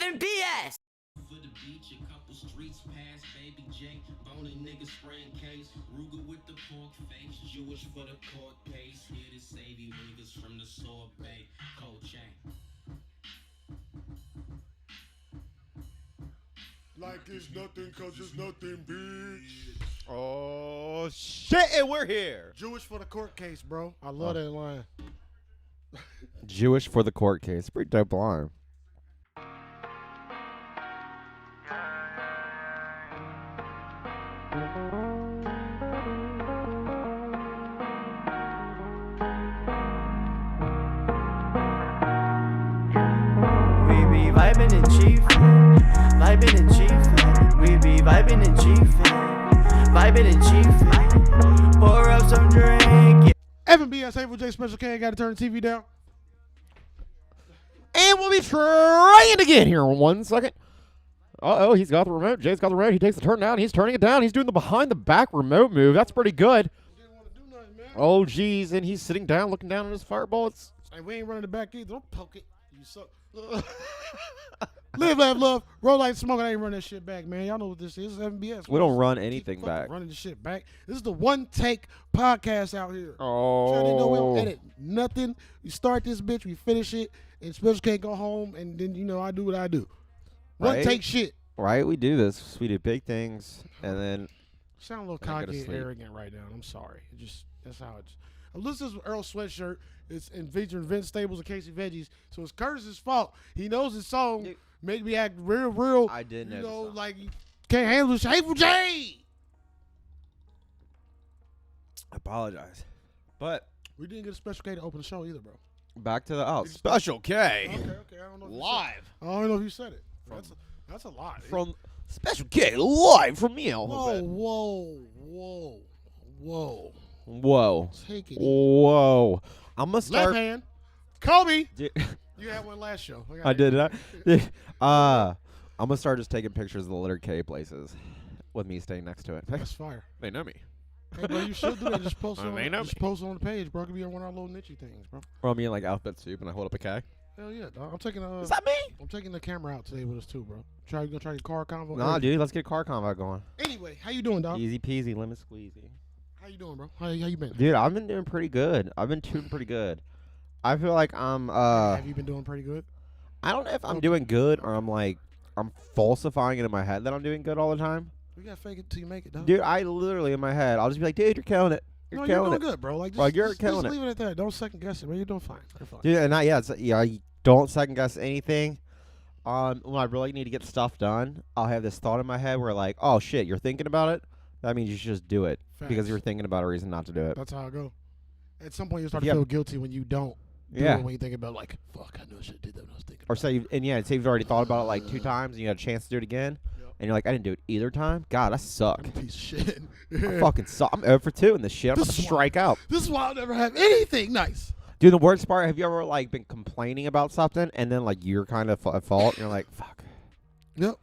and BS. For the beach, a couple streets past Baby J, boning niggas spraying case, Ruger with the pork face, Jewish for the court case, here to save you niggas from the sorbet, cold chain. Like it's nothing, cause it's nothing, bitch. Oh shit, and we're here. Jewish for the court case, bro. I love that line. Jewish for the court case. Pretty dope line. We be vibing and chiefin', vibing and chiefin'. We be vibing and chiefin', vibing and chiefin'. Pour up some drink. FNBS, Hateful J, Special K, gotta turn the TV down. And we'll be trying to get here in 1 second. Uh-oh, he's got the remote. Jay's got the remote. He takes the turn down. He's turning it down. He's doing the behind-the-back remote move. That's pretty good. Didn't want to do nothing, man. Oh, geez. And he's sitting down, looking down at his fireballs. Hey, we ain't running the back either. Don't poke it. You suck. Live, laugh, love. Roll like smoke. I ain't running that shit back, man. Y'all know what this is. It's FNBS. We don't run anything back. Running the shit back. This is the one take podcast out here. Oh. So they know we don't edit nothing. We start this bitch, we finish it, and Special K go home, and then, you know, I do what I do. One Right? take shit. Right, we do this. We do big things, and then Sound a little I gotta cocky and sleep. arrogant right now. I'm sorry. It just that's how it's. This is Earl sweatshirt. It's in featuring Vince Staples and Casey Veggies. So it's Curtis's fault. He knows his song You- made me act real. I did know You the know, song. like you can't handle this. Hateful J. I apologize. But We didn't get a Special K to open the show either, bro. back to the Special K. Okay. I don't know. If you Live said it. I don't know if you said it. That's a lot. from Special K live from me. Whoa. Whoa. Take it easy. Whoa. I'm gonna start. Left hand. Kobe. Dude, You had one last show. I did that. I'm gonna start just taking pictures of the letter K places with me staying next to it. That's fire. They know me. Hey, bro, you should do that. Just post it They know post it on the page, bro. It could be on one of our little niche things, bro. Or me in like alphabet soup and I hold up a K. Hell yeah, dog. I'm taking Is that me? I'm taking the camera out today with us too, bro. Gonna try your car convo. Nah, Hey. dude. Let's get car combat going. Anyway, how you doing, dog? Easy peasy, lemon squeezy. How you doing, bro? How you been? Dude, I've been doing pretty good. I've been doing pretty good. I feel like I'm Have you been doing pretty good? I don't know if I'm doing good or I'm falsifying it in my head that I'm doing good all the time. You gotta fake it till you make it, dog. Dude, I literally in my head, I'll just be like, dude, you're killing it. You're no, killing you're doing it. good, bro. Like, just, Like, you're just, killing just it. leave it at that. Don't second guess it, man. You're doing fine. You're fine. Dude, and I don't second guess anything. When I really need to get stuff done, I'll have this thought in my head where like, oh shit, you're thinking about it? That means you should just do it. Facts. Because you're thinking about a reason not to do it. That's how I go. At some point, you start to Yeah. feel guilty when you don't. Do Yeah. it when you think about like, fuck, I know I should have did that when I was thinking. Or about say, say you've already thought about it like 2 times and you had a chance to do it again, Yep. and you're like, I didn't do it either time? God, I suck. I'm a piece of shit. I fucking suck. I'm 0 for 2 in this shit. I'm This going to is why- strike out. This is why I'll never have anything nice. Dude, the worst part, have you ever like been complaining about something and then like you're kind of at fault and you're like, fuck. Yep.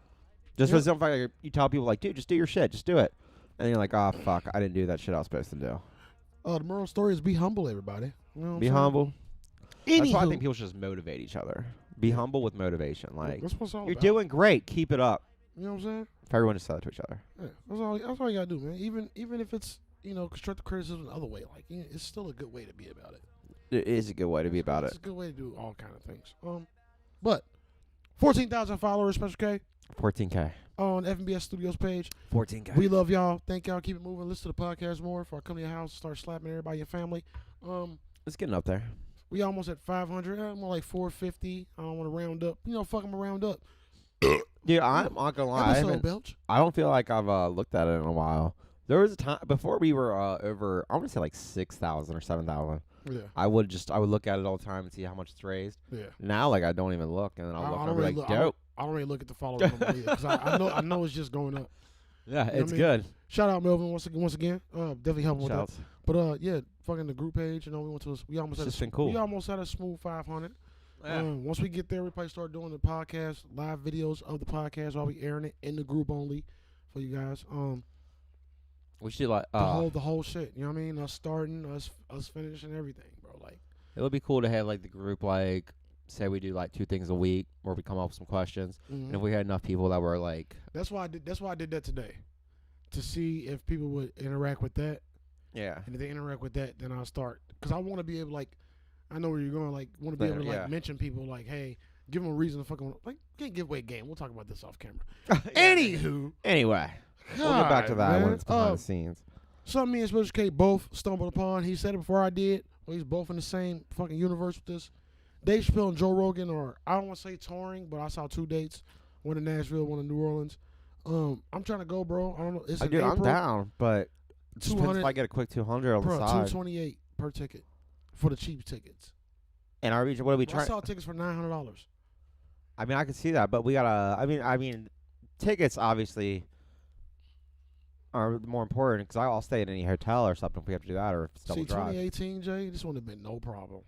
Just for Yep. some fact, you tell people like, dude, just do your shit. Just do it. And you're like, oh, fuck. I didn't do that shit I was supposed to do. The moral of the story is be humble, everybody. You know what Be I'm saying? humble. That's why I Anywho. think people should just motivate each other. Be humble with motivation. Like, That's what it's all you're about. doing great. Keep it up. You know what I'm saying? If everyone just said it to each other. Yeah, that's all you gotta do, man. Even if it's constructive criticism the other way, like it's still a good way to be about it. It is a good way to be about It's it. a good way to do all kind of things. But 14,000 followers, Special K, 14K. on FNBS Studios page. 14K. We love y'all. Thank y'all. Keep it moving. Listen to the podcast more. Before I come to your house, start slapping everybody in your family. It's getting up there. We almost at 500. More like 450. I don't want to round up. Fuck them round up. Dude, I'm not going to lie. Episode belch. I don't feel like I've looked at it in a while. There was a time before we were over, I want to say like 6,000 or 7,000. Yeah. I would look at it all the time and see how much it's raised. Yeah. Now, like, I don't even look, and then I'll look and I'll be like, dope. I don't really look at the followers no more either, because I know it's just going up. Yeah, You know it's what I mean? good. Shout out Melvin once again. Definitely helping with that. Shouts. But yeah, fucking the group page. We almost It's had just been cool. We almost had a smooth 500. Yeah. Once we get there, we probably start doing the podcast, live videos of the podcast while we airing it in the group only for you guys. We should like The whole shit. You know what I mean? Us starting, us finishing, everything, bro. Like it would be cool to have like the group like say we do like 2 things a week where we come up with some questions, Mhm. and if we had enough people that were like, That's why I did that today, to see if people would interact with that. yeah, And if they interact with that, then I'll start. Because I want to be able, like, I know where you're going. Like, want to be able to, like, Yeah. mention people, like, hey, give them a reason to fucking, like, can't give away game. We'll talk about this off camera. Yeah. Anywho. Anyway, we'll get back to God, that when man. it's behind the scenes. Something me and Special K both stumbled upon. He said it before I did. Well, he's both in the same fucking universe with this. Dave Chappelle and Joe Rogan, or I don't want to say touring, but I saw 2 dates. One in Nashville, one in New Orleans. I'm trying to go, bro. I don't know. It's in Dude, I'm April. down, but it just depends 200 if I get a quick 200 on Bro, the side. $228 per ticket for the cheap tickets. And our region, what are we I trying? saw tickets for $900. I mean, I can see that, but we gotta. I mean, tickets obviously are more important because I'll stay at any hotel or something if we have to do that, or if it's double See, drive. 2018, Jay, this wouldn't have been no problem.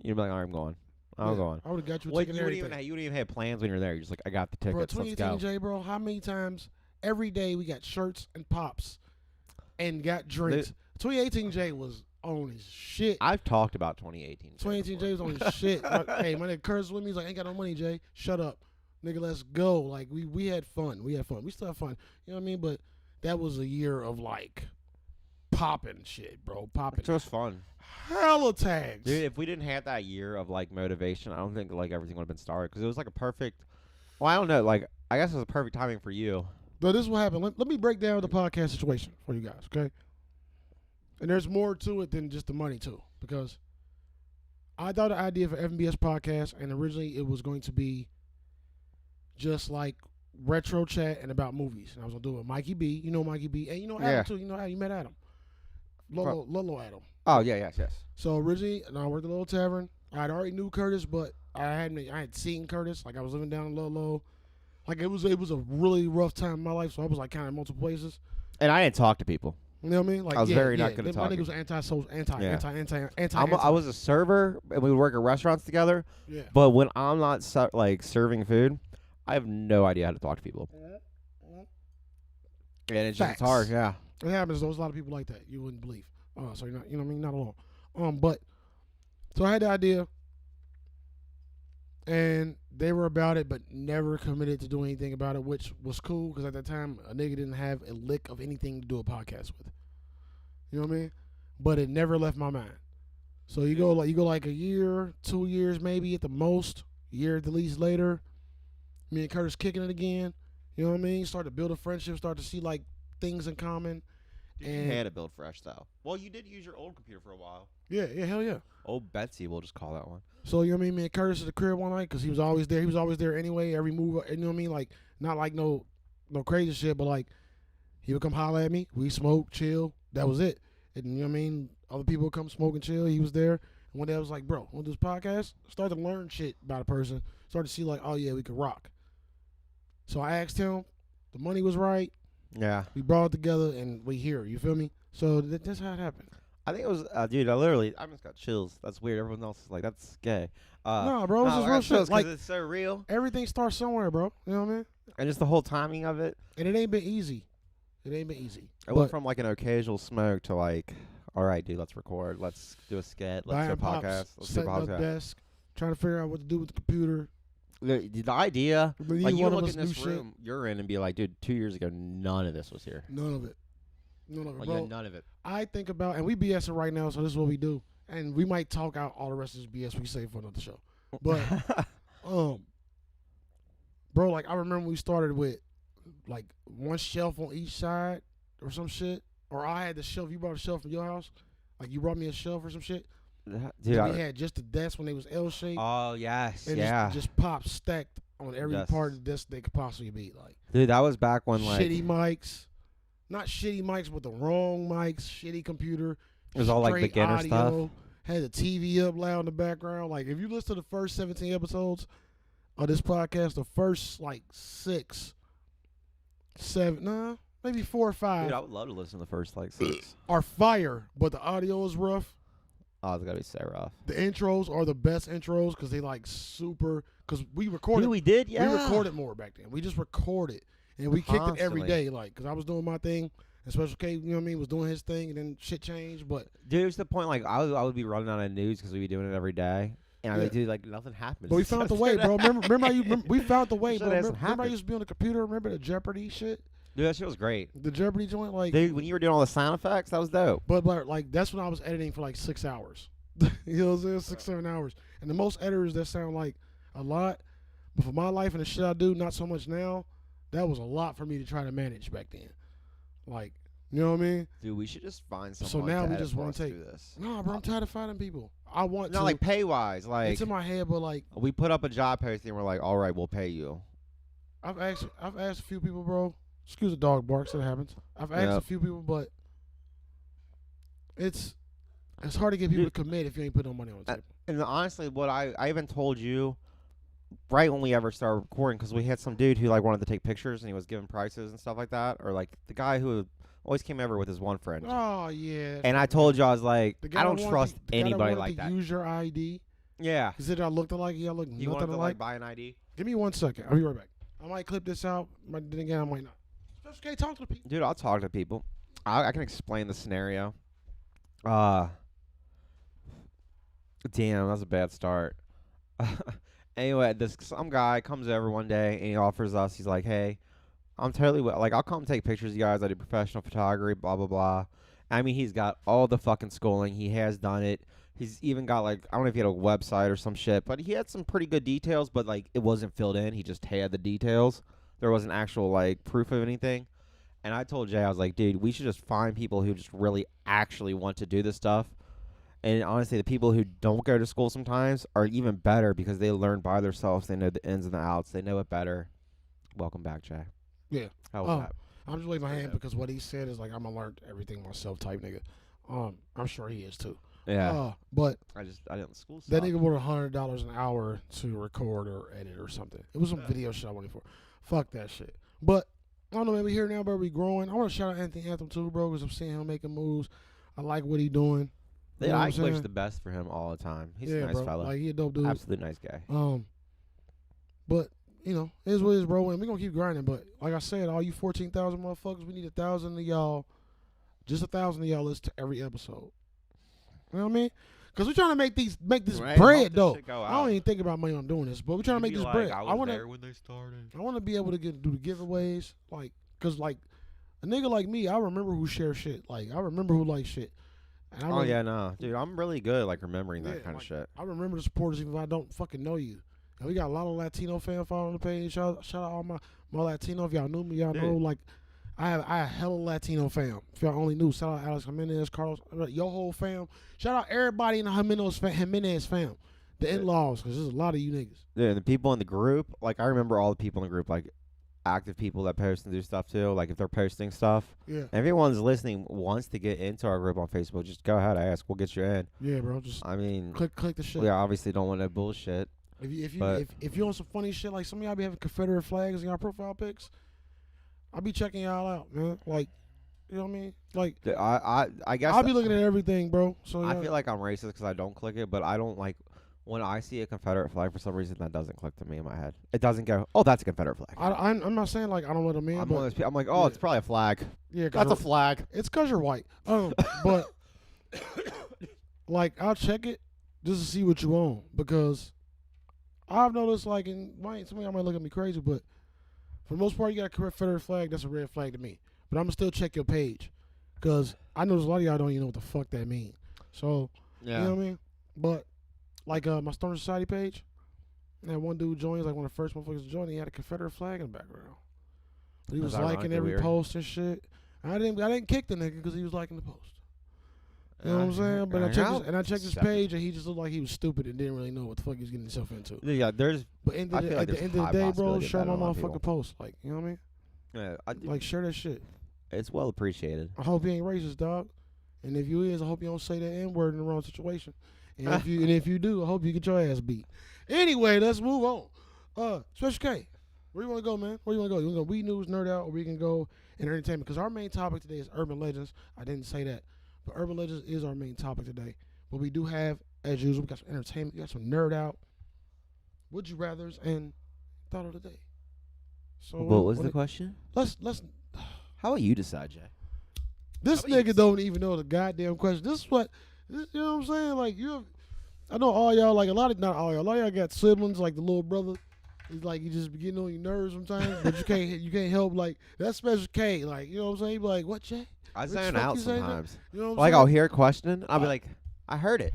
You'd be like, I'm going. I'm Yeah, going. I would have got you a Well, ticket you and wouldn't everything. you wouldn't even have plans when you're there. You're just like, I got the Bro, tickets. Let's 2018, go. Jay, bro, how many times every day we got shirts and pops and got drinks? 2018, Jay was on his shit. I've talked about 2018. 2018, Jay was on his shit. Hey, my nigga Curtis with me. He's like, ain't got no money, Jay. Shut up. Nigga, let's go. Like, we had fun. We had fun. We still have fun. You know what I mean? But that was a year of, like, popping shit, bro. Popping. It was fun. Hella tags. Dude, if we didn't have that year of like motivation, I don't think like everything would have been started because it was like a perfect. Well, I don't know. Like, I guess it was a perfect timing for you. But this is what happened. Let me break down the podcast situation for you guys, okay? And there's more to it than just the money, too, because I thought the idea for FMBS podcast, and originally it was going to be just like retro chat and about movies. And I was going to do it with Mikey B. You know Mikey B. And you know Adam, Yeah. too. You know how you met Adam. Lolo Adam. Oh yeah, yes. So originally, I worked at a little tavern. I had already knew Curtis, but I had seen Curtis. Like, I was living down in Lolo. Like, it was a really rough time in my life, so I was like kind of in multiple places. And I didn't talk to people. You know what I mean? Like, I was very not good at My nigga talking. was anti-social, anti. I was a server, and we would work at restaurants together. Yeah. But when I'm not like serving food, I have no idea how to talk to people. And it's just Facts. it's hard. Yeah. It happens. There's a lot of people like that. You wouldn't believe. So you're not, you know what I mean? Not alone. But so I had the idea, and they were about it, but never committed to do anything about it, which was cool because at that time a nigga didn't have a lick of anything to do a podcast with. You know what I mean? But it never left my mind. So you go like a year, 2 years maybe at the most, year at the least later. Me and Curtis kicking it again. You know what I mean? Start to build a friendship. Start to see like things in common. You And- had to build fresh though. Well, you did use your old computer for a while. Yeah, hell yeah. Old Betsy, we'll just call that one. So, you know what I mean? Me and Curtis at the crib one night because he was always there. He was always there anyway. Every move, you know what I mean? Like, not like no crazy shit, but like, he would come holler at me. We smoke, chill. That was it. And you know what I mean? Other people would come smoke and chill. He was there. And one day I was like, bro, want to do this podcast? Start to learn shit about a person. Start to see like, oh yeah, we could rock. So I asked him. The money was right. Yeah. We brought it together and we here. You feel me? So that's how it happened. I think it was, dude. I just got chills. That's weird. Everyone else is like, that's gay. No, bro, it's just I got real chills shit. 'cause Like, it's so real, everything starts somewhere, bro. You know what I mean? and just the whole timing of it. And it ain't been easy. It ain't been easy. I went from like an occasional smoke to like, all right, dude, let's record. Let's do a skit. Let's do a buying podcast. pops, Let's do a setting up podcast. desk, trying to figure out what to do with the computer. The idea, Neither like you one of look us in this knew shit. room you're in and be like, dude, 2 years ago, none of this was here. None of it. None of it, Like, you bro. had none of it. I think about, and we BSing right now, so this is what we do. And we might talk out all the rest of this BS we save for another show. But, bro, like, I remember we started with, like, one shelf on each side or some shit. Or I had the shelf. You brought a shelf from your house. Like, you brought me a shelf or some shit. Dude, And we had just the desk when they was L-shaped. oh yes, and yeah, just pop stacked on every Yes. part of the desk they could possibly be. Like, dude, that was back when like shitty mics. Not shitty mics, but the wrong mics. Shitty computer. It was all, like, straight beginner audio, stuff. Had the TV up loud in the background. Like, if you listen to the first 17 episodes of this podcast, the first, like, 6, 7, maybe 4 or 5 dude, I would love to listen to the first like 6. are fire, but the audio is rough. Oh, it's gotta be so rough. The intros are the best intros because they, like, super, because we recorded. Dude, we did, yeah. We recorded more back then. We just recorded. And we kicked it every Constantly. day, like, because I was doing my thing, and Special K, you know what I mean, was doing his thing, and then shit changed. But Dude, it was the point like I would be running out of news because we'd be doing it every day. And I'm like, dude, like nothing happened. But we found the way, bro. We found the way, Shit bro. hasn't Remember I happened. used to be on the computer. Remember the Jeopardy shit? Dude, that shit was great. The Jeopardy joint, like, Dude, when you were doing all the sound effects, that was dope. but like that's when I was editing for like 6 hours. You know what I'm saying? 6, 7 hours. And the most editors that sound like a lot, but for my life and the shit I do, not so much now. That was a lot for me to try to manage back then. Like, you know what I mean? Dude, we should just find someone. So now to we edit just for want us to to take. do this. Nah, bro, I'm tired of finding people. I want Not to. like pay wise, like It's in my head, but like we put up a job posting and we're like, all right, we'll pay you. I've asked a few people, bro. Excuse the dog barks, that happens. I've asked a few people, but it's hard to get people to commit if you ain't putting no money on the table. And honestly, what I even told you right when we ever started recording, because we had some dude who like wanted to take pictures and he was giving prices and stuff like that, or like the guy who always came over with his one friend. Oh yeah. And I told you, I was like, The guy I don't that wanted trust the guy anybody wanted like to that. Use your ID. Yeah. He said I looked alike. Yeah, I look You nothing wanted to alike. like buy an ID? Give me 1 second. I'll be right back. I might clip this out, but then again, I might not. Special K, talk to the people. Dude, I'll talk to people. I can explain the scenario. Damn, that was a bad start. Anyway, some guy comes over one day and he offers us. He's like, "Hey, I'm totally like I'll come take pictures of you guys. I do professional photography, blah blah blah." I mean, he's got all the fucking schooling. He has done it. He's even got like I don't know if he had a website or some shit, but he had some pretty good details. But like it wasn't filled in. He just had the details. There wasn't actual like proof of anything. And I told Jay, I was like, dude, we should just find people who just really actually want to do this stuff. And honestly, the people who don't go to school sometimes are even better because they learn by themselves. They know the ins and the outs. They know it better. Welcome back, Jay. Yeah. How was that? I'm just waving my hand because what he said is like I'm gonna learn everything myself type nigga. I'm sure he is too. Yeah. But I didn't school that stuff. nigga wanted $100 an hour to record or edit or something. It was some video shit I wanted for. Fuck that shit. But I don't know, man. We here now, bro. We growing. I want to shout out Anthony Anthem too, bro, because I'm seeing him making moves. I like what he doing. You know Yeah, what I I'm saying? wish the best for him all the time. He's a nice bro. fella. Like he a dope dude. Absolute nice guy. But you know, it is what it is, bro. And we gonna keep grinding. But like I said, all you 14,000 motherfuckers, we need 1,000 of y'all. Just 1,000 of y'all listen to every episode. You know what I mean? Because we're trying to make this Right, bread help this though. shit go I out. don't even think about money when I'm doing this, but we're trying to make this bread. I want to. when they started. I want to be able to do the giveaways, like, cause like a nigga like me, I remember who shares shit. Like I remember who likes shit. And I Oh yeah, no, dude, I'm really good at like remembering that Yeah, kind of like, shit. I remember the supporters even if I don't fucking know you. And we got a lot of Latino fan following the page. Shout out all my Latino. If y'all knew me, y'all know like I have hella Latino fam. If y'all only knew, shout out Alex Jimenez, Carlos, your whole fam. Shout out everybody in the Jimenez fam. The in-laws, because there's a lot of you niggas. Yeah, the people in the group, like I remember all the people in the group, like active people that post and do stuff too. Like if they're posting stuff, Yeah. everyone's listening wants to get into our group on Facebook. Just go ahead, ask. We'll get you in. Yeah, bro. Just I mean, click the shit. we obviously don't want no bullshit. If you on some funny shit, like some of y'all be having Confederate flags in y'all profile pics, I'll be checking y'all out, man. Like, you know what I mean? Like, I guess I'll be looking at everything, bro. So I yeah. feel like I'm racist because I don't click it, but I don't like when I see a Confederate flag for some reason that doesn't click to me in my head. It doesn't go, oh, that's a Confederate flag. I'm not saying like I don't let them in, I'm but one of those people. I'm like, oh, it's probably a flag. yeah, That's a flag. It's cause you're white. But like I'll check it just to see what you own because I've noticed like some of y'all might look at me crazy, but for the most part, you got a Confederate flag. That's a red flag to me. But I'm gonna still check your page because I know a lot of y'all don't even know what the fuck that means. So Yeah. you know what I mean? But like my Stoner Society page, that one dude joined, like one of the first motherfuckers to join. He had a Confederate flag in the background. But he was That's liking ironically every weird. post and shit. I didn't kick the nigga because he was liking the post. You know what I'm saying? But I checked his page and he just looked like he was stupid and didn't really know what the fuck he was getting himself into. Yeah, there's. But I feel at like the there's end of high the day, bro, possibility of share that my on a lot of motherfucking people. post. Like, you know what I mean? Yeah, Like, share that shit. it's well appreciated. I hope you ain't racist, dog. And if you is, I hope you don't say that N-word in the wrong situation. And if you do, I hope you get your ass beat. Anyway, let's move on. Special K, where you want to go, man? Where you want to go? You want to go weed news, nerd out, or we can go in entertainment? Because our main topic today is urban legends. I didn't say that, but urban legends is our main topic today. But we do have, as usual, we got some entertainment, we got some nerd out, would you rather's, and thought of the day. So What was the question? Let's. How about you decide, Jay? This How about nigga don't even know the goddamn question. You know what I'm saying? Like I know all y'all like not all y'all got siblings like the little brother. It's like you just be getting on your nerves sometimes, but you can't help like that Special K, like you know what I'm saying? You be like, what, Jay? I What zone the fuck out you say that? sometimes. You know what I'm Like saying? I'll hear a question, I'll be like, I heard it.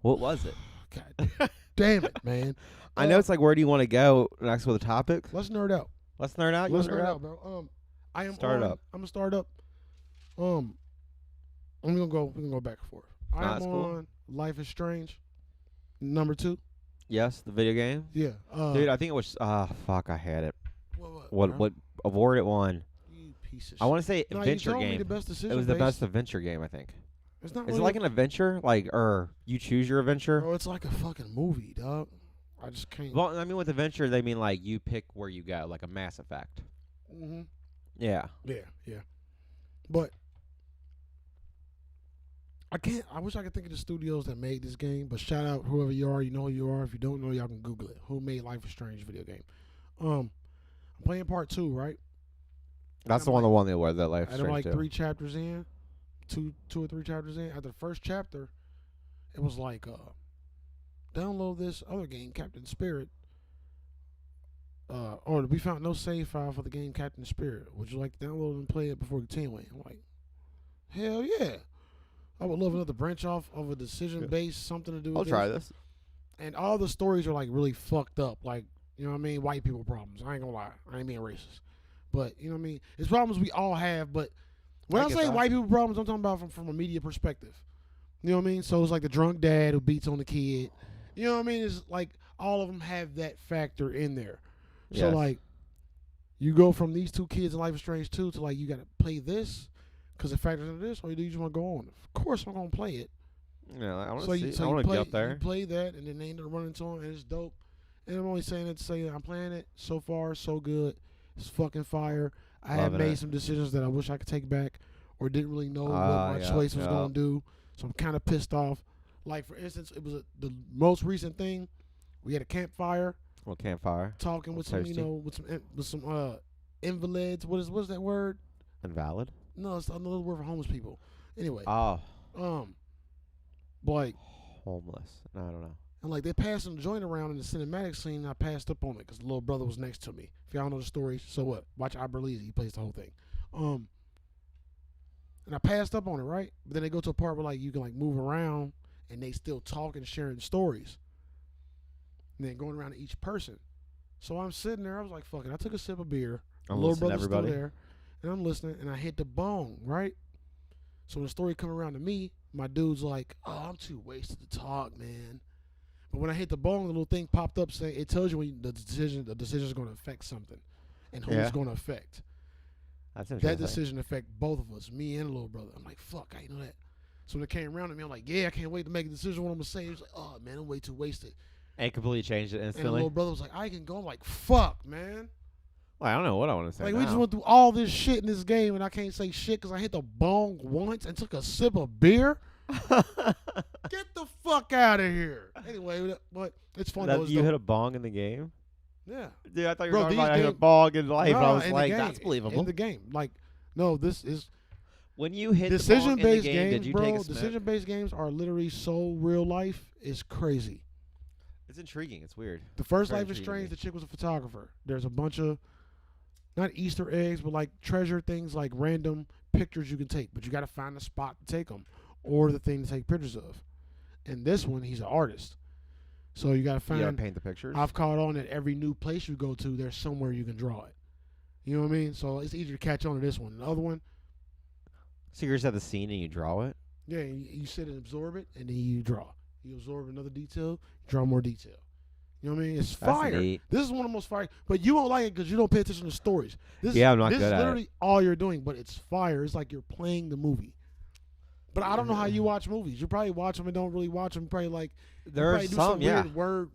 What was it? God damn it, man. I know it's like, where do you want to go next with a topic? Let's nerd out. Let's nerd out. You Let's want to nerd out, bro. I am Start on, up. I'm gonna start up. I'm gonna go. We can go back and forth. I am that's on cool. Life is Strange. Number 2. Yes, the video game. Yeah. Dude, I think it was. Fuck, I had it. What What award it won? You piece of I want to say No, adventure you told me game. the best decision. It was the based. best adventure game, I think. It's not Is really it like an adventure, like, or you choose your adventure? Bro, it's like a fucking movie, dog. I just can't. Well, I mean, with adventure, they mean like you pick where you go, like a Mass Effect. Mm-hmm. Yeah. Yeah. But I wish I could think of the studios that made this game. But shout out whoever you are. You know who you are. If you don't know, y'all can Google it. Who made Life is Strange video game? I'm playing part 2, right? That's the one that won the award. That Life is I'm Strange like too. 3 chapters in, two or 3 chapters in. After the first chapter, it was like, download this other game, Captain Spirit. Or we found no save file for the game Captain Spirit. Would you like to download and play it before continuing? I'm like, hell yeah. I would love another branch off of a decision-based something to do with I'll try this. And all the stories are like really fucked up. Like, you know what I mean? White people problems. I ain't gonna lie. I ain't being racist. But, you know what I mean? It's problems we all have. But when I get say that. white people problems, I'm talking about from a media perspective. You know what I mean? So it's like the drunk dad who beats on the kid. You know what I mean? It's like all of them have that factor in there. So, Yes. like, you go from these 2 kids in Life is Strange 2 to, like, you got to play this because it factors into this, or do you just want to go on? Of course I'm going to play it. Yeah, I want So to you, see. so I you want to play, get up there. you play that, and then they end up running into it, and it's dope. And I'm only saying it to say that I'm playing it. So far, so good. It's fucking fire. I have Loving made it. some decisions that I wish I could take back or didn't really know what my Yeah, choice was yeah. going to do. So I'm kind of pissed off. Like, for instance, it was the most recent thing. We had a campfire. Well, campfire. Talking with some, Toasty. you know, with some invalids. What's that word? Invalid. No, it's another word for homeless people. Anyway, Oh, like, homeless. No, I don't know. and like they passing the joint around in the cinematic scene. And I passed up on it because the little brother was next to me. If y'all know the story, so what? Watch Iberlizzi. He plays the whole thing. And I passed up on it, right? But then they go to a part where like you can like move around and they still talking, sharing stories. And then going around to each person. So I'm sitting there. I was like, fuck it. I took a sip of beer. I'm The little listening to brother's still everybody. there. And I'm listening. And I hit the bong, right? So when the story come around to me, my dude's like, oh, I'm too wasted to talk, man. But when I hit the bong, the little thing popped up saying, it tells you when the decision is going to affect something. And who it's Yeah. going to affect. That's That interesting. decision affect both of us, me and the little brother. I'm like, fuck, I didn't know that. So when it came around to me, I'm like, yeah, I can't wait to make a decision what I'm going to say. He was like, oh, man, I'm way too wasted. And completely changed it And the instantly. little brother was like, I can go. I'm like, fuck, man. Well, I don't know what I want to say. Like, now. we just went through all this shit in this game, and I can't say shit because I hit the bong once and took a sip of beer. Get the fuck out of here. Anyway, but it's fun. though. It's you dope. hit a bong in the game? Yeah. Dude, I thought you Bro, were talking these about I hit a games- bong in life. No, I was in the like, game. that's believable. In the game. Like, no, this is When you hit the bong in the decision-based game, games, did you bro. take a smoke? Decision-based games are literally so real life. It's crazy. It's intriguing. It's weird. The first Very Life is intriguing. Strange, the chick was a photographer. There's a bunch of, not Easter eggs, but like treasure things, like random pictures you can take. But you got to find a spot to take them or the thing to take pictures of. And this one, he's an artist. So you got to You find. gotta paint the pictures. I've caught on that every new place you go to, there's somewhere you can draw it. You know what I mean? So it's easier to catch on to this one. The other one, So you just have the scene and you draw it. yeah, you sit and absorb it, and then you draw. You absorb another detail, you draw more detail. You know what I mean? It's That's fire. neat. This is one of the most fire. But you won't like it because you don't pay attention to stories. Yeah, I'm not this good is at it. literally all you're doing, but it's fire. It's like you're playing the movie. But I don't know how you watch movies. You probably watch them and don't really watch them. You probably like There are probably do some, yeah. weird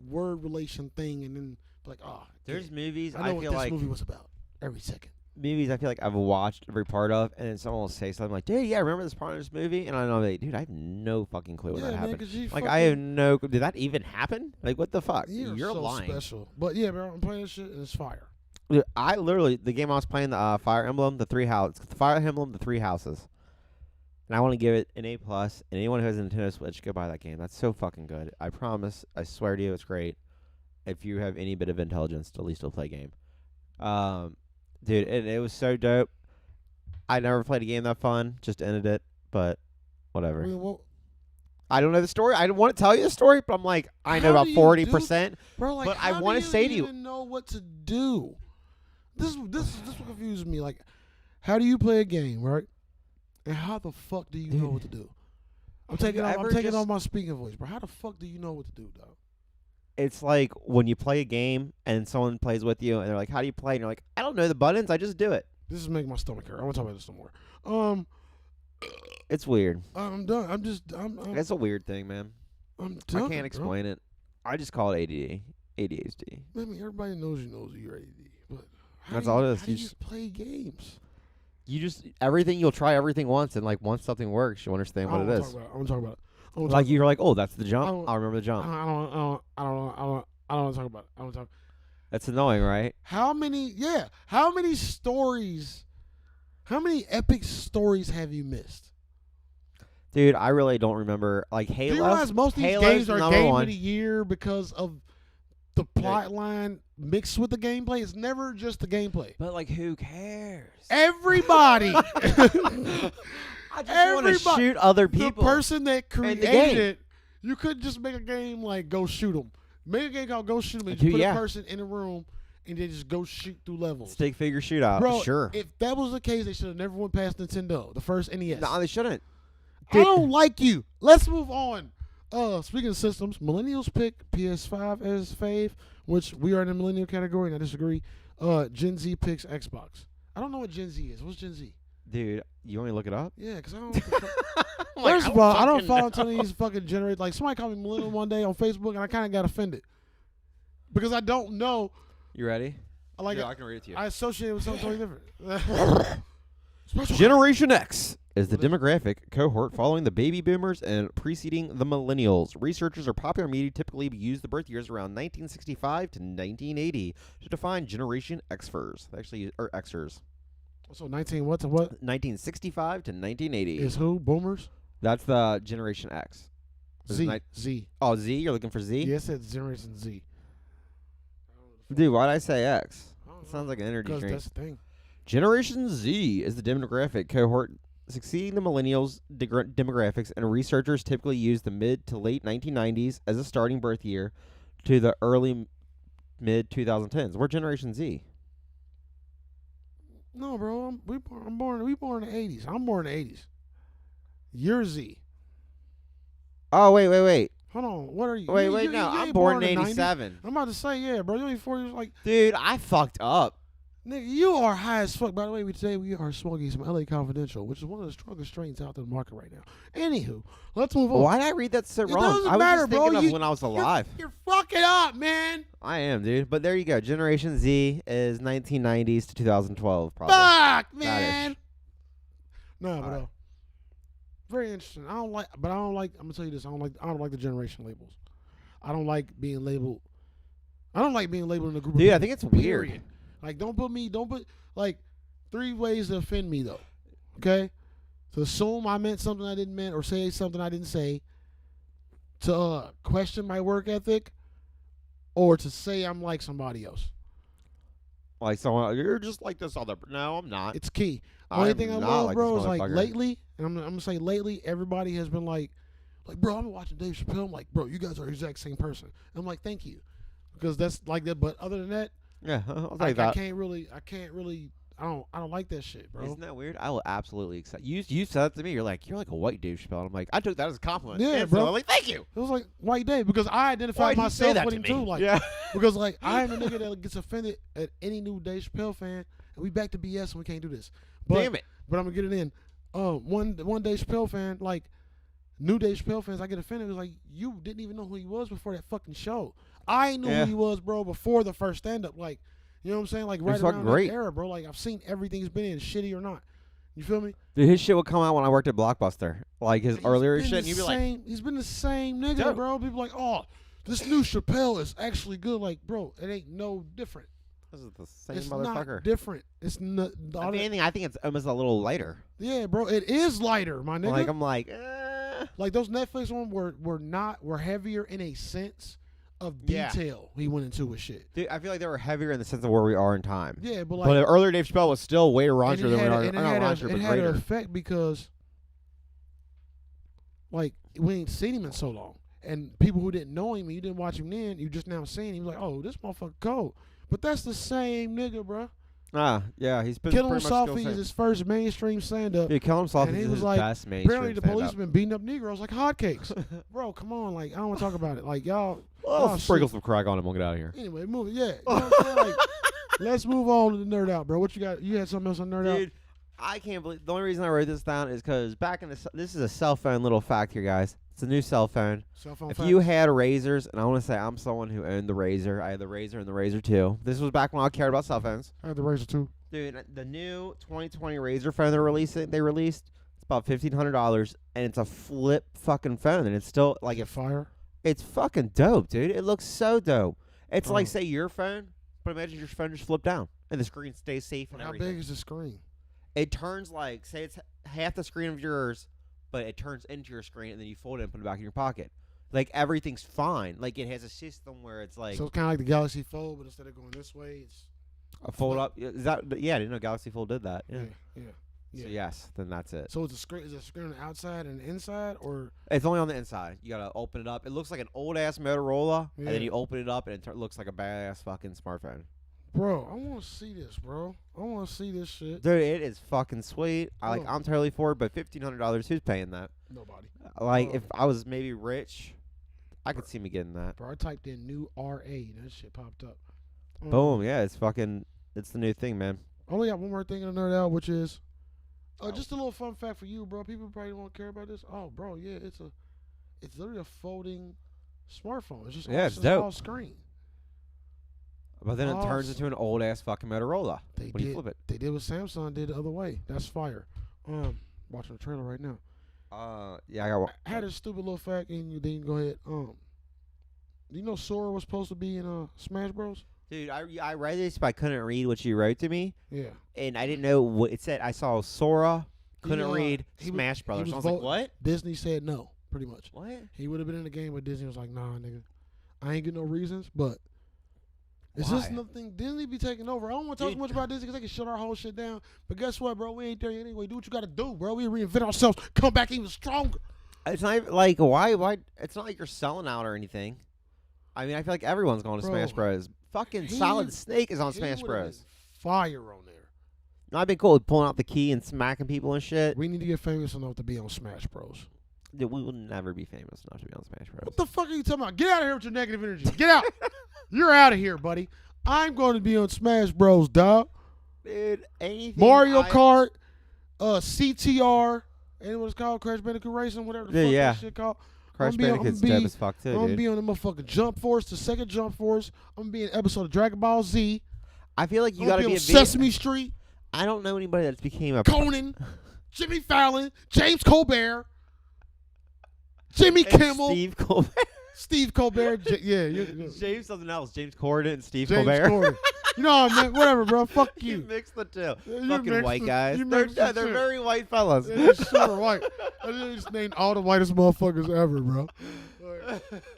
word relation thing, and then like, oh, There's yeah, movies I know I what feel this like movie was about every second. movies I feel like I've watched every part of, and then someone will say something like, "Dude, yeah, remember this part of this movie?" And I know, like, dude, I have no fucking clue when Yeah, that man, happened. 'cause you Like, I have no. Did that even happen? Like, what the fuck? You're so lying. special. But yeah, bro, I'm playing this shit and it's fire. Dude, I literally the game I was playing, the Fire Emblem, the Fire Emblem, the Three Houses. And I want to give it an A+. And anyone who has a Nintendo Switch, go buy that game. That's so fucking good. I promise. I swear to you, it's great. If you have any bit of intelligence, at least you'll play a game. Dude, it was so dope. I never played a game that fun. Just ended it. But whatever. I don't know the story. I don't want to tell you the story, but I'm like, I know about 40%. Bro, like, but I want to say to you, even know what to do. This what confuses me. Like, how do you play a game, right? And how the fuck do you know what to do? I'm taking off my speaking voice, bro. How the fuck do you know what to do, dog? It's like when you play a game and someone plays with you, and they're like, "How do you play?" And you're like, "I don't know the buttons. I just do it." This is making my stomach hurt. I want to talk about this no more. It's weird. I'm done. It's a weird thing, man. I'm done. I can't explain it. I just call it ADD. ADHD. I mean, everybody knows you're ADD, but that's all it is. How do you play games? You just you'll try everything once, and like once something works, you understand what it is. I want to talk about it. Like you're like, oh, that's the jump. I'll remember the jump. I don't want to talk about it. I don't talk. That's annoying, right? How many stories? How many epic stories have you missed? Dude, I really don't remember. Like Halo. Do you realize most of these games are game of the year because of the plot line mixed with the gameplay? It's never just the gameplay. But like, who cares? Everybody. I just want to shoot other people. The person that created it, you could just make a game like Go Shoot 'em. Make a game called Go Shoot 'em and just put a person in a room and then just go shoot through levels. Stick figure shootout. Bro, sure. If that was the case, they should have never went past Nintendo, the first NES. No, they shouldn't. I don't like you. Let's move on. Speaking of systems, millennials pick PS5 as fave, which we are in the millennial category, and I disagree. Gen Z picks Xbox. I don't know what Gen Z is. What's Gen Z? Dude, you want me to look it up? Yeah, because I don't. First of all, I don't follow some of these fucking generate. Like somebody called me millennial one day on Facebook, and I kind of got offended because I don't know. You ready? I can read it to you. I associate it with something totally different. Generation X is the demographic cohort following the baby boomers and preceding the millennials. Researchers or popular media typically use the birth years around 1965 to 1980 to define Generation Xers. Or Xers. So 19 what to what? 1965 to 1980. Is who? Boomers? That's the Generation X. Z. Oh, Z? You're looking for Z? Yeah, it said Generation Z. Dude, why'd I say X? It sounds like an energy drink. Because that's the thing. Generation Z is the demographic cohort succeeding the millennials demographics, and researchers typically use the mid to late 1990s as a starting birth year to the early mid 2010s. We're Generation Z. No, bro, we born in the 80s. I'm born in the 80s. You're Z. Oh, wait. Hold on, what are you? Wait, no, I'm born in 87. I'm about to say, yeah, bro, you're only 4 years, like. Dude, I fucked up. Nigga, you are high as fuck. By the way, today we are smoking some LA Confidential, which is one of the strongest strains out there in the market right now. Anywho, let's move on. Why did I read that so wrong? Doesn't I was matter, just thinking bro. of when I was alive. You're fucking up, man. I am, dude. But there you go. Generation Z is 1990s to 2012, probably. Fuck, man. No, but very interesting. I don't like. I'm gonna tell you this. I don't like the generation labels. I don't like being labeled. I don't like being labeled in a group. Dude, of I think it's weird. Period. Like, don't put like 3 ways to offend me though. Okay, to assume I meant something I didn't mean, or say something I didn't say. To question my work ethic, or to say I'm like somebody else. Like someone, you're just like this other. No, I'm not. It's key. Only thing I love, bro, is like lately, and I'm gonna say lately, everybody has been like, bro, I've been watching Dave Chappelle. I'm like, bro, you guys are the exact same person. I'm like, thank you, because that's like that. But other than that, yeah, I can't really. I don't like that shit, bro. Isn't that weird? I will absolutely accept. You said that to me. You're like a white Dave Chappelle. I'm like, I took that as a compliment. Yeah, bro. I'm like, thank you. It was like white Dave because I identify myself with him too. Like, yeah. Because like I am a nigga that gets offended at any new Dave Chappelle fan, and we back to BS and we can't do this. But, damn it. But I'm gonna get it in. One Dave Chappelle fan, like new Dave Chappelle fans, I get offended. It was like, you didn't even know who he was before that fucking show. I knew who he was, bro, before the first stand up. Like, you know what I'm saying? Like right around that era, bro. Like I've seen everything he's been in, shitty or not. You feel me? Dude, his shit would come out when I worked at Blockbuster. Like his earlier shit, and you'd be like, he's been the same nigga, bro. People like, oh, this new Chappelle is actually good. Like, bro, it ain't no different. This is the same It's motherfucker. not different. It's not. If anything, I think it's almost a little lighter. Yeah, bro, it is lighter, my nigga. Like I'm like, Like those Netflix ones were heavier in a sense of detail. He went into with shit. dude, I feel like they were heavier in the sense of where we are in time. Yeah, but But earlier Dave Chappelle was still way raunchier than we are. It Not raunchier, but had an greater. effect because, like, we ain't seen him in so long, and people who didn't know him, you didn't watch him then, you just now seen him, like, oh, this motherfucker cold. But that's the same nigga, bro. Yeah, he's been Kill Him pretty much still Softly is same. his first mainstream stand-up. Dude, Kill Him Softly and he is was his like, best mainstream apparently the police stand-up. been beating up Negroes like hotcakes. Bro, come on, like, I don't want to talk about it. Like, y'all. Well, sprinkle shit. some crack on him. We'll get out of here. Anyway, move it. Yeah. You know what I'm saying? Like, let's move on to the Nerd Out, bro. What you got? You had something else on Nerd Out? Dude, I can't believe the only reason I wrote this down is because back in this is a cell phone little fact here, guys. It's a new cell phone. Cell phone If facts? you had razors, and I want to say I'm someone who owned the razor. I had the razor and the razor 2. This was back when I cared about cell phones. I had the razor too. Dude, the new 2020 razor phone they released, it's about $1,500, and it's a flip fucking phone, and it's still like Fire. it's fucking dope, dude. It looks so dope. It's like Oh. say your phone, but imagine your phone just flipped down, and the screen stays safe and How everything. big is the screen? It turns like say it's half the screen of yours, but it turns into your screen, and then you fold it and put it back in your pocket. Like everything's fine. Like it has a system where it's like So it's kind of like the Galaxy Fold, but instead of going this way, it's a fold up. Is that yeah? I didn't know Galaxy Fold did that. Yeah. yeah. So yes, then that's it. So it's a screen. Is it a screen on the outside and the inside, or It's only on the inside. You gotta open it up. It looks like an old ass Motorola, and Yeah. then you open it up, and it looks like a badass fucking smartphone. bro? I want to see this, bro. I want to see this shit. Dude, it is fucking sweet. Oh. I'm totally for it, but $1,500, who's paying that? Nobody. Like, Oh. if I was maybe rich, I could see me getting that. Bro, I typed in new RA, and that shit popped up. Boom, yeah, it's the new thing, man. I only got one more thing in the Nerd Out, which is just a little fun fact for you, bro. People probably won't care about this. Oh, bro, yeah, it's literally a folding smartphone. It's just Yeah, all, it's it's dope. all screen. But then it turns Awesome. into an old ass fucking Motorola They when you did. flip it. They did what Samsung did the other way. That's fire. Watching the trailer right now. Yeah, I got one. I had a stupid little fact, and then you go ahead. Do you know Sora was supposed to be in Smash Bros? Dude, I read this, but I couldn't read what you wrote to me, Yeah. and I didn't know what it said. I saw Sora, couldn't read he was- Smash he Brothers. was I was like, vote- what? Disney said no, pretty much. What? He would have been in the game, but Disney was like, nah, nigga. I ain't getting no reasons, but it's just Why? nothing. Disney be taking over. I don't want to talk Dude. too much about Disney because they can shut our whole shit down. But guess what, bro? We ain't there anyway. Do what you got to do, bro. We reinvent ourselves, come back even stronger. It's not even, like why? It's not like you're selling out or anything. I mean, I feel like everyone's going to Bro, Smash Bros. Fucking he- Solid Snake is on He Smash would've Bros. been Fire on there. No, I've been cool with pulling out the key and smacking people and shit. We need to get famous enough to be on Smash Bros. Dude, we will never be famous enough to be on Smash Bros. What the fuck are you talking about? Get out of here with your negative energy. Get out. You're out of here, buddy. I'm going to be on Smash Bros, dog. Dude, anything. Mario Kart, CTR, and what it's called, Crash Bandicoot Racing, whatever the fuck Yeah. that shit called. Crash I'm be on- Bandicoot's I'm dope be- as fuck too, I'm gonna dude. be on the motherfucking Jump Force, the second Jump Force. I'm gonna be in an episode of Dragon Ball Z. I feel like you I'm gotta gonna be be a on video. Sesame Street, I don't know anybody that's became a Conan, Jimmy Fallon, James Colbert, Jimmy and Kimmel, Steve Colbert. Steve Colbert. Yeah. James something else. James Corden and Steve James Colbert. Corden. You know what I mean? Whatever, bro. Fuck You you. mix the two. You Fucking mix white the- guys. you They're mix the two. very white fellas. Yeah, he's super white. I just named all the whitest motherfuckers ever, bro.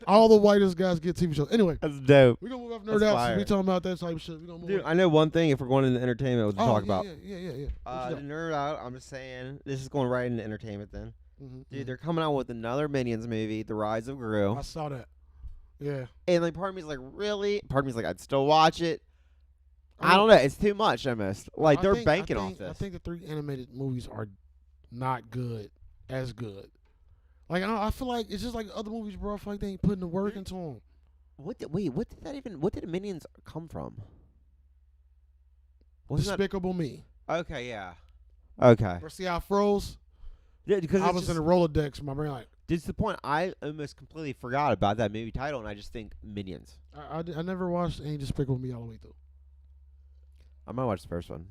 All the whitest guys get TV shows. Anyway, That's dope. we're gonna move off That's Nerd Out. fire. We talking about that type of shit. We gonna move. Dude, on. I know one thing if we're going into entertainment to talk about. Yeah. What you The got? nerd out, I'm just saying, this is going right into entertainment then. Mhm, Dude, mhm. they're coming out with another Minions movie, The Rise of Gru. I saw that. Yeah. And like part of me's like, really? Part of me's like, I'd still watch it. I I don't know. It's too much almost. Like, I they're think- banking I off think, this. I think the 3 animated movies are not good, as good. Like I feel like it's just like other movies, bro. I feel like they ain't putting the work into them. What did the Minions come from? Wasn't Despicable Me. that, okay, yeah. Okay. See how I froze? Yeah, because I was in the Rolodex. My brain like it's the point. I almost completely forgot about that movie title, and I just think Minions. I never watched any Despicable Me all the way through. I might watch the first one.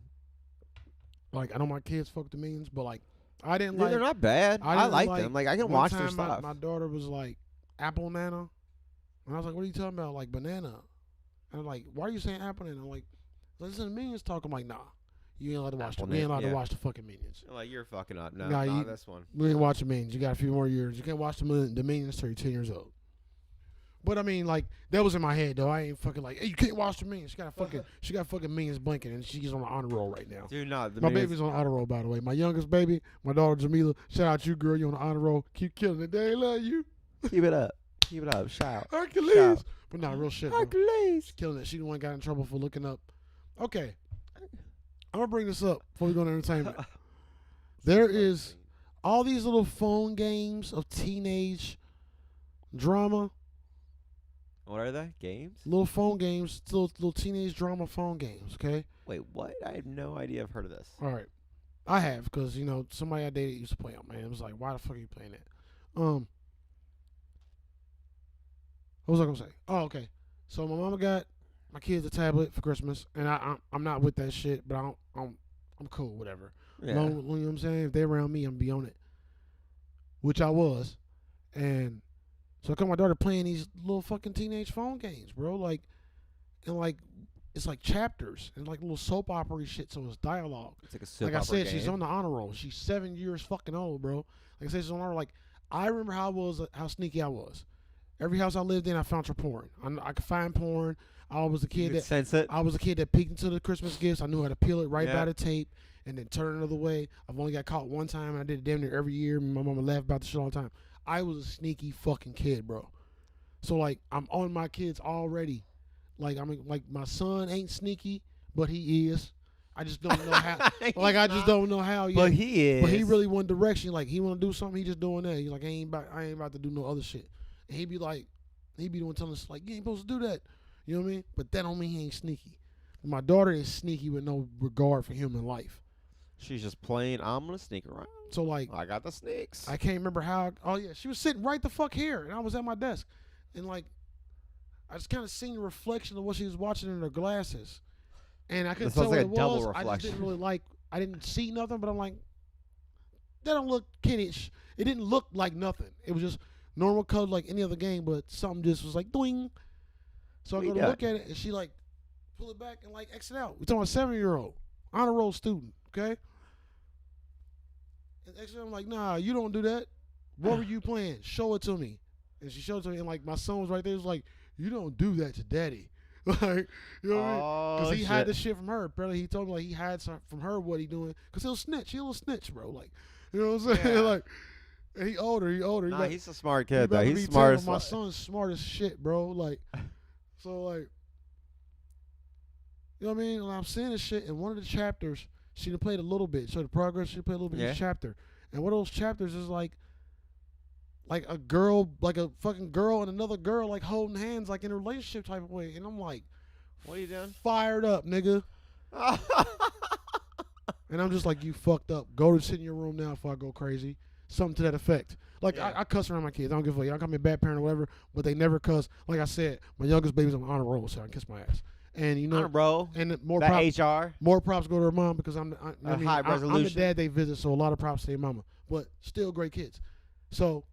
Like I know my kids fuck the Minions, but like I didn't Dude, like. they're not bad. I didn't like them. Like I can one watch their time stuff. My daughter was like Apple Nana, and I was like, "What are you talking about? Like banana?" And I'm like, "Why are you saying Apple Nana?" I'm like, Listen to Minions talk. I'm like, nah. You ain't allowed to watch Apple them. You ain't Net, allowed yeah. to watch the fucking Minions. Like, you're fucking up. No, Nah, not you- this one. We ain't watching Minions. You got a few more years. You can't watch the Minions till you're 10 years old. But I mean, like, that was in my head though. I ain't fucking like, hey, you can't watch the Minions. She got fucking Minions blinking, and she's on the honor roll right now. Dude, no. My baby's on the honor roll, by the way. My youngest baby, my daughter Jamila. Shout out to you, girl. You on the honor roll. Keep killing it. They love you, Keep it up. Keep it up. Shout. Hercules. Shout. But nah, real shit. Bro. Hercules. She's killing it. She the one got in trouble for looking up. Okay, I'm gonna bring this up before we go to entertainment. There is all these little phone games of teenage drama. What are they? Games? Little phone games, little teenage drama phone games. Okay. Wait, what? I have no idea I've heard of this. All right, I have because somebody I dated used to play them. Man, it was like, why the fuck are you playing that? What was I gonna say? Oh, okay. So my mama got my kids a tablet for Christmas, and I'm not with that shit, but I'm cool, whatever. Yeah. You know what I'm saying? If they're around me, I'm be on it, which I was, and so I got my daughter playing these little fucking teenage phone games, bro. Like, and like it's like chapters and like little soap opera shit, so it's dialogue. It's like a soap Like I opera said, game. she's on the honor roll. She's 7 years fucking old, bro. Like I said, she's on honor. Like I remember how sneaky I was. Every house I lived in, I found your porn. I could find porn. I was a You kid could that sense it. I was a kid that peeked into the Christmas gifts. I knew how to peel it right Yeah. by the tape and then turn it another way. I've only got caught one time, and I did it damn near every year. My mama laughed about the shit all the time. I was a sneaky fucking kid, bro. So like I'm on my kids already. Like like my son ain't sneaky, but he is. I just don't know how. Like I just don't know how yet. But he is. But he really one direction. Like he want to do something, he just doing that. He's like, I ain't about to do no other shit. And he be the one telling us like, you ain't supposed to do that. You know what I mean? But that don't mean he ain't sneaky. My daughter is sneaky with no regard for human life. She's just plain, I'm going to sneak around. So like, I got the snakes. I can't remember how. Oh yeah, she was sitting right the fuck here, and I was at my desk, and like, I just kind of seen the reflection of what she was watching in her glasses, and I couldn't That tell sounds what like it a double was. I just reflection. didn't really like. I didn't see nothing, but I'm like, that don't look kiddish. It didn't look like nothing. It was just normal color like any other game, but something just was like doing. So I go to look at it, and she like pull it back and like exit out. We're talking about a 7-year-old honor roll student, okay? And exit, I'm like, nah, you don't do that. What were you playing? Show it to me. And she showed it to me, and like my son was right there. He was like, you don't do that to daddy. Like, you know what I mean? Because he hide the shit from her. Apparently, he told me like he hides from her what he doing. Because he'll snitch. He'll snitch, bro. Like, you know what I'm saying? Yeah. Like, and he older. Nah, He he's a smart he kid, about though. to He's be smart 10, as but my fuck. son's smart as shit, bro. Like, so like, you know what I mean? And I'm seeing this shit, and one of the chapters, she done played a little bit. So the progress, she played a little bit in each chapter. And one of those chapters is like a girl, like a fucking girl and another girl, like holding hands, like in a relationship type of way. And I'm like, What are you doing? fired up, nigga. And I'm just like, you fucked up. Go to sit in your room now before I go crazy. Something to that effect. Like, Yeah. I cuss around my kids. I don't give a fuck. Y'all call me a bad parent or whatever, but they never cuss. Like I said, my youngest baby's on honor roll, so I can kiss my ass. And you know, Honor, bro. and That HR. more props go to her mom because I'm High I'm the resolution. dad they visit, so a lot of props to their mama. But still great kids. So,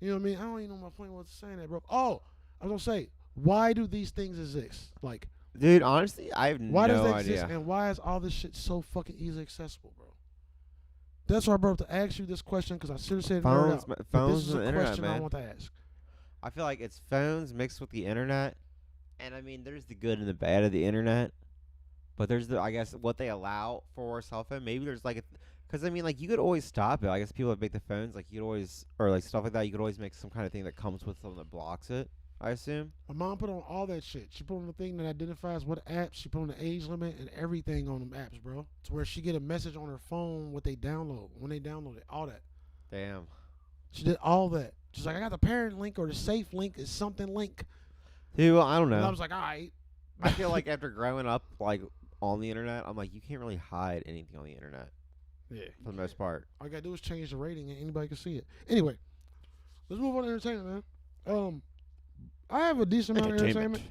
you know what I mean? I don't even know my point was saying that, bro. Oh, I was gonna say, why do these things exist? Like, Dude, honestly, I have why does no that exist, idea. and why is all this shit so fucking easily accessible, bro? That's why I brought up to ask you this question because I should have said it earlier. Phones, But this phones is and a the internet, question I man. want to ask. I feel like it's phones mixed with the internet. And I mean, there's the good and the bad of the internet. But there's I guess, what they allow for a cell phone. Maybe there's like because I mean, like, you could always stop it. I guess people that make the phones, like, you could always, or like stuff like that, you could always make some kind of thing that comes with something that blocks it, I assume. My mom put on all that shit. She put on the thing that identifies what apps. She put on the age limit and everything on them apps, bro. To where she get a message on her phone what they download, when they download it, all that. Damn. She did all that. She's like, I got the parent link or the safe link is something link. Dude, well, I don't And I know. was like, all right. I feel like after growing up, like, on the internet, I'm like, you can't really hide anything on the internet Yeah. for the most part. All you gotta do is change the rating and anybody can see it. Anyway, let's move on to entertainment, man. I have a decent amount of entertainment.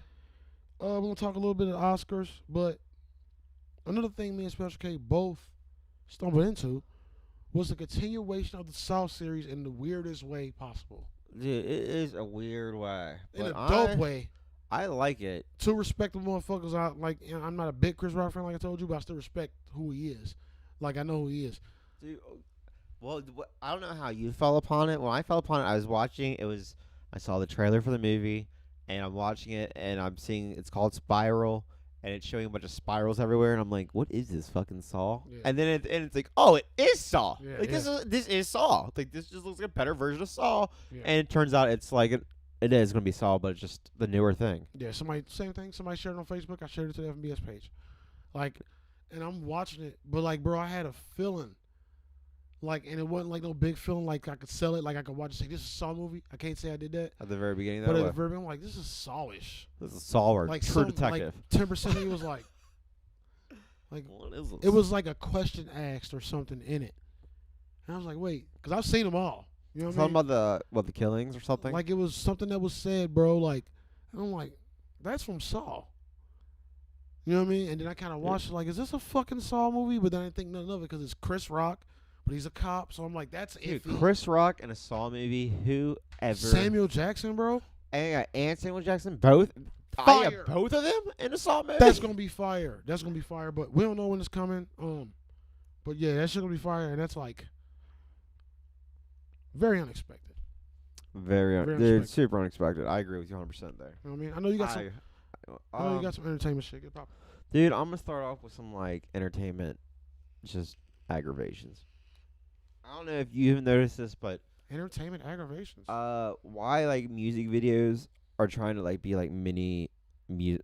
We're gonna talk a little bit of Oscars, but another thing me and Special K both stumbled into was the continuation of the South series in the weirdest way possible. Dude, it is a weird way. In a But dope way. I like it. Two respectable motherfuckers. I'm not a big Chris Rock fan, like I told you, but I still respect who he is. Like I know who he is. Dude, well, I don't know how you fell upon it. When I fell upon it, I was watching. I saw the trailer for the movie, and I'm watching it, and I'm seeing it's called Spiral, and it's showing a bunch of spirals everywhere, and I'm like, what is this fucking Saw? Yeah. And then it's like, oh, it is Saw. Yeah, like this is Saw. Like this just looks like a better version of Saw, Yeah. and it turns out it's like it is gonna be Saw, but it's just the newer thing. Yeah, same thing. Somebody shared it on Facebook. I shared it to the FBS page. Like, and I'm watching it, but like, bro, I had a feeling. Like, and it wasn't like no big feeling. Like I could sell it. Like I could watch it. Say this is a Saw movie. I can't say I did that. At the very beginning, But that at way. the very beginning, I'm like, this is Saw-ish. This is Saw or Like True Detective. Like 10% of me was like, What is this? it was like a question asked or something in it. And I was like, wait, because I've seen them all. You know what I mean? Something about the killings or something. Like it was something that was said, bro. Like, and I'm like, that's from Saw. You know what I mean? And then I kind of watched it like, is this a fucking Saw movie? But then I didn't think nothing of it because it's Chris Rock, but he's a cop. So I'm like, that's Dude, iffy. Chris Rock in a Saw movie. Who ever? Samuel Jackson, bro. And Samuel Jackson, both. Fire. Both of them in a Saw movie. That's gonna be fire. That's gonna be fire. But we don't know when it's coming. But yeah, that shit gonna be fire, and that's like very unexpected. very Very dude, unexpected. super unexpected. I agree with you 100% there. You know what I mean? I know you got some. I know you got some entertainment shit. Get pop. Dude, I'm gonna start off with some like entertainment, just aggravations. I don't know if you even noticed this, but Entertainment aggravations. why like music videos are trying to like be like mini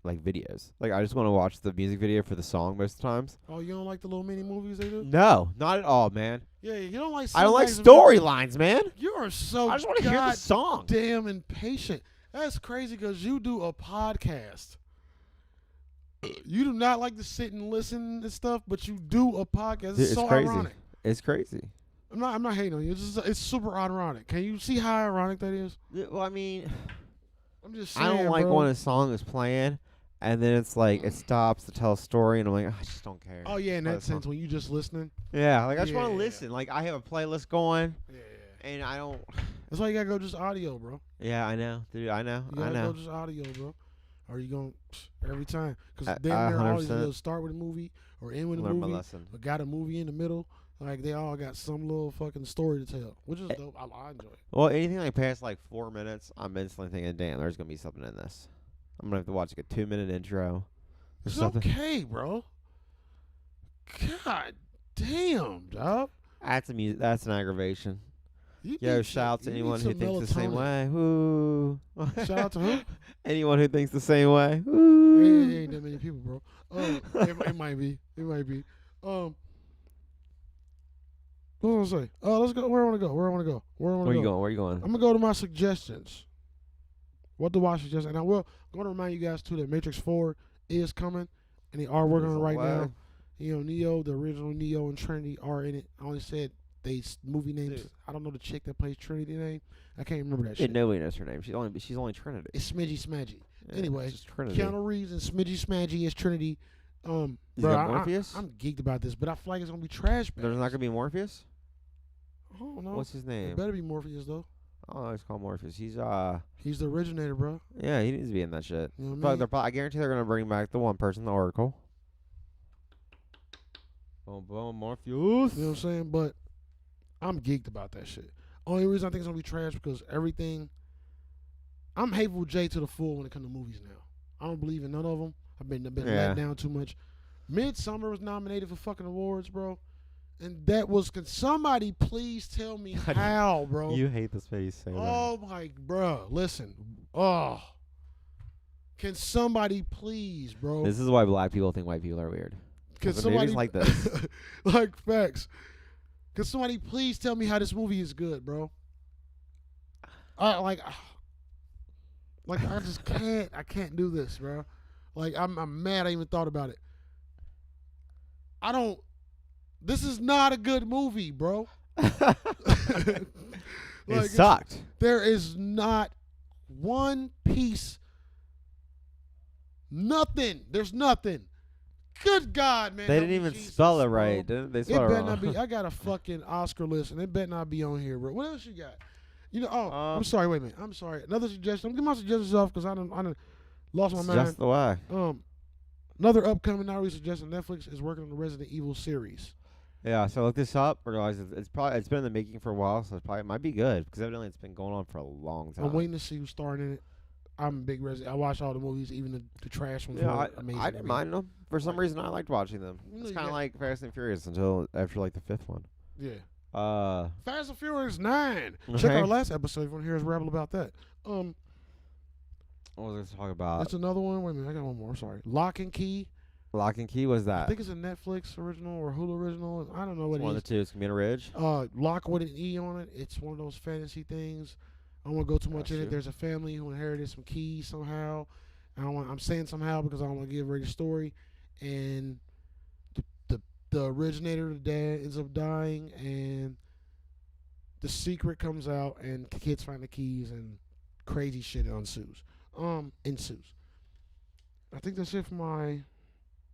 like videos. Like I just want to watch the music video for the song most of the times. Oh, you don't like the little mini movies they do? No, not at all, man. Yeah, you don't like. I don't like cinematics and- storylines, man. You are so. I just want to hear the song. Damn impatient. That's crazy because you do a podcast. You do not like to sit and listen to stuff, but you do a podcast. Dude, It's so crazy. ironic. It's crazy. I'm not hating on you. It's super ironic. Can you see how ironic that is? Yeah, well, I mean, I'm just saying, I don't like bro. when a song is playing and then it's like it stops to tell a story and I'm like, I just don't care. Oh yeah, in Play that the song. sense, when you just listening. Yeah, like I just want Yeah. to listen. Like I have a playlist going Yeah. and I don't. That's why you gotta go just audio, bro. Yeah, I know, dude. I know. You I gotta know. go just audio, bro. Or you gonna every time because I- damn near all these 100%. videos start with a movie or end with a Learn my movie. lesson. But got a movie in the middle. Like they all got some little fucking story to tell, which is dope. I enjoy it. Well, anything like past like 4 minutes, I'm instantly thinking, damn, there's gonna be something in this. I'm gonna have to watch like a 2-minute intro or It's something. okay, bro. God damn, dog. That's an aggravation. You Yo, need shout out to some- you anyone need who some thinks the same melatonin. way. Woo. Shout out to who? Anyone who thinks the same way. Ain't, Woo. ain't that many people, bro. It might be. It might be. What was I gonna say? Let's go. Where I want to go? Where I want to go? Where I want Where to you go? going? Where you going? I'm gonna go to my suggestions. What to watch suggestions? And I will. I'm gonna remind you guys too that Matrix 4 is coming, and they are working on it right now. You know, Neo, the original Neo and Trinity are in it. I only said movie names. Dude. I don't know the chick that plays Trinity name. I can't remember that Yeah, shit. nobody knows her name. She's only Trinity. It's Smidgy Smadgy. Yeah, Anyway, it's just Trinity. Keanu Reeves and Smidgy Smadgy is Trinity. Is Bro, it Morpheus? I'm geeked about this, but I feel like it's gonna be trash. There's not gonna be Morpheus. I don't know. What's his It name? better be Morpheus though. Oh, it's called Morpheus. He's He's the originator, bro. yeah, he needs to be in that shit. You know what I But mean? I guarantee they're gonna bring back the one person, the Oracle. Boom, boom, Morpheus. You know what I'm saying? But I'm geeked about that shit. Only reason I think it's gonna be trash because everything. I'm hateful J to the full when it comes to movies now. I don't believe in none of them. I've been Yeah. let down too much. Midsummer was nominated for fucking awards, bro. And that was. Can somebody please tell me how, bro? You hate this face so bad. Oh my, bro. Listen. Oh. Can somebody please, bro? This is why black people think white people are weird. Can the movies like this. like facts. Can somebody please tell me how this movie is good, bro? Like I just can't. I can't do this, bro. Like I'm mad. I even thought about it. I don't. This is not a good movie, bro. It Like, sucked. there is not one piece. Nothing. There's nothing. Good God, man. They help didn't me, even Jesus, spell it bro. right. Didn't they It spell it better wrong? not be. I got a fucking Oscar list, and it better not be on here, bro. What else you got? You know. Oh, I'm Um, sorry. Wait a minute. I'm sorry. Another suggestion. I'm getting my suggestions off because I don't. Lost my It's mind. just the way. Another upcoming now we suggest on Netflix is working on the Resident Evil series. Yeah, so I looked this up. Realized it's been in the making for a while, so it might be good because evidently it's been going on for a long time. I'm waiting to see who's starring in it. I'm a big Resident. I watch all the movies, even the trash ones. Yeah, were amazing. I to didn't me. mind them. For some reason, I liked watching them. You It's know, kind of you like Fast and Furious until after like the 5th one. Yeah. Fast and Furious 9. Check Okay. our last episode if you want to hear us rabble about that. What was I going to talk about? That's another one. Wait a minute, I got one more. Sorry. Lock and Key. Lock and Key was I that? think it's a Netflix original or Hulu original. I don't know what One it of is. the two. It's gonna be in a ridge. Lock with an E on it. It's one of those fantasy things. I don't want to go too much in Gotcha. it. There's a family who inherited some keys somehow. I'm saying somehow because I don't want to give away the story. And the originator, the dad, ends up dying, and the secret comes out, and the kids find the keys, and crazy shit ensues. I think that's it for my.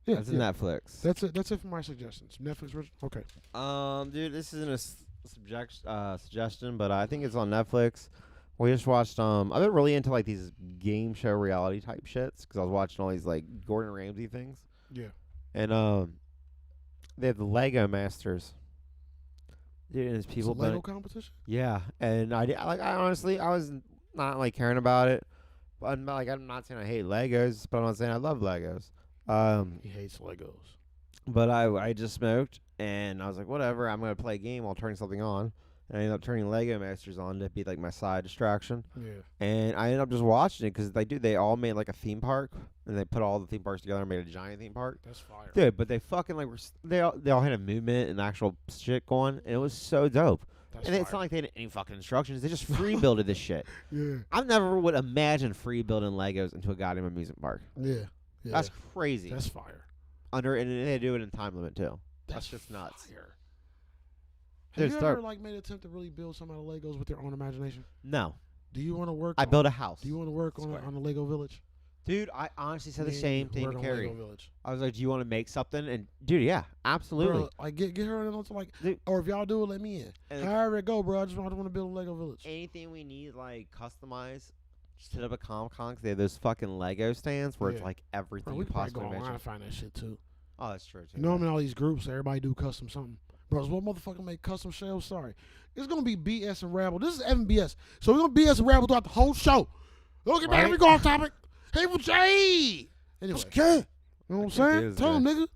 Yeah, That's in Netflix. That's it. That's it for my suggestions. Netflix original. Okay. Dude, this isn't a suggestion, but I think it's on Netflix. We just watched. I've been really into like these game show reality type shits because I was watching all these like Gordon Ramsay things. Yeah. And they have the Lego Masters. Dude, and it's people. It's a Lego competition. Yeah, and I honestly I was not like caring about it, but I'm not saying I hate Legos, but I'm not saying I love Legos. He hates Legos. But I just smoked, and I was like, whatever, I'm gonna play a game while turning something on. And I ended up turning Lego Masters on to be like my side distraction. Yeah. And I ended up just watching it because they all made like a theme park, and they put all the theme parks together and made a giant theme park. That's fire. Dude, but they fucking like they all had a movement and actual shit going, and it was so dope. That's And it's not like they had any fucking instructions; they just free builded this shit. Yeah. I never would imagine free building Legos into a goddamn amusement park. Yeah. Yeah. That's crazy. That's fire. And they do it in time limit too. That's just nuts. Fire. Dude, Have you ever like made an attempt to really build some out of Legos with your own imagination? No, Do you want to work? I built a house. Do you want to work on a Lego village? Dude, I honestly said the Me and same you thing work to on Carrie. Lego village. I was like, "Do you want to make something?" And dude, yeah, absolutely. Bro, like get her in onto like, Dude. or if y'all do it, let me in. And However it go, bro. I just want to build a Lego village. anything we need, like customized, just hit up a Comic Con because they have those fucking Lego stands where it's Yeah. like everything Bro, we you could probably possibly go online imagine. and find that shit too. Oh, that's true too. You know I'm in all these groups. Everybody do custom something. Bros, what motherfucker make custom shells? Sorry. It's going to be BS and rabble. This is FBS. So we're going to BS and rabble throughout the whole show. Don't get back. Let me go off topic. Hey, for Jay. Anyway. You know what I'm saying? Tell him, nigga.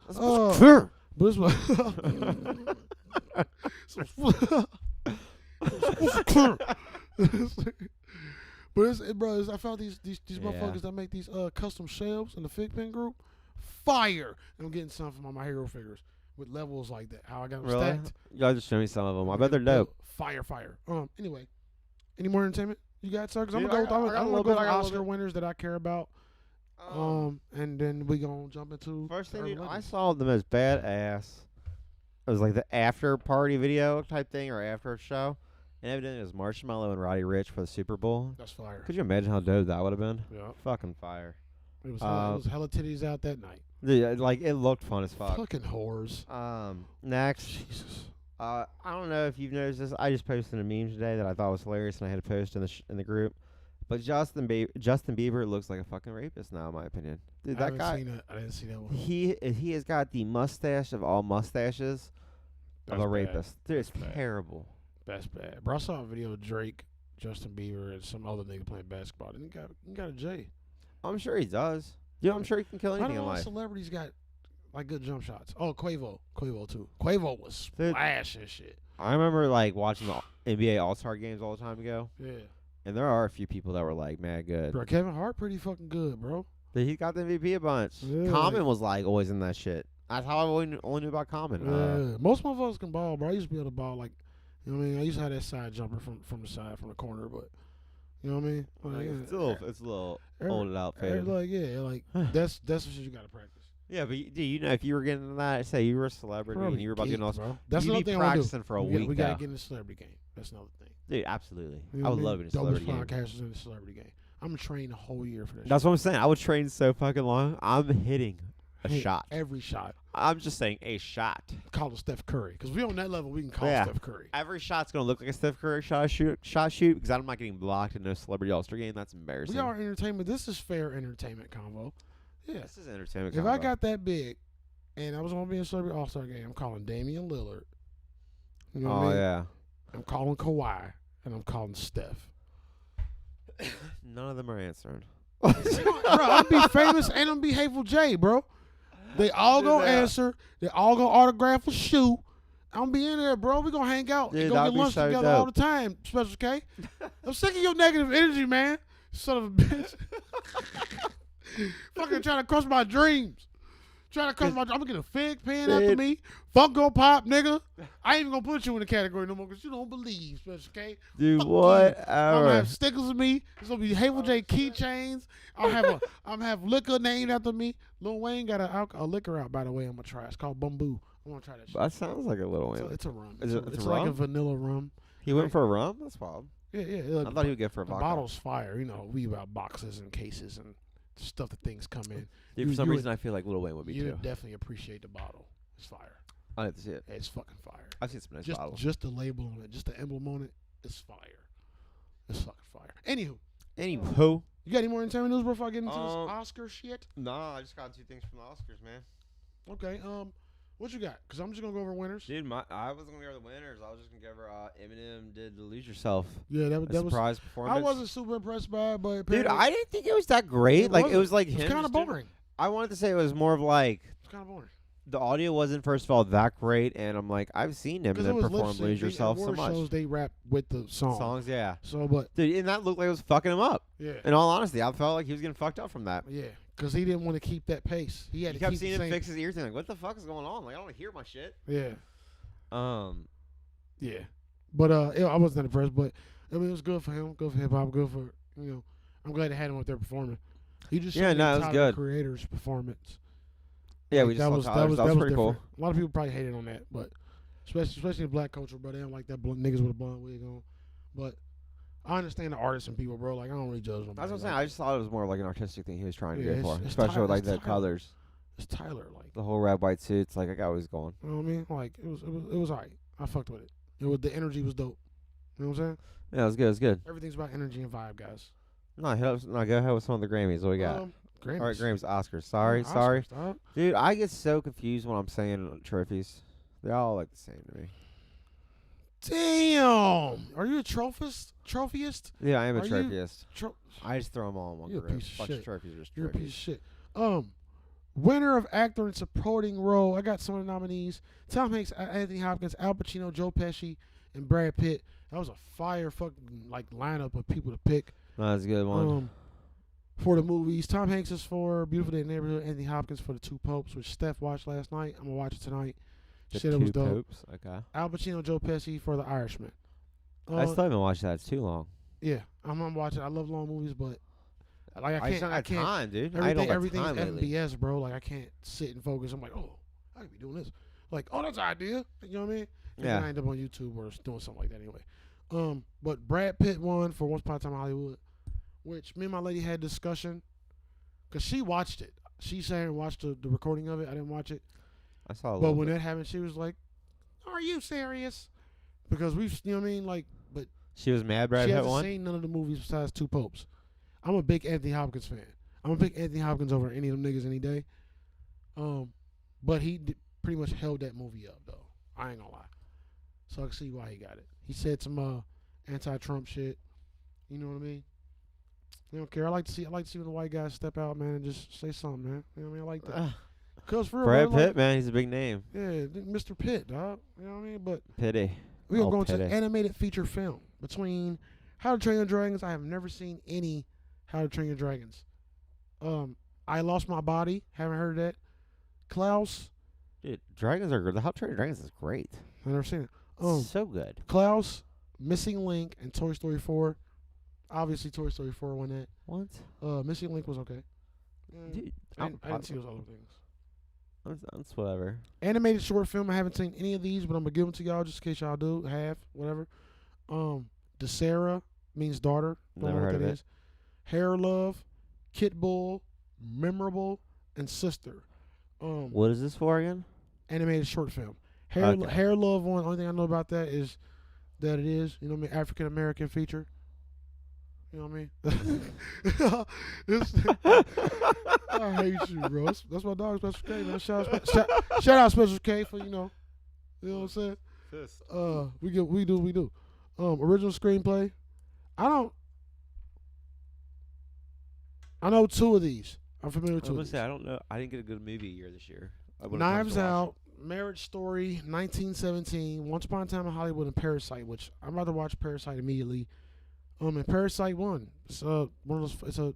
But it's like. I found these motherfuckers that make these custom shelves in the Fig Pen group. Fire. And I'm getting some from all my hero figures with levels like that. How I got them Really? stacked. Y'all just show me some of them. I bet they're dope. Fire. Anyway, any more entertainment you got, sir? Because I'm Dude, gonna go. I I'm got a gonna little go bit, with I got a little Oscar bit. winners that I care about. And then we gonna jump into First thing, urban dude, I legends. saw the most badass. It was like the after party video type thing or after show, and evidently it was Marshmallow and Roddy Ricch for the Super Bowl. That's fire. Could you imagine how dope that would have been? Yeah. Fucking fire. It was hella titties out that night. Dude, like it looked fun as fuck. Fucking whores. Next, Jesus. I don't know if you've noticed this. I just posted a meme today that I thought was hilarious, and I had to post in the group. But Justin Bieber looks like a fucking rapist now, in my opinion. Dude, that guy. I didn't see that one. He has got the mustache of all mustaches of That's a bad. rapist. Dude, it's That's bad. terrible. That's bad. Bro, I saw a video of Drake, Justin Bieber, and some other nigga playing basketball. And he got a J. I'm sure he does. Dude, I'm sure he can kill I anything don't in know. life. Celebrities got like good jump shots. Oh, Quavo too. Quavo was Dude. splashing shit. I remember like watching the NBA All-Star games all the time ago, Yeah. and there are a few people that were like mad good. Bro, Kevin Hart pretty fucking good, bro. But he got the MVP a bunch. Yeah. Common was like always in that shit. That's how I only knew about Common. Yeah. Most motherfuckers can ball, bro. I used to be able to ball like, you know what I mean? I used to have that side jumper from the side, from the corner, but you know what I mean? Like, it's a little old out every- faded. like yeah, like that's what shit you gotta practice. Yeah, but dude, you know, if you were getting into that, say you were a celebrity Bro, and you were about to get geek, all, bro. That's you'd another be thing I want to do. practicing for a week. We gotta though. get in the celebrity game. That's another thing. Dude, absolutely. You know I what would mean? love it in a celebrity Dopest game. podcasters in the celebrity game. I'm gonna train the whole year for that. That's what I'm saying. I would train so fucking long. I'm hitting a shit. shot. Every shot. I'm just saying a shot. Call him Steph Curry. Because we on that level, we can call Yeah. him Steph Curry. Every shot's gonna look like a Steph Curry shot shoot because I'm not getting blocked in a celebrity All-Star game. That's embarrassing. We are entertainment. This is fair entertainment convo. Yeah. This is entertainment. If I convo. got that big and I was going to be in a celebrity All-Star game, I'm calling Damian Lillard. You know what I mean? yeah. I'm calling Kawhi. And I'm calling Steph. None of them are answering. Bro, I'm be famous and I'm be Hateful J, bro. They all gonna answer. They all gonna autograph a shoe. I'm be in there, bro. We gonna hang out Dude, and go that'd get be lunch so together all the dope. time. Special K. I'm sick of your negative energy, man. Son of a bitch. Fucking trying to crush my dreams. Trying to crush my. I'm gonna get a fig pen after Dude. me. Fuck go pop, nigga. I ain't even gonna put you in the category no more because you don't believe, Special K. Dude, Fuck you. I'm whatever. gonna have stickers of me. It's gonna be Hateful J keychains. I'm gonna have liquor named after me. Lil Wayne got a liquor out, by the way. I'm gonna try. It's called Bamboo. I'm gonna try that shit. That sounds like a little It's win. a rum. Is It's, it- a, it's it's a like a rum? vanilla rum. He went for a rum? That's wild. Yeah. I thought he would get for a The vodka. bottle's fire. You know, we about boxes and cases and stuff that things come in. Dude, for some you reason, I feel like Lil Wayne would be You too. definitely appreciate the bottle. It's fire. I didn't see it. It's fucking fire. I've seen some nice Just bottles. just the label on it, just the emblem on it. It's fire. It's fucking fire. Anywho, Anywho. you got any more entertainment news before I get into this Um, Oscar shit? Nah, I just got 2 things from the Oscars, man. Okay. What you got? Because I'm just gonna go over winners. Dude, I wasn't gonna give her the winners. I was just gonna give her Eminem did the Lose Yourself. Yeah, that A was. surprise performance. I wasn't super impressed by it, but Dude, apparently I didn't think it was that great. It Like it wasn't. was like it was him. kind of just doing- boring. I wanted to say it was more of like It's kind of boring. the audio wasn't first of all that great, and I'm like I've seen Because it Eminem was perform lip sync. Lose Yourself so award much. shows they rap with the song. Songs, yeah. So, but Dude, and that looked like it was fucking him up. yeah, In all honesty, I felt like he was getting fucked up from that. yeah, because he didn't want to keep that pace. He had You to kept keep seeing the him same. fix his ear thing. Like, what the fuck is going on? Like, I don't want to hear my shit. Yeah, Yeah. But I wasn't impressed. But I mean, it was good for him. Good for hip hop. Good for I'm glad they had him up there performing. He just Yeah, showed no, the it was Tyler good. Creator's performance. Yeah, Like, we just saw Tyler's. That was pretty different. cool. A lot of people probably hated on that, but especially in black culture, bro. They don't like that niggas with a blonde wig on. But I understand the artists and people, bro. Like I don't really judge them. That's what I'm saying. I just thought it was more like an artistic thing he was trying to Yeah, go for, it's especially with like Tyler. the colors, It's Tyler, like the whole red white suits. Like I got what he's going. you know what I mean. Like it was alright. I fucked with it. The energy was dope. You know what I'm saying? Yeah, it was good. It was good. Everything's about energy and vibe, guys. No, go ahead with some of the Grammys. What we got? Grammys. All right, Grammys, Oscars. Sorry, Oscars, sorry, dog. dude. I get so confused when I'm saying trophies. They're all like the same to me. Damn. Are you a trophyist? Yeah, I am a Are you- trophyist. Tro- I just throw them all in one You're a group. piece of Bunch shit. trophies are just You're a trophies. piece of shit. Winner of actor in supporting role. I got some of the nominees: Tom Hanks, Anthony Hopkins, Al Pacino, Joe Pesci, and Brad Pitt. That was a fire fucking lineup of people to pick. That's a good one. For the movies, Tom Hanks is for Beautiful Day in the Neighborhood. Anthony Hopkins for The Two Popes, which Steph watched last night. I'm gonna watch it tonight. The Said it was Two dope. Popes. Okay. Al Pacino, Joe Pesci for The Irishman. I still haven't watched that. It's too long. Yeah, I'm gonna watch it. I love long movies, but like I just don't can't. got time, dude. I don't got Everything's time lately. FBS, bro. Like I can't sit and focus. I'm like, oh, I could be doing this. Like, oh, that's an idea. You know what I mean? And then Yeah. I end up on YouTube or doing something like that anyway. But Brad Pitt won for Once Upon a Time in Hollywood, which me and my lady had discussion because she watched it. She sat and watched the recording of it. I didn't watch it. I saw a But little when bit. that happened, she was like, "Are you serious?" Because you know what I mean? Like, but She was mad Brad she Pitt hasn't won? seen none of the movies besides Two Popes. I'm a big Anthony Hopkins fan. I'm gonna pick Anthony Hopkins over any of them niggas any day. But he pretty much held that movie up though. I ain't gonna lie. So I can see why he got it. He said some anti-Trump shit. You know what I mean? I don't care. I like to see when the white guys step out, man, and just say something, man. You know what I mean? I like that. Cause for real, Brad bro, Pitt, like, man, he's a big name. yeah, Mr. Pitt, dog. You know what I mean? But Pity. we are Oh, going to pity. animated feature film between How to Train Your Dragons. I have never seen any How to Train Your Dragons. I Lost My Body. Haven't heard of that. Klaus. Dude, Dragons are good. The How to Train Your Dragons is great. I've never seen it. So good. Klaus, Missing Link, and Toy Story 4. Obviously, Toy Story 4 won that. What? Missing Link was okay. Dude, I didn't see those other things. That's whatever. Animated short film. I haven't seen any of these, but I'm gonna give them to y'all just in case y'all do have whatever. DeSera means daughter. Don't Never know heard what of that it. is. Hair Love, Kit Bull, Memorable, and Sister. What is this for again? Animated short film. Okay. Hair Love one. Only thing I know about that is that it is, you know what I mean, African American feature. You know what I mean? I hate you, bro. That's my dog, Special K, man. Shout out Special K for, you know what I'm saying? We do. Original screenplay. I know two of these. I'm familiar with I two was of gonna these. say I don't know. I didn't get a good movie year this year. Knives Out, Marriage Story, 1917, Once Upon a Time in Hollywood, and Parasite, which I'm about to watch Parasite immediately. And Parasite won. It's one of those. It's a,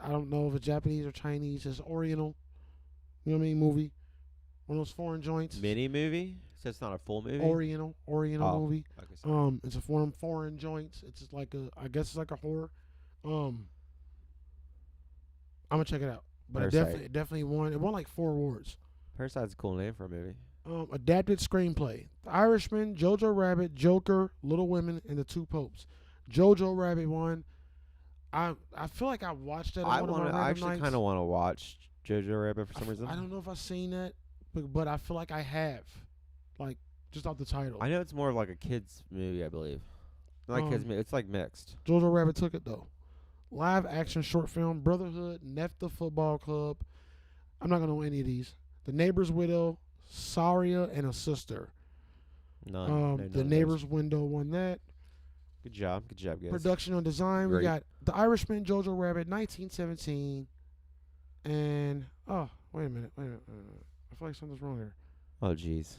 I don't know if it's Japanese or Chinese. It's Oriental. You know what I mean? Movie. One of those foreign joints. Mini movie. So it's not a full movie. Oriental movie. Okay, sorry. It's a foreign joints. It's just like I guess it's like a horror. I'm gonna check it out. But it definitely won. It won like 4 awards. Parasite's a cool name for a movie. Adapted screenplay: The Irishman, Jojo Rabbit, Joker, Little Women, and The Two Popes. Jojo Rabbit won. I feel like I watched that. I actually kind of want to watch Jojo Rabbit for some reason. I don't know if I've seen that, but I feel like I have, like just off the title. I know it's more of like a kids movie, I believe. Not kids movie. It's like mixed. Jojo Rabbit took it though. Live action short film: Brotherhood, Nefta Football Club. I'm not gonna know any of these. The Neighbor's Widow, Saria, and a Sister. None. The Neighbor's Window won that. Good job, guys. Production and design. Great. We got The Irishman, Jojo Rabbit, 1917, and wait a minute. I feel like something's wrong here. Oh, jeez.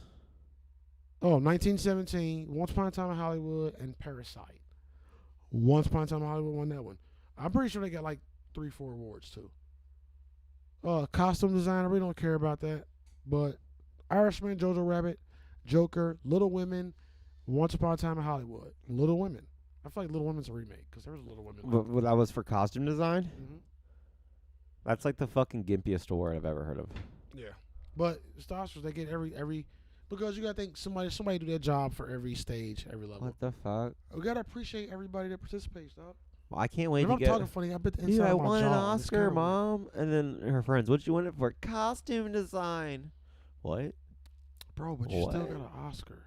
1917, Once Upon a Time in Hollywood, and Parasite. Once Upon a Time in Hollywood won that one. I'm pretty sure they got like 3-4 awards too. Costume designer, we don't care about that. But Irishman, Jojo Rabbit, Joker, Little Women, Once Upon a Time in Hollywood. Little Women. I feel like Little Women's a remake because there was a Little Women. But that was for costume design? Mm-hmm. That's like the fucking gimpiest award I've ever heard of. Yeah. But it's the Oscars, they get every because you gotta think somebody do their job for every stage, every level. What the fuck? We gotta appreciate everybody that participates, dog. Well, I can't wait If to I'm get. talking funny, I bet the Dude, inside I of my won an jaw is Oscar, kinda weird. Mom. And then her friends, what'd you win it for? Costume design. What? Bro, but you still What? got an Oscar.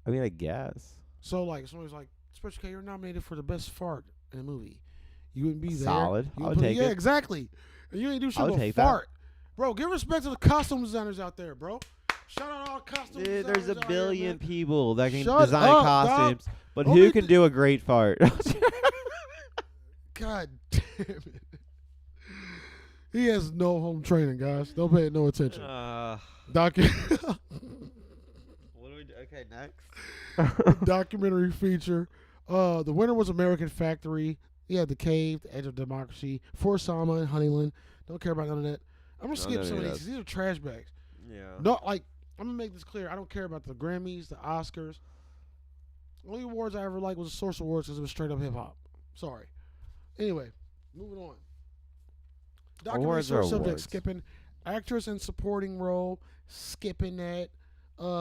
I mean, I guess. So like somebody's like, Special K, you're nominated for the best fart in a movie. You wouldn't be there. Solid. You I would would take yeah, it. exactly. And you ain't do shit I would but take that. fart. Bro, give respect to the costume designers out there, bro. Shout out all costume Dude, designers there's a out billion here, man. people that can Shut design up, costumes, but Don't who be can do a great fart? God damn it. He has no home training, guys. Don't pay it no attention. What do we do? Okay, next. Documentary feature. The winner was American Factory. He had The Cave, The Edge of Democracy, For Sama and Honeyland. Don't care about none of that. I'm gonna skip some of these. These are trash bags. Yeah. No, like I'm gonna make this clear. I don't care about the Grammys, the Oscars. The only awards I ever liked was the Source Awards because it was straight up hip hop. Sorry. Anyway, moving on. Documentary Awards are source subject awards. skipping. Actress and supporting role skipping that.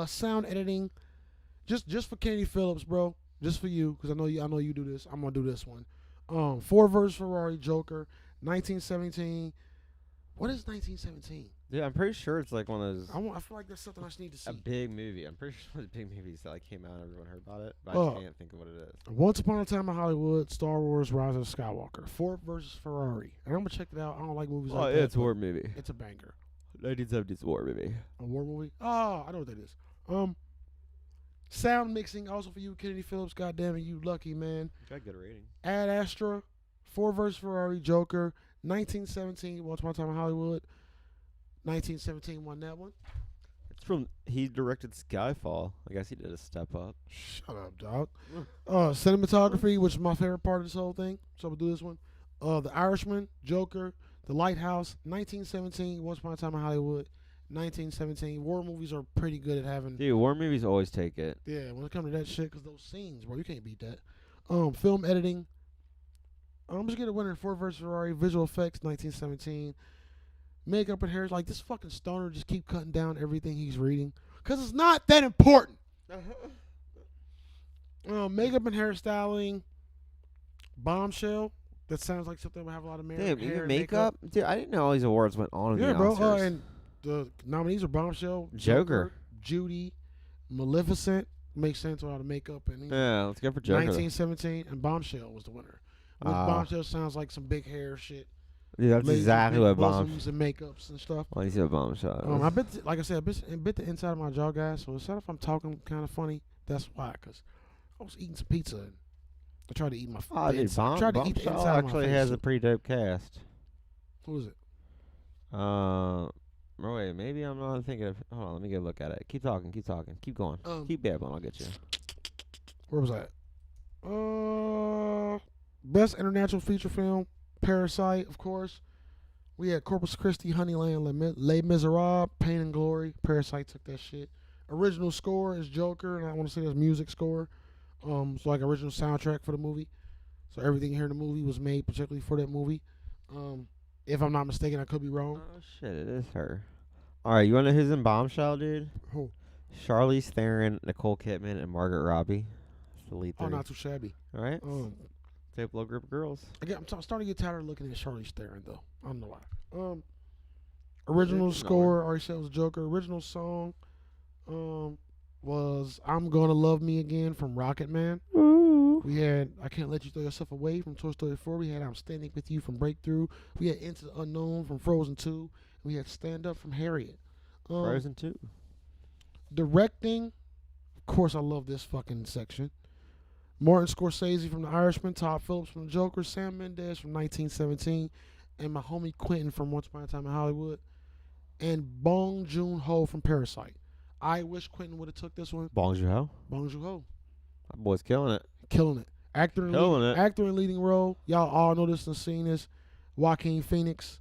Sound editing. Just for Kennedy Phillips, bro. Just for you, because I know you do this. I'm gonna do this one. Ford vs Ferrari, Joker, 1917. What is 1917? Yeah, I'm pretty sure it's like one of those. I feel like that's something I just need to see. A big movie. I'm pretty sure it's big movies that like came out and everyone heard about it, but Oh. I can't think of what it is. Once Upon a Time in Hollywood, Star Wars, Rise of Skywalker, Ford vs Ferrari. And I'm gonna check it out. I don't like movies Oh, like yeah, that. it's a but war movie. It's a banger. 1970s war movie. A war movie? Oh, I know what that is. Sound mixing, also for you, Kennedy Phillips. God damn it, you lucky man. Got a good rating. Ad Astra, Ford vs Ferrari, Joker, 1917, Once Upon a Time in Hollywood. 1917 won that one. It's from he directed Skyfall. I guess he did a step up. Shut up, dog. Cinematography, which is my favorite part of this whole thing. So I'm gonna do this one. The Irishman, Joker, The Lighthouse, 1917, Once Upon a Time in Hollywood, 1917. War movies are pretty good at having. Dude, war movies always take it. Yeah, when it comes to that shit, because those scenes, bro, you can't beat that. Film editing. I'm just gonna winner. Ford vs Ferrari, visual effects, 1917. Makeup and hair, like this fucking stoner just keep cutting down everything he's reading, cause it's not that important. Makeup and hairstyling. Bombshell. That sounds like something that would have a lot of Damn, hair even and makeup? Dude, I didn't know all these awards went on in Yeah, the bro. Oscars. And The nominees are Bombshell, Joker. Judy, Maleficent, makes sense with all the makeup and Yeah, let's go for Joker. 1917, and Bombshell was the winner. Which Bombshell sounds like some big hair shit. Dude, that's Ladies exactly with what big Bombshell. bosoms and makeups and stuff. Well, you see what Bombshell is. I bit, like I said, I bit the inside of my jaw, guys. So instead if I'm talking kind of funny, that's why. Cause I was eating some pizza and I tried to eat my. Oh, dude, I tried to eat the Bombshell inside of my actually face. has a pretty dope cast. Who is it? Wait, maybe I'm not thinking of. Hold on, let me get a look at it. Keep talking, keep going. Keep babbling, I'll get you. Where was that? Best international feature film, Parasite, of course. We had Corpus Christi, Honeyland, Les Miserables, Pain and Glory. Parasite took that shit. Original score is Joker, and I want to say that's music score. So like original soundtrack for the movie. So everything here in the movie was made particularly for that movie. If I'm not mistaken, I could be wrong. Oh shit, it is her. All right, you want to know who's in Bombshell, dude? Who? Charlize Theron, Nicole Kidman, and Margaret Robbie. That's the lead three. Oh, not too shabby. All right. Tape little group of girls. I'm starting to get tired of looking at Charlize Theron though. I don't know why. Original score, already said was Joker. Original song, was "I'm Gonna Love Me Again" from Rocket Man. Ooh. We had "I Can't Let You Throw Yourself Away" from Toy Story 4. We had "I'm Standing With You" from Breakthrough. We had "Into the Unknown" from Frozen 2. We had "Stand Up" from Harriet. Frozen 2. Directing, of course, I love this fucking section. Martin Scorsese from The Irishman, Todd Phillips from The Joker, Sam Mendes from 1917, and my homie Quentin from Once Upon a Time in Hollywood, and Bong Joon-ho from Parasite. I wish Quentin would have took this one. Bong Joon-ho. Bong Joon-ho, That boy's killing it. killing it. Actor in leading role. Y'all all know this and seen this. Joaquin Phoenix.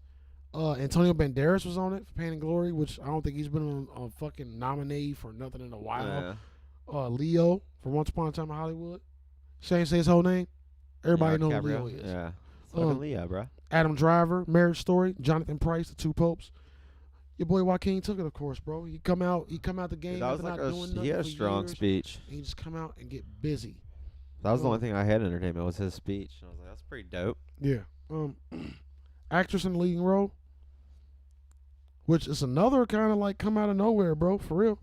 Antonio Banderas was on it for Pain and Glory, which I don't think he's been on a fucking nominee for nothing in a while. Yeah. Leo from Once Upon a Time in Hollywood. Shane say his whole name. Everybody knows who Leo is. Yeah. Fucking Leo, bro. Adam Driver, Marriage Story, Jonathan Pryce, The Two Popes. Your boy Joaquin took it, of course, bro. He come out the game. That was after like not doing nothing he had a for strong years. speech. He just come out and get busy. That was the only thing I had in entertainment was his speech. And I was like, that's pretty dope. Yeah. Actress in the leading role, which is another kind of like come out of nowhere, bro. For real.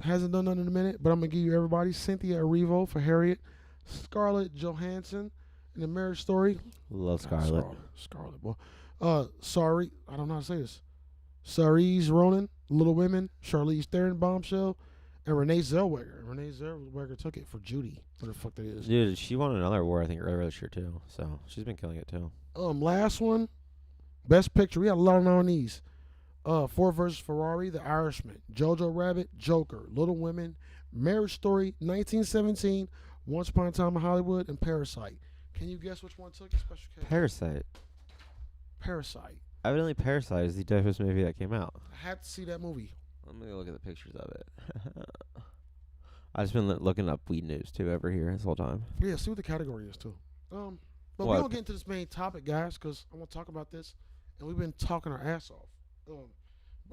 Hasn't done nothing in a minute, but I'm gonna give you everybody. Cynthia Erivo for Harriet, Scarlett Johansson in The Marriage Story. Love Scarlett. Scarlett, boy. Sorry, I don't know how to say this. Saoirse Ronan, Little Women, Charlize Theron, Bombshell, and Renee Zellweger. Renee Zellweger took it for Judy. What the fuck that is? Dude, she won another award, I think, earlier this year, too. So she's been killing it, too. Last one, Best Picture. We had a lot of nominees. Ford vs. Ferrari, The Irishman, Jojo Rabbit, Joker, Little Women, Marriage Story, 1917, Once Upon a Time in Hollywood, and Parasite. Can you guess which one took a special case? Parasite. Evidently, Parasite is the dopest movie that came out. I had to see that movie. Let me look at the pictures of it. I've just been looking up weed news, too, over here this whole time. Yeah, see what the category is, too. But we don't get into this main topic, guys, because I want to talk about this, and we've been talking our ass off.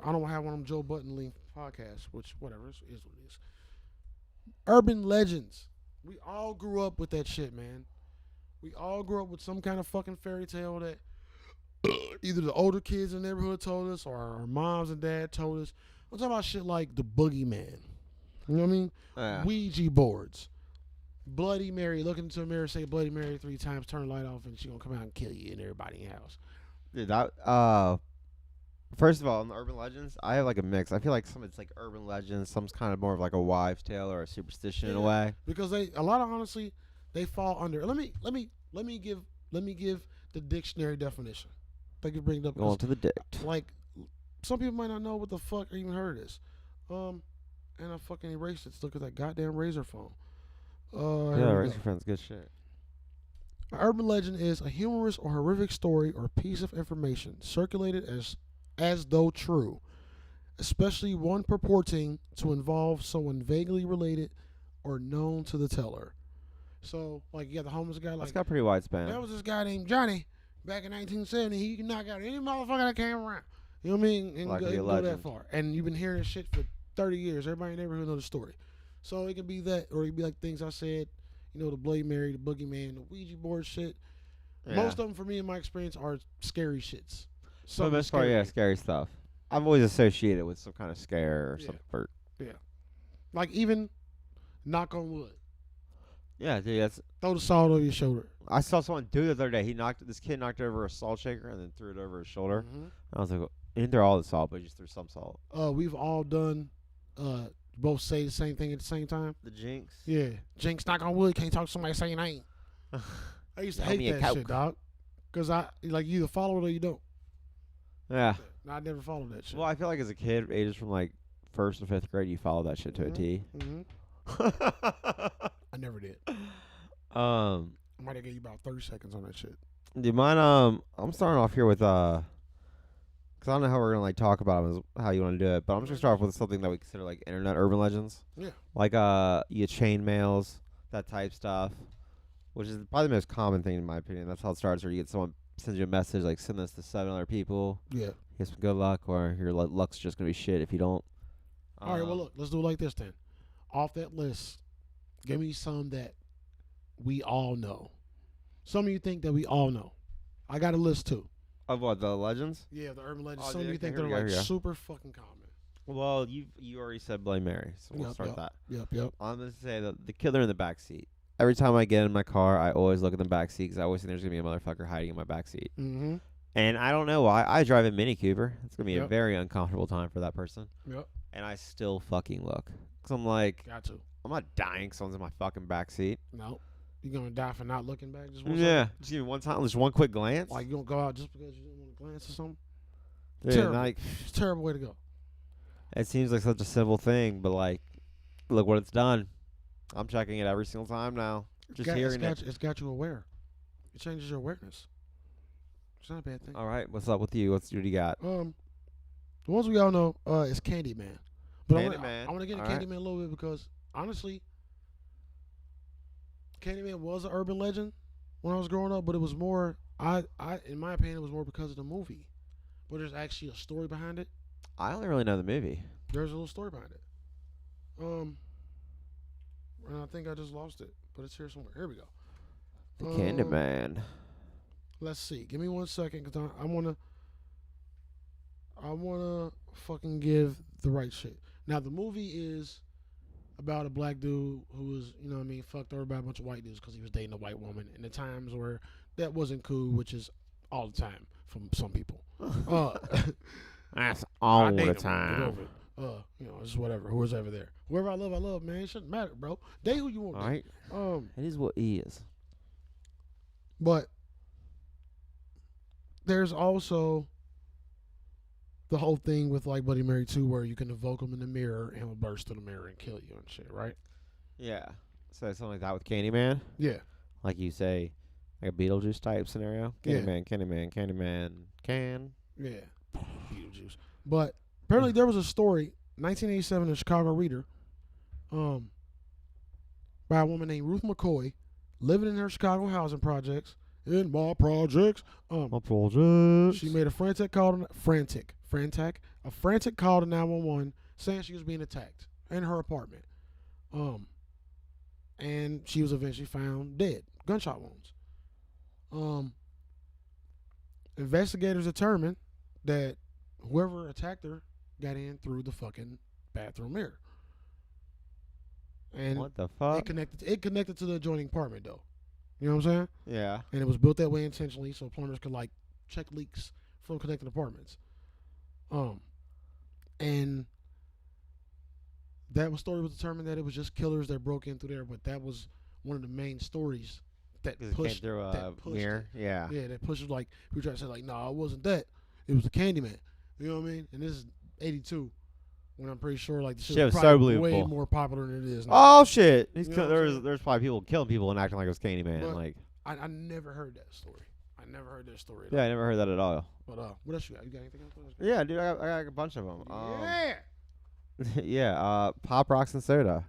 I don't have one of them Joe Budden length podcasts, which whatever is what it is. Urban legends. We all grew up with that shit, man. We all grew up with some kind of fucking fairy tale that either the older kids in the neighborhood told us or our moms and dad told us. I'm talking about shit like the boogeyman. You know what I mean? Ouija boards. Bloody Mary. Look into a mirror, say Bloody Mary 3 times, turn the light off, and she gonna come out and kill you and everybody in your house. Dude, that, first of all, in the urban legends, I have like a mix. I feel like some it's like urban legends, some's kind of more of like a wives' tale or a superstition in a way. Because a lot of honestly, they fall under. Let me give the dictionary definition. They can bring it up. Go on to the dict. Like some people might not know what the fuck or even heard of this. And I fucking erased it. Look at that goddamn razor phone. Yeah, razor phone's good shit. An urban legend is a humorous or horrific story or piece of information circulated as though true, especially one purporting to involve someone vaguely related or known to the teller. So, like, you got the homeless guy. Like, That's got pretty wide span. There was this guy named Johnny back in 1970. He could knock out any motherfucker that came around. You know what I mean? And Like go that far. And you've been hearing this shit for 30 years. Everybody in the neighborhood knows the story. So it can be that, or it can be like things I said. You know, the Bloody Mary, the boogeyman, the Ouija board shit. Yeah. Most of them, for me, in my experience, are scary shits. For the most part, yeah, scary stuff. I've always associated with some kind of scare or Yeah. something. Or, Like even knock on wood. yeah, dude, that's. Throw the salt over your shoulder. I saw someone do it the other day. This kid knocked over a salt shaker and then threw it over his shoulder. Mhm. I was like, he didn't throw all the salt, but he just threw some salt. We've all done. Both say the same thing at the same time. The jinx. Yeah, jinx, knock on wood. Can't talk to somebody saying ain't. I used to Tell me hate a that Coke. shit, dog. Cause I like you either follow it or you don't. Yeah. I never followed that shit. Well, I feel like as a kid, ages from like 1st to 5th grade, you follow that shit to a T. I never did. I Um, might have gave you about 30 seconds on that shit. do you mind? I'm starting off here with because I don't know how we're gonna like talk about them, how you want to do it, but I'm just gonna start off with something that we consider like internet urban legends. Yeah. Like you chain mails, that type stuff, which is probably the most common thing in my opinion. That's how it starts. Or you get someone sends you a message like send this to 7 other people. Yeah. Get some good luck, or your luck's just gonna be shit if you don't. All right. Well, look. Let's do it like this then. Off that list, give me some that we all know. Some of you think that we all know. I got a list too. Of what, the legends? Yeah, the urban legends. Oh, Some of dude, you think here they're we go, like here we go. super fucking common. Well, you already said Bloody Mary, so we'll Yep, start yep. that. Yep. I'm gonna say the killer in the back seat. Every time I get in my car, I always look in the back seat because I always think there's gonna be a motherfucker hiding in my back seat. Mm-hmm. And I don't know why. I drive a Mini Cooper. It's gonna be a Yep. very uncomfortable time for that person. Yep. And I still fucking look. Cause I'm like, Got to. I'm not dying. 'Cause someone's in my fucking back seat. No. You gonna die for not looking back? Just one Yeah, just give me one time, just one quick glance. second? Like you gonna go out just because you didn't want to glance or something? Dude, terrible. like, It's a terrible way to go. it seems like such a simple thing, but like, look what it's done. I'm checking it every single time now. Just hearing it. It's got you aware. It changes your awareness. It's not a bad thing. All right, what's up with you? What do you got? The ones we all know is Candyman. But Candyman. I want to get into All right. Candyman a little bit because honestly, Candyman was an urban legend when I was growing up, but it was more I in my opinion it was more because of the movie. But there's actually a story behind it. I only really know the movie. There's a little story behind it. And I think I just lost it, but it's here somewhere. Here we go. The Candyman. Let's see. Give me 1 second, cause I wanna fucking give the right shit. Now the movie is about a black dude who was, you know what I mean, fucked over by a bunch of white dudes because he was dating a white woman in the times where that wasn't cool, which is all the time from some people. That's I all date the him. Get time. over it. Just whatever. Whoever's ever there. Whoever I love, man. It shouldn't matter, bro. Date who you want. All right. It is what he is. But there's also the whole thing with like Bloody Mary 2 where you can evoke him in the mirror and he'll burst through the mirror and kill you and shit, right? Yeah. So something like that with Candyman? Yeah. Like you say, like a Beetlejuice type scenario? Yeah. Candyman, can. Yeah. Beetlejuice. But apparently there was a story, 1987 in the Chicago Reader, by a woman named Ruth McCoy, living in her Chicago housing projects. In my projects. My project. She made a frantic call to 911 saying she was being attacked in her apartment. And she was eventually found dead, gunshot wounds. Investigators determined that whoever attacked her got in through the fucking bathroom mirror. And What the fuck? it connected to the adjoining apartment though. You know what I'm saying? Yeah. And it was built that way intentionally so plumbers could like check leaks from connected apartments. And that story was determined that it was just killers that broke in through there, but that was one of the main stories that Because it came pushed through a that pushed mirror. Yeah. Yeah, that pushed like people try to say like, no, it wasn't that. It was the Candyman. You know what I mean? And this is '82, when I'm pretty sure like the shit Shit was was so probably way believable. more popular than it is now. Oh shit! You know what I'm saying? There's probably people killing people and acting like it was Candyman. But- Like, I never heard that story. I never heard that story. At yeah, I all. never heard that at all. But what else you got? You got anything else? Yeah, dude, I got a bunch of them. Yeah. Yeah. Pop rocks and soda.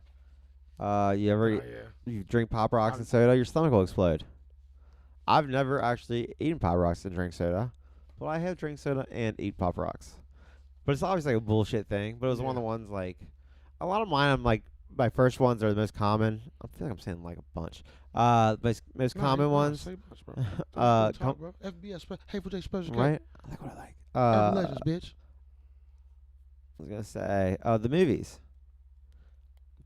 You ever Yeah. you drink Pop rocks and soda, your stomach will explode. I've never actually eaten Pop rocks and drank soda, but I have drank soda and eat Pop rocks. But it's obviously like a bullshit thing. But it was one of the ones like a lot of mine. I'm like my first ones are the most common. I feel like I'm saying like a bunch. Most common ones. Say much, bro. Uh, Talk, bro. FBS, Hateful J special. Right? I like what I like. Urban Legends, bitch. was gonna say the movies,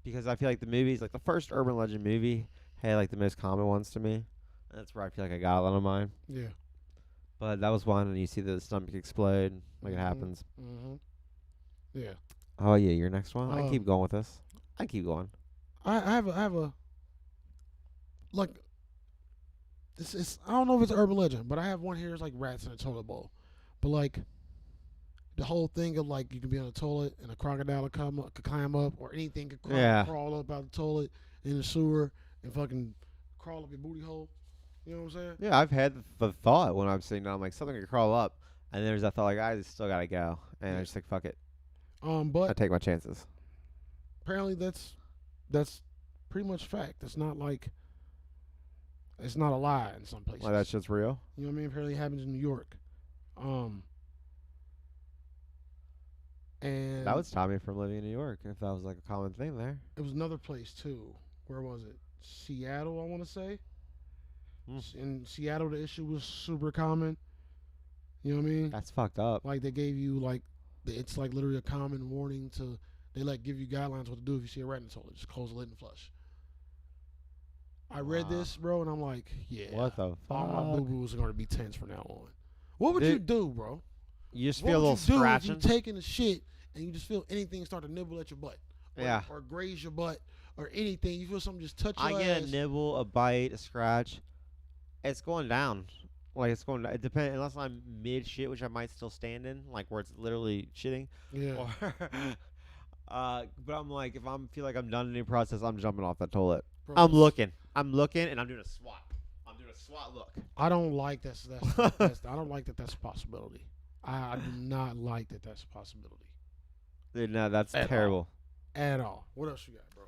because I feel like the movies, like the first urban legend movie, had like the most common ones to me. And that's where I feel like I got a lot of mine. Yeah. But that was one, and you see the stomach explode, like it happens. Mm-hmm. Yeah. Oh yeah, your next one. I keep going with this. I keep going. I have a like. It's I don't know if it's urban legend, but I have one here. It's like rats in a toilet bowl, but like the whole thing of like you can be on a toilet and a crocodile could climb up, or anything could crawl up out the toilet in the sewer and fucking crawl up your booty hole. You know what I'm saying? Yeah, I've had the thought when I'm sitting down, like something could crawl up, and there's that thought like I just still gotta go, and I just like fuck it. But I take my chances. apparently that's pretty much fact. It's not like it's not a lie in some places. Well, that shit's real. You know what I mean? Apparently it happens in New York. And That would stop me from living in New York if that was like a common thing there. it was another place too. Where was it? Seattle, I want to say. In Seattle, the issue was super common. You know what I mean? That's fucked up. Like they gave you like, it's like literally a common warning to. They like give you guidelines what to do if you see a rat in the toilet. Just close the lid and flush. I read this, bro, and I'm like, yeah. What the All my fuck? boo boos are gonna be tense from now on. What would you do, bro? You just What feel a would little you do scratching. if you taking the shit and you just feel anything start to nibble at your butt? Or graze your butt or anything. You feel something just touch your I ass. get a nibble, a bite, a scratch. It's going down. Like it's going down. It depends, unless I'm mid shit, which I might still stand in, like where it's literally shitting. Yeah. Or, but I'm like, if I feel like I'm done in the process, I'm jumping off that toilet. Bro, I'm looking, and I'm doing a SWAT. I'm doing a SWAT look. I don't like that's I don't like that that's a possibility. I do not like that that's a possibility. Dude, no, that's At terrible. At all. What else you got, bro?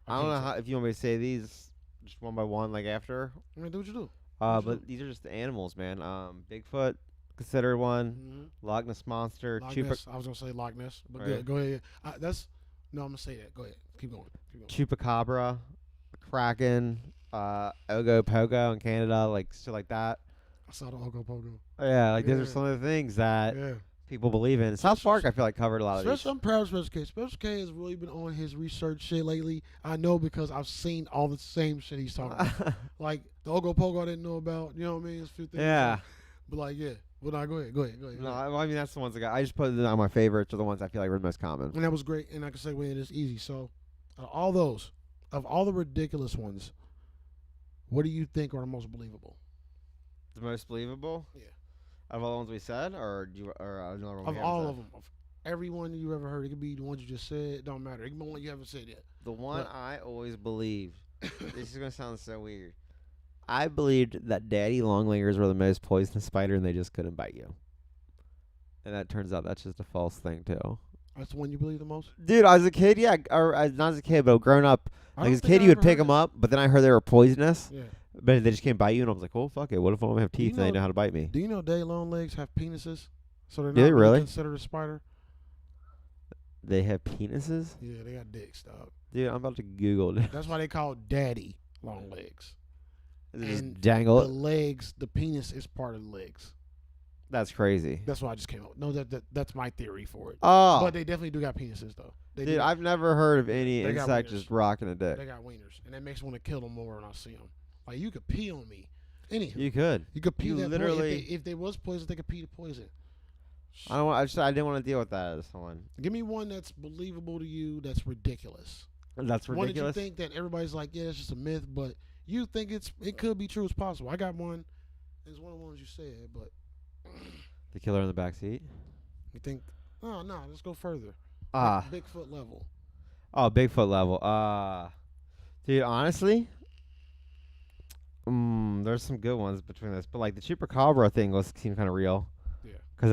I don't know if you want me to say these just one by one, like after. I mean, do what you do. But these are just the animals, man. Bigfoot, considered one. Mm-hmm. Loch Ness monster. Loch Ness. I was gonna say Loch Ness, but Right. go ahead. I'm gonna say that. Go ahead. Keep going. Chupacabra, Kraken, Ogopogo in Canada, like shit like that. I saw the Ogopogo. Yeah, like those Yeah. are some of the things that Yeah. people believe in. South Park, I feel like covered a lot of these. I'm proud of Special K. Special K has really been on his research shit lately. I know because I've seen all the same shit he's talking about. Like the Ogopogo I didn't know about. You know what I mean? It's a few things. Yeah. But like, yeah. Well, no, go ahead. No, I mean that's the ones I just put it on my favorites, are the ones I feel like were the most common. And that was great. And I can segue into this easy. So, all those, of all the ridiculous ones, what do you think are the most believable? The most believable? Yeah. Of all the ones we said, or another one? Of all of them, of every one you ever heard, it could be the ones you just said. It don't matter. It can be one you haven't said yet. The one I always believed. This is gonna sound so weird. I believed that daddy longlingers were the most poisonous spider, and they just couldn't bite you. And that turns out that's just a false thing too. That's the one you believe the most? Dude, as a kid, yeah, or not as a kid, but grown up, like as a kid, you would pick them up, but then I heard they were poisonous. Yeah. But they just can't bite you, and I was like, "Oh fuck it! What if one of them have teeth and they know how to bite me?" Do you know daddy long legs have penises? So they're Do not they really? considered a spider? They have penises, Yeah, they got dicks, dog. dude. I'm about to Google it. That's why they call daddy long legs. They just And dangle the it. legs, the penis is part of the legs. That's crazy. That's why I just came up. No, that's my theory for it. Oh, But they definitely do got penises though. They dude, do. I've never heard of any They got insect wieners. just rocking a dick. They got wieners, and that makes me want to kill them more when I see them. Like you could pee on me. Anywho, You could. you could pee you that literally- If they was poison, they could pee the poison. I don't. I didn't want to deal with that as someone. Give me one that's believable to you. That's ridiculous. That's One that you ridiculous. think that everybody's like, yeah, it's just a myth, but you think it could be true. It's possible. I got one. It's one of the ones you said, but The killer in the back seat. you think, oh no, let's go further. Ah. Bigfoot level. Oh, Bigfoot level. Dude, honestly, there's some good ones between this, but like the chupacabra thing seemed kind of real. Yeah. Cause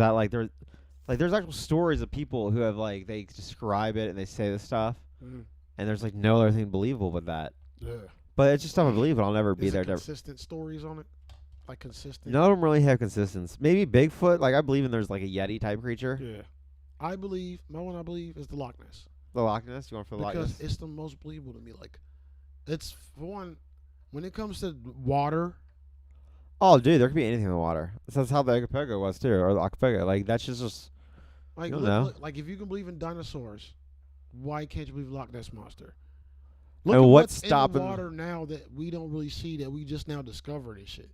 there's actual stories of people who have like they describe it and they say this stuff, and there's like no other thing believable but that. Yeah. But it's just stuff I believe, and I'll never be Is there. it consistent stories on it? Like consistent? None of them really have consistency. Maybe Bigfoot. Like I believe in there's like a Yeti type creature. Yeah. I believe, my one I believe is the Loch Ness. The Loch Ness. You want for the Loch Because Ness? it's the most believable to me. Like, it's, for one, when it comes to water, Oh, dude, there could be anything in the water. That's how the Ogopogo was too, or the Ogopogo. Like that's just Like, You don't know. like if you can believe in dinosaurs, why can't you believe Loch Ness monster? And Look at what's what's stopping- in the water now that we don't really see, that we just now discovered and shit.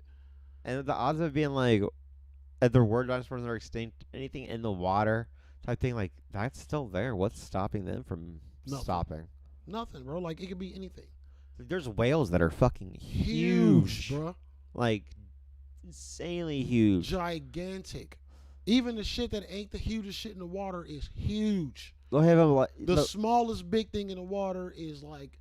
And the odds of it being like, if there were dinosaurs that are extinct, anything in the water type thing, like that's still there. What's stopping them from Nothing. stopping? Nothing, bro. Like, it could be anything. There's whales that are fucking huge, bro. like insanely huge. Gigantic. Even the shit that ain't the hugest shit in the water is huge. They'll have them like The smallest big thing in the water is like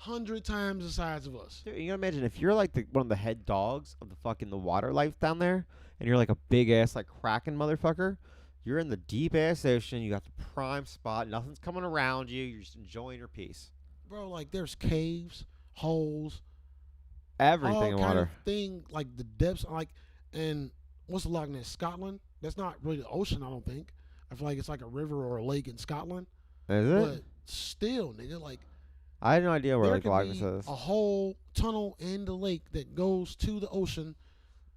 100 times the size of us. Dude, you gotta imagine if you're like one of the head dogs of the water life down there, and you're like a big ass like Kraken motherfucker. You're in the deep ass ocean. You got the prime spot. Nothing's coming around you. You're just enjoying your peace. Bro, like there's caves, holes, Everything all in kind water. of thing, like the depths, like, and what's the Loch Ness? Scotland? That's not really the ocean, I don't think. I feel like it's like a river or a lake in Scotland. Is it? But still, nigga, like I had no idea where there like could Loch be Ness is. a whole tunnel in the lake that goes to the ocean.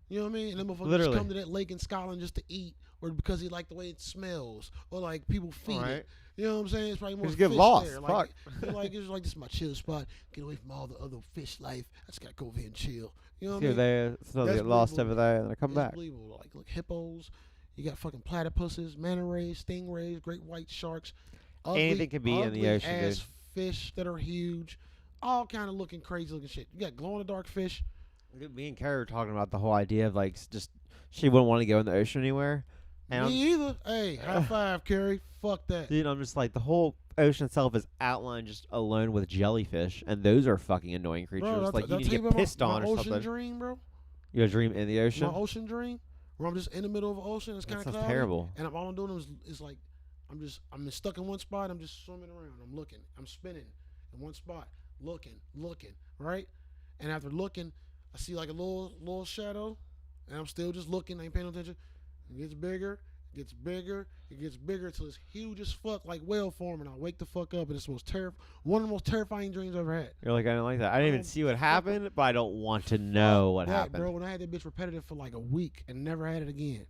You know what I mean? And them motherfuckers Literally. just come to that lake in Scotland just to eat, or because he like the way it smells, or like people feed Right. it. You know what I'm saying? It's probably more Just fish get lost. there. Fuck. Like, you're like, it's like, this is my chill spot. Get away from all the other fish life. I just gotta go over here and chill. You know what I See mean? there, so they That's get lost believable. over there, and then I come It's back. believable. Like, look, hippos. You got fucking platypuses, manta rays, stingrays, great white sharks. Anything can be in the ocean, ass dude. fish that are huge. All kind of looking crazy looking shit. You got glow in the dark fish. Me and Carrie were talking about the whole idea of like just she wouldn't want to go in the ocean anywhere. And Me either. Hey, high five, Carrie. Fuck that. dude, I'm just like the whole ocean itself is outlined just alone with jellyfish, and those are fucking annoying creatures. Bro, like you need to tell get about pissed my on or ocean something. dream, bro. You have a dream in the ocean. My ocean dream, where I'm just in the middle of the ocean. It's That kind of sounds cloudy, terrible. and all I'm doing is like, I'm stuck in one spot. I'm just swimming around. I'm looking. I'm spinning in one spot, looking, right. And after looking, I see like a little shadow, and I'm still just looking. I ain't paying no attention. It gets bigger. Gets bigger, it gets bigger till it's huge as fuck, like whale form, and I wake the fuck up, and it's the most one of the most terrifying dreams I've ever had. You're like, I don't like that. I didn't even see what happened, but I don't want to know what that, happened. bro. When I had that bitch repetitive for like a week and never had it again,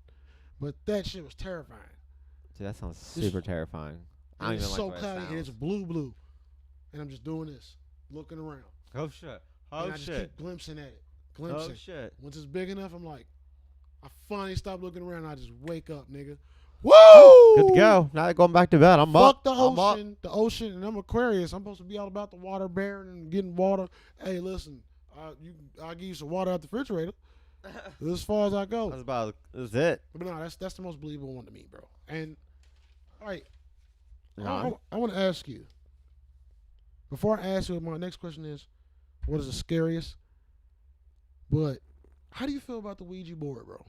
but that shit was terrifying. Dude, that sounds super terrifying. I don't And it's even so like what it cloudy, and it's sounds. blue, and I'm just doing this, looking around. Oh shit! and Oh I just shit! keep glimpsing at it, Oh shit! Once it's big enough, I'm like, I finally stop looking around. And I just wake up, nigga. Woo! Good to go. Now going back to bed. I'm Fuck up. the I'm up. ocean, and I'm Aquarius. I'm supposed to be all about the water bearing and getting water. Hey, listen, I'll give you some water out the refrigerator. This as far as I go. That's it. But no, that's the most believable one to me, bro. And all right, No. I want to ask you. Before I ask you, my next question is, what is the scariest? But how do you feel about the Ouija board, bro?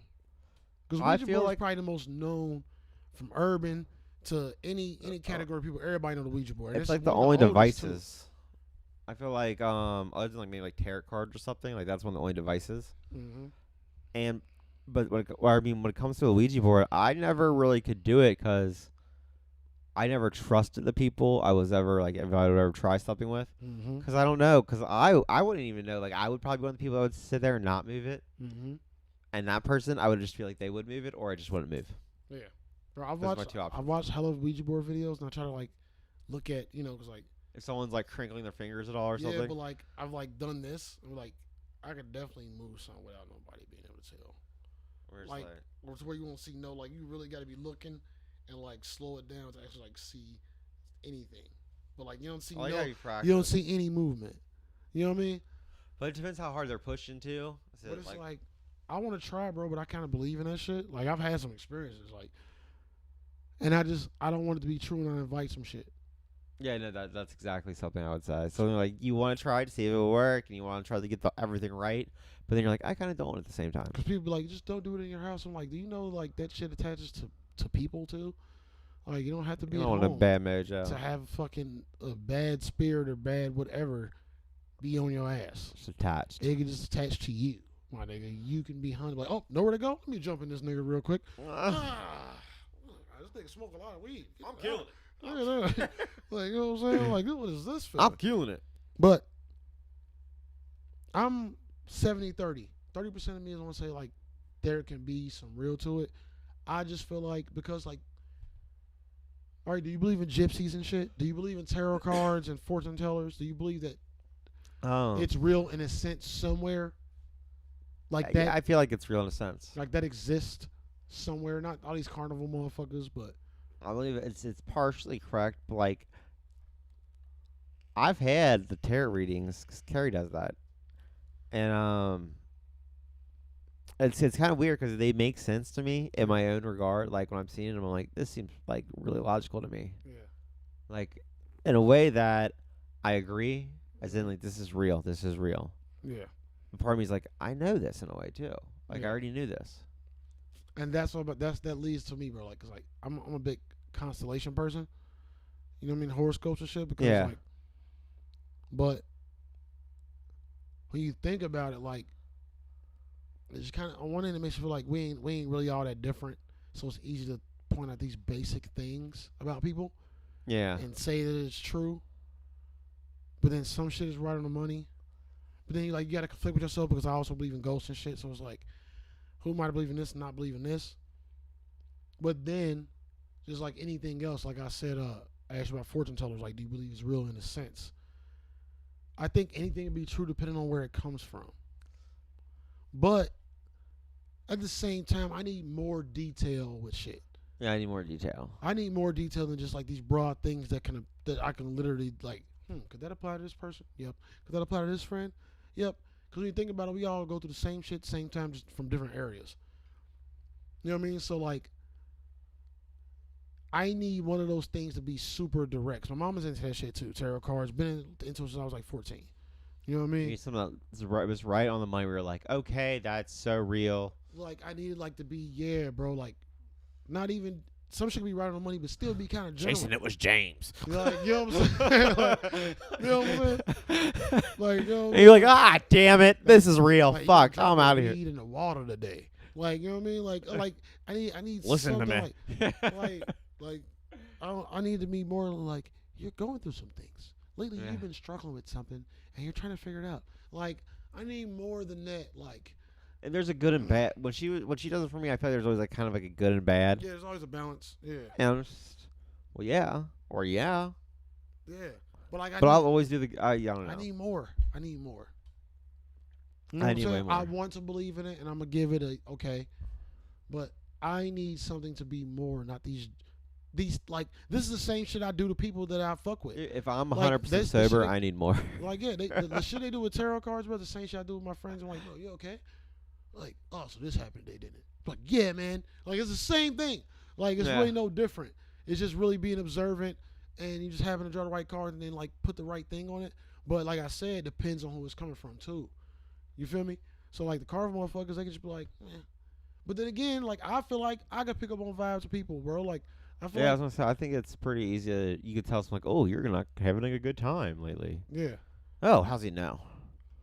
Because I Ouija feel board is like- probably the most known, from urban to any category of people. Everybody know the Ouija board. It's This like is the one of only oldest, too. devices. I feel like other than like maybe like tarot cards or something, like that's one of the only devices. Mhm. And but when it comes to a Ouija board, I never really could do it because I never trusted the people I was ever like if I would ever try something with, Mhm. because I don't know, because I wouldn't even know, like I would probably be one of the people that would sit there and not move it, Mhm. and that person I would just feel like they would move it or I just wouldn't move. Yeah. Bro, I've Those are my watched two options. I've watched hella Ouija board videos, and I try to like look at, because like, If someone's like crinkling their fingers at all or yeah, something, but like I've like done this, and like I could definitely move something without nobody being able to tell. we're just like- like Or it's where you won't see like you really got to be looking and like slow it down to actually like see anything. But like you don't see oh, you gotta be practiced. you don't see any movement. You know what I mean? But it depends how hard they're pushing too. So But it's like I want to try, bro, but I kind of believe in that shit. Like I've had some experiences, like, and I don't want it to be true, and I invite some shit. yeah, no, that's exactly something I would say. So like you want to try to see if it will work, and you want to try to get everything right, but then you're like, I kind of don't want it at the same time. Because people be like, just don't do it in your house. I'm like, do you know like that shit attaches to people too? Like you don't have to be You at don't want a home bad mojo. to have fucking a bad spirit or bad whatever be on your ass. It's attached. It can just attach to you, my nigga. You can be hunted like, oh, nowhere to go? Let me jump in this nigga real quick. This nigga smoke a lot of weed. I'm killing it. Look at that. Like, you know what I'm saying? Like, what is this for? I'm killing it. But I'm 70-30. 30% of me is going to say, like, there can be some real to it. I just feel like, because, like, All right, do you believe in gypsies and shit? Do you believe in tarot cards and fortune tellers? Do you believe that it's real in a sense somewhere? Like that? Yeah, I feel like it's real in a sense. Like that exists somewhere? Not all these carnival motherfuckers, but I believe it's partially correct. But like, I've had the tarot readings 'cause Carrie does that, and it's kind of weird because they make sense to me in my own regard. Like when I'm seeing them, I'm like, this seems like really logical to me. yeah. Like in a way that I agree, as in like this is real. This is real. Yeah. But part of me is like, I know this in a way too. Like I Yeah. already knew this. And that's what, but that leads to me, bro. Like, 'cause like I'm a big constellation person. You know what I mean? Horoscopes and shit. Because Yeah. like, but when you think about it, like, it's kind of on one end it makes you feel like we ain't really all that different. So it's easy to point out these basic things about people Yeah. and say that it's true. But then some shit is right on the money. But then you gotta conflict with yourself because I also believe in ghosts and shit. So it's like, who might believe in this and not believe in this? But then, just like anything else, like I said, I asked you about fortune tellers. Like, do you believe it's real in a sense? I think anything can be true depending on where it comes from. But at the same time, I need more detail with shit. Yeah, I need more detail. I need more detail than just like these broad things that I can literally like. Could that apply to this person? Yep. Could that apply to this friend? Yep. Because when you think about it, we all go through the same shit, same time, just from different areas. You know what I mean? So like, I need one of those things to be super direct. My mom is into that shit too. Tarot cards. Been into it since I was like 14. You know what I mean? You need something that was right on the money. We were like, okay, that's so real. Like I needed like to be bro. Like not even some shit be right on the money, but still be kind of general. Jason, it was James. Like you know what I'm saying? Like, you know what I'm saying? Like you know. And you're like, ah, damn it, this is real. Like, Fuck, you I'm out of here. Weed in the water today. Like you know what I mean? Like I need Listen to something me. like I need to be more like you're going through some things lately. Yeah. You've been struggling with something and you're trying to figure it out. Like I need more than that. Like And there's a good and bad. When she does it for me, I feel like there's always like kind of like a good and bad. yeah, there's always a balance. Yeah, And I'm just, well, yeah, or yeah. yeah. But like But I'll always do the. I don't know. I need more. I need more. You I know what need I'm way saying? more. I want to believe in it, and I'm gonna give it a okay. But I need something to be more, not these like this is the same shit I do to people that I fuck with. If I'm Like, 100% this- the sober, shit- I need more. Like yeah, the shit they do with tarot cards, bro, the same shit I do with my friends. I'm like, bro, you okay? Like, oh, so this happened today, didn't it? Like, yeah, man. Like it's the same thing. Like it's Yeah. really no different. It's just really being observant and you just having to draw the right card and then like put the right thing on it. But like I said, it depends on who it's coming from too. You feel me? So like the carnival motherfuckers, they can just be like, eh. But then again, like I feel like I could pick up on vibes of people, bro. Like I feel Yeah, I like was gonna say. I think it's pretty easy. You could tell someone like, "Oh, you're not having a good time lately." yeah, Oh, how's he know?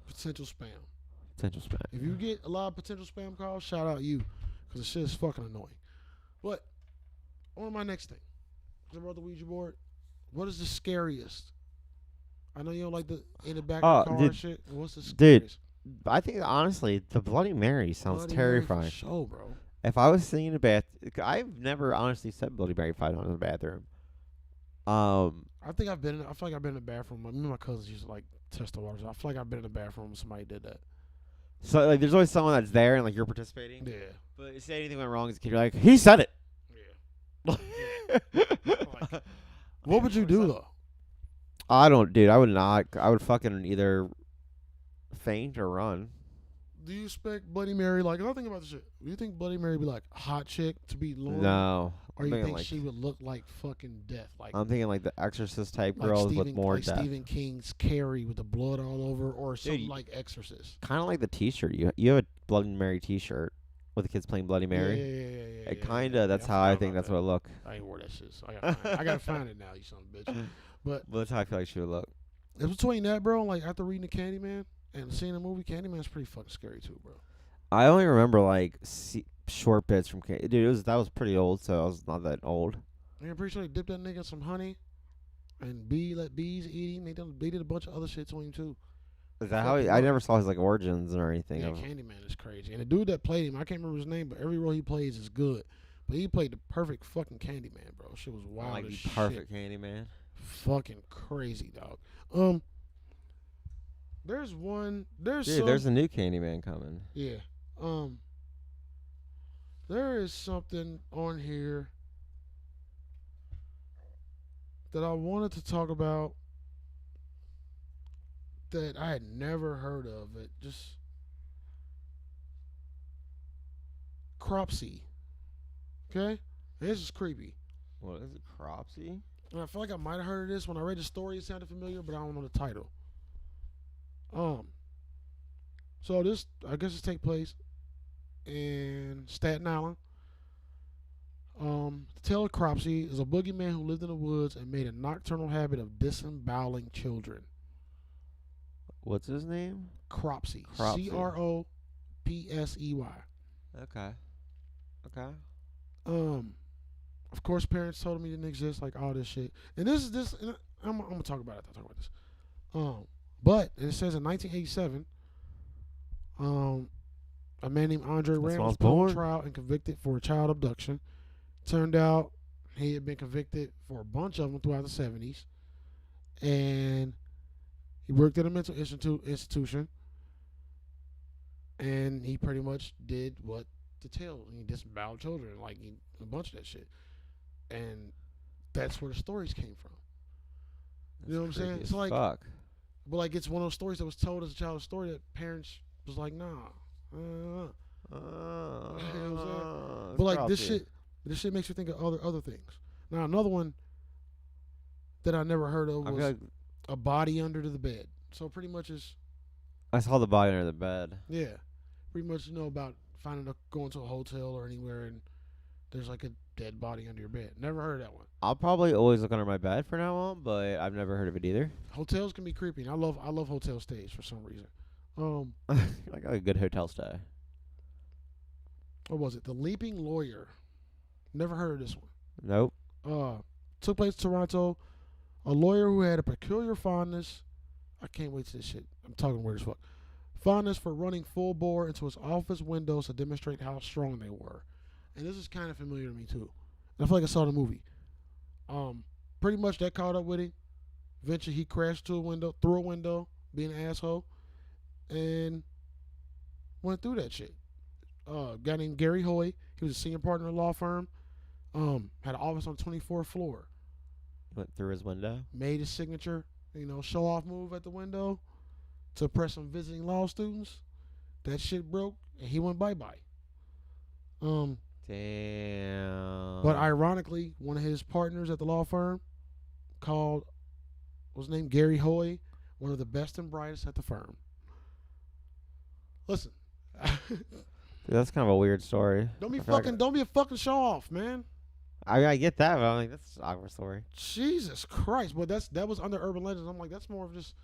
potential spam. Potential spam. If you get a lot of potential spam calls, shout out you, because the shit is fucking annoying. But on to my next thing, because I brought the Ouija board. What is the scariest? I know you don't like the in the back of the car dude, shit. What's the dude, scariest? I think honestly, the Bloody Mary sounds Bloody Mary for terrifying. sure, bro. If I was sitting in a bath, I've never honestly said Bloody Mary 5 times in the bathroom. I think I feel like I've been in the bathroom. Me and my cousins used to like test the water. So I feel like I've been in the bathroom when somebody did that. So like, there's always someone that's there and like you're participating. Yeah. But say anything went wrong as a kid, you're like, he said it. Yeah. What would you do though? I don't, dude. I would not. I would fucking either faint or run. Do you expect Bloody Mary like? I'm thinking about this shit. Do you think Bloody Mary be like a hot chick to be Lauren? No. Or I'm you thinking think like, she would look like fucking death? Like I'm thinking like the Exorcist type like girls Stephen, with more like death. Stephen King's Carrie with the blood all over, or something you- like Exorcist. Kind of like the T-shirt. You have a Bloody Mary T-shirt with the kids playing Bloody Mary. Yeah. It kinda. That's how I think that's what it look. I ain't wore that shit. So I gotta find it now. You son of a bitch. But Well, that's how I feel like she would look. it's between that, bro. Like after reading the Candyman and seeing the movie, Candyman's pretty fucking scary too, bro. I only remember like short bits from dude. That was pretty old, so I was not that old. Yeah, I'm pretty sure they dipped that nigga in some honey and let bees eat him. They did a bunch of other shit to him too. Is that how? I never saw his like origins or anything. Yeah, Candyman is crazy. And the dude that played him, I can't remember his name, but every role he plays is good. But he played the perfect fucking Candyman, bro. Shit was wild like as the shit. perfect Candyman. Fucking crazy, dog. There's one. There's Dude, some. there's a new Candyman coming. Yeah. There is something on here that I wanted to talk about that I had never heard of. It just Cropsy. Okay? And this is creepy. What is it, Cropsy? And I feel like I might have heard of this when I read the story. It sounded familiar, but I don't know the title. So this, I guess, it take place in Staten Island. The tale of Cropsy is a boogeyman who lived in the woods and made a nocturnal habit of disemboweling children. What's his name? Cropsy. Cropsy. Cropsey. Okay. Of course, parents told him he didn't exist, like all this shit. And this. And I'm gonna talk about it. I'll talk about this. But it says in 1987, a man named Andre That's Rand when I was was put on born. trial and convicted for a child abduction. Turned out he had been convicted for a bunch of them throughout the 70s, and he worked at a mental institution, and he pretty much did what the tale. He disemboweled children, like a bunch of that shit, and that's where the stories came from. You know what I'm saying? Creepy It's as like, fuck. but like it's one of those stories that was told as a child's story that parents was like, nah. You know what I'm saying? But like this shit makes you think of other things. Now another one that I never heard of I feel was like a body under the bed. So pretty much is I saw the body under the bed. pretty much about going to a hotel or anywhere and there's like a dead body under your bed. Never heard of that one. I'll probably always look under my bed from now on, but I've never heard of it either. Hotels can be creepy. And I love hotel stays for some reason. Like a good hotel stay. What was it? The Leaping Lawyer. Never heard of this one. Nope. Took place in Toronto. A lawyer who had a peculiar fondness. I can't wait to this shit. I'm talking weird as fuck. Fondness for running full bore into his office windows to demonstrate how strong they were. And this is kind of familiar to me too. And I feel like I saw the movie. Pretty much that caught up with him. Eventually he crashed through a window, being an asshole, and went through that shit. Guy named Gary Hoy. He was a senior partner in a law firm. Had an office on the 24th floor. Went through his window. Made his signature, show off move at the window to impress some visiting law students. That shit broke and he went bye-bye. Damn. But ironically, one of his partners at the law firm was named Gary Hoy, one of the best and brightest at the firm. Listen. Dude, that's kind of a weird story. Don't be a fucking show off, man. I get that, but I'm like, that's an awkward story. Jesus Christ. But that was under urban legends. I'm like, that's more of just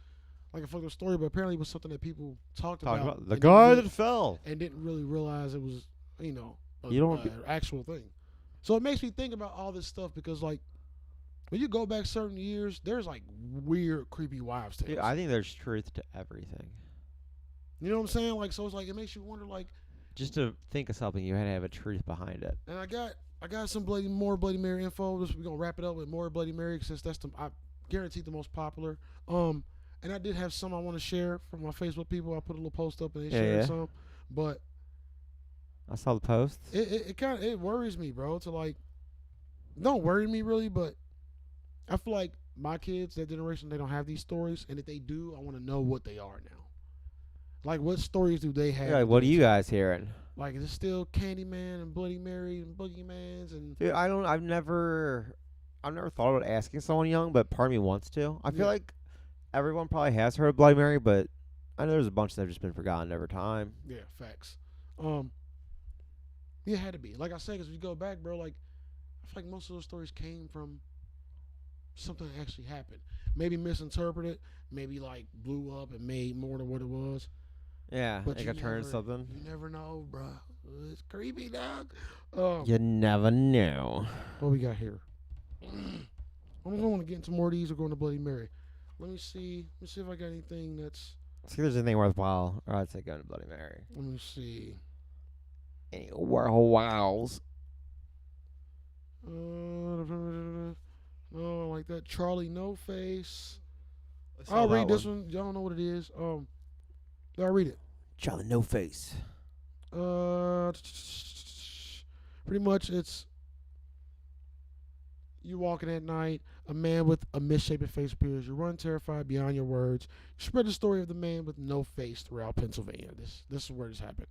like a fucking story, but apparently it was something that people talked about. The guy that fell. And didn't really realize it was, an actual thing. So it makes me think about all this stuff because, like, when you go back certain years, there's, like, weird, creepy wives' tales. Dude, I think there's truth to everything. You know what I'm saying? Like, so it's like, it makes you wonder, like. Just to think of something, you had to have a truth behind it. And I got some more Bloody Mary info. We're going to wrap it up with more Bloody Mary since that's I guarantee the most popular. And I did have some I want to share from my Facebook people. I put a little post up and they shared some. But I saw the post. It kind of worries me, bro. To like, don't worry me really, but I feel like my kids, that generation, they don't have these stories, and if they do, I want to know what they are now. Like, what stories do they have? Yeah, like, what are you guys hearing? Like, is it still Candyman and Bloody Mary and Boogeymans and? Dude, I've never thought about asking someone young, but part of me wants to. I feel like everyone probably has heard of Bloody Mary, but I know there's a bunch that have just been forgotten over time. Yeah, facts. It had to be. Like I said, because if you go back, bro, like, I feel like most of those stories came from something that actually happened. Maybe misinterpreted, maybe, like, blew up and made more than what it was. Yeah, But it got turned into something. You never know, bro. It's creepy, dog. You never know. What we got here? I'm gonna want to get into more of these or go into Bloody Mary. Let me see. Let me see if I got anything that's. See if there's anything worthwhile, or I'd say go to Bloody Mary. Let me see. Any worthwhiles? No, like that. Charlie No Face. I saw I'll that read this one. Y'all don't know what it is. I'll read it. Charlie No Face. Pretty much it's you walking at night. A man with a misshapen face appears. You run terrified beyond your words. You spread the story of the man with no face throughout Pennsylvania. This is where this happened.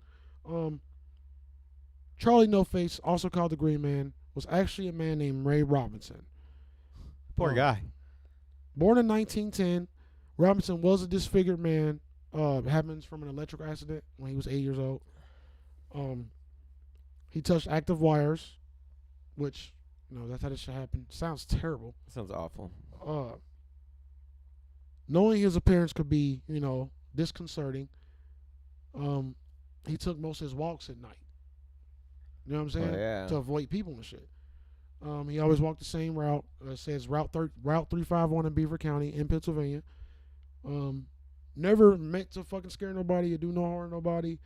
Charlie No Face, also called the Green Man, was actually a man named Ray Robinson. Poor guy. Born in 1910, Robinson was a disfigured man. Happens from an electrical accident when he was 8 years old. He touched active wires, which, that's how this should happen. Sounds terrible. Sounds awful. Knowing his appearance could be, disconcerting, he took most of his walks at night. You know what I'm saying? Oh, yeah. To avoid people and shit. He always walked the same route. Says Route 351 in Beaver County in Pennsylvania. Never meant to fucking scare nobody or do no harm to nobody.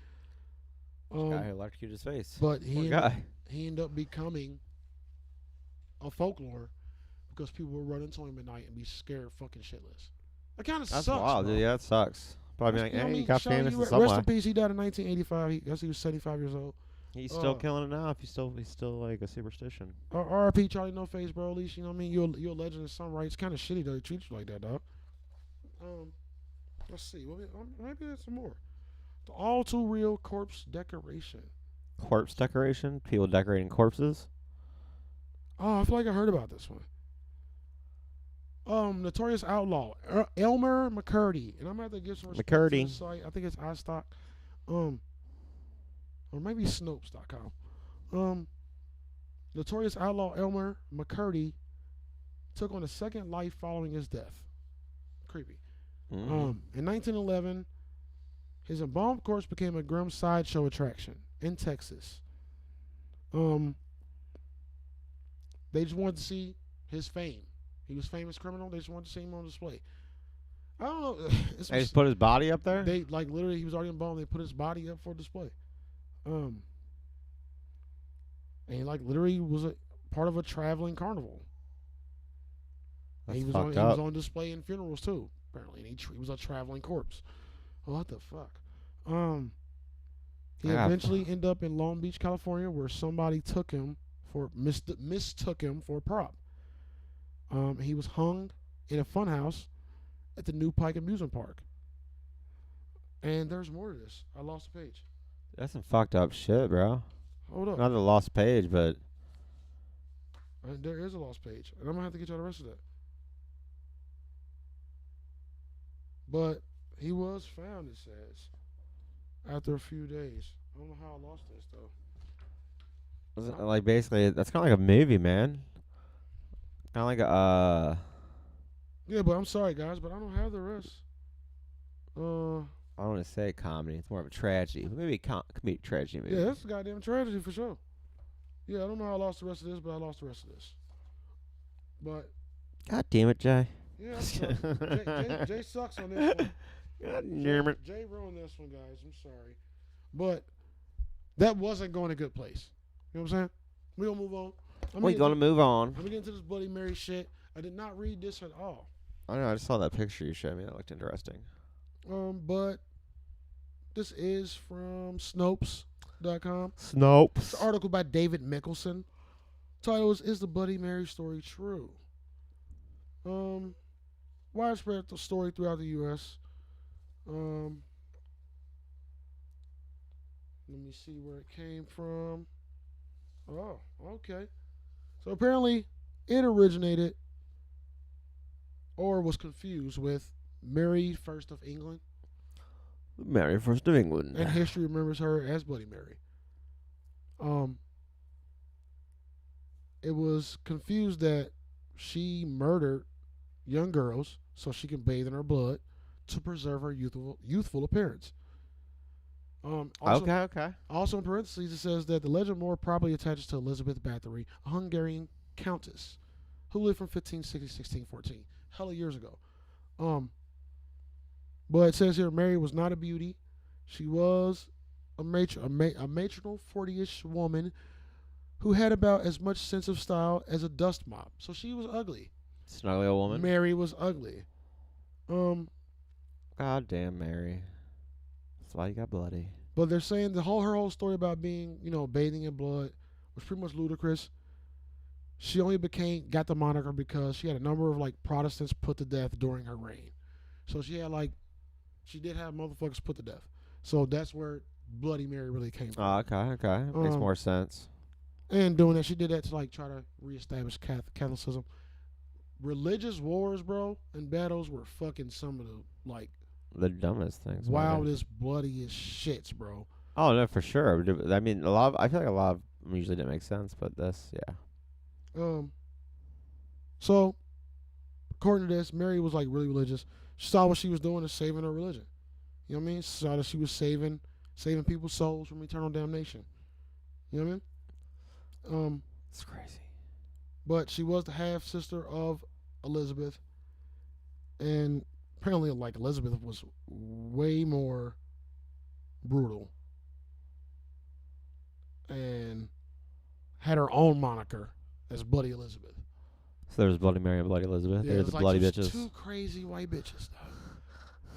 Guy who electrocuted his face. But he ended up becoming a folklore because people would run into him at night and be scared fucking shitless. That kind of sucks. That's wild, bro. dude. Yeah, that sucks. But I mean, like, he got Shawty, famous in rest some way. in peace. He died in 1985. I guess he was 75 years old. He's still killing it now. If he's still like a superstition. R.I.P. Charlie No Face, bro. At least, you know what I mean? You're a legend in some rights. It's kind of shitty though. They treat you like that, dog. Let's see. Maybe there's some more. The all too real corpse decoration. Corpse decoration? People decorating corpses? Oh, I feel like I heard about this one. Notorious outlaw Elmer McCurdy, and I'm gonna have to give some respect to the site. I think it's iStock, or maybe Snopes.com. Notorious outlaw Elmer McCurdy took on a second life following his death. Creepy. In 1911, his embalmed corpse became a grim sideshow attraction in Texas. They just wanted to see his fame. He was a famous criminal. They just wanted to see him on display. I don't know. They just put his body up there? They literally he was already embalmed. They put his body up for display. And he literally was a part of a traveling carnival. That's He was on display in funerals too, apparently. And he was a traveling corpse. What the fuck? He eventually ended up in Long Beach, California, where somebody mistook him for a prop. He was hung in a funhouse at the New Pike Amusement Park. And there's more to this. I lost the page. That's some fucked up shit, bro. Hold up. Not the lost page, but There is a lost page. And I'm going to have to get you all the rest of that. But he was found, it says, after a few days. I don't know how I lost this, though. like basically, that's kind of like a movie, man. Kind of like a. Yeah, but I'm sorry, guys, but I don't have the rest. I don't want to say comedy. It's more of a tragedy. Maybe a comedic tragedy movie. Yeah, that's a goddamn tragedy for sure. Yeah, I don't know how I lost the rest of this, but I lost the rest of this. But God damn it, Jay. yeah, I'm sorry. Jay sucks on this one. God damn it. Jay ruined this one, guys. I'm sorry. But that wasn't going a good place. You know what I'm saying? We're going to move on. We're going to move on. I'm going to get into this Bloody Mary shit. I did not read this at all. I know. I just saw that picture you showed me. That looked interesting. But this is from Snopes.com. Snopes. It's an article by David Mickelson. Title is the Bloody Mary story true? Widespread the story throughout the U.S. Let me see where it came from. Oh, okay. So apparently it originated or was confused with Mary First of England. Mary First of England. And history remembers her as Bloody Mary. It was confused that she murdered young girls so she can bathe in her blood to preserve her youthful appearance. Okay. Also in parentheses, it says that the legend more probably attaches to Elizabeth Bathory, a Hungarian countess who lived from 1560 to 1614, hella years ago. But it says here Mary was not a beauty. She was a matronal 40-ish woman who had about as much sense of style as a dust mop. So she was ugly. Snuggly old woman. Mary was ugly. God damn Mary. That's why you got bloody. But they're saying her whole story about being, bathing in blood was pretty much ludicrous. She only got the moniker because she had a number of like Protestants put to death during her reign. So she did have motherfuckers put to death. So that's where Bloody Mary really came from. Oh, okay. Makes more sense. And doing that, she did that to like try to reestablish Catholicism. Religious wars, bro, and battles were fucking some of the dumbest things. wildest, bloodiest shits, bro. Oh no, for sure. I mean, I feel like a lot of them usually didn't make sense, but this, yeah. So, according to this, Mary was like really religious. She saw what she was doing is saving her religion. You know what I mean? She saw that she was saving people's souls from eternal damnation. You know what I mean? It's crazy. But she was the half sister of Elizabeth, and apparently, like Elizabeth was way more brutal and had her own moniker as Bloody Elizabeth. So there's Bloody Mary and Bloody Elizabeth. Yeah, There's the like bloody bitches. Two crazy white bitches.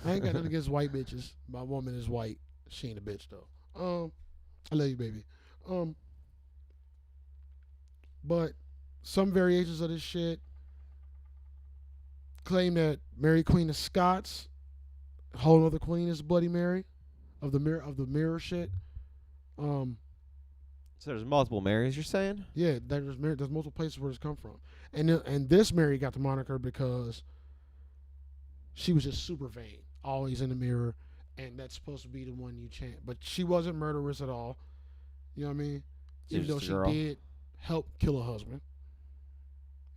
I ain't got nothing against white bitches. My woman is white. She ain't a bitch though. I love you, baby. But some variations of this shit claim that Mary Queen of Scots, a whole other queen, is Bloody Mary, of the mirror shit. So there's multiple Marys, you're saying? Yeah, there's multiple places where it's come from, and this Mary got the moniker because she was just super vain, always in the mirror, and that's supposed to be the one you chant. But she wasn't murderous at all. You know what I mean? Even though she did help kill her husband.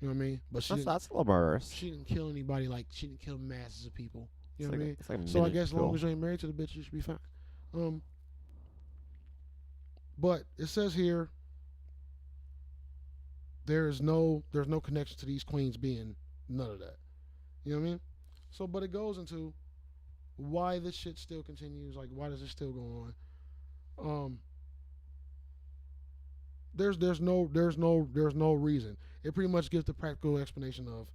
You know what I mean? But that's a little murderous. She didn't kill anybody. Like, she didn't kill masses of people. You know what I mean? Like so I guess as long as you ain't married to the bitch, you should be fine. But it says here there's no connection to these queens being none of that. You know what I mean? So, but it goes into why this shit still continues. Like, why does it still go on? There's no reason. It pretty much gives the practical explanation of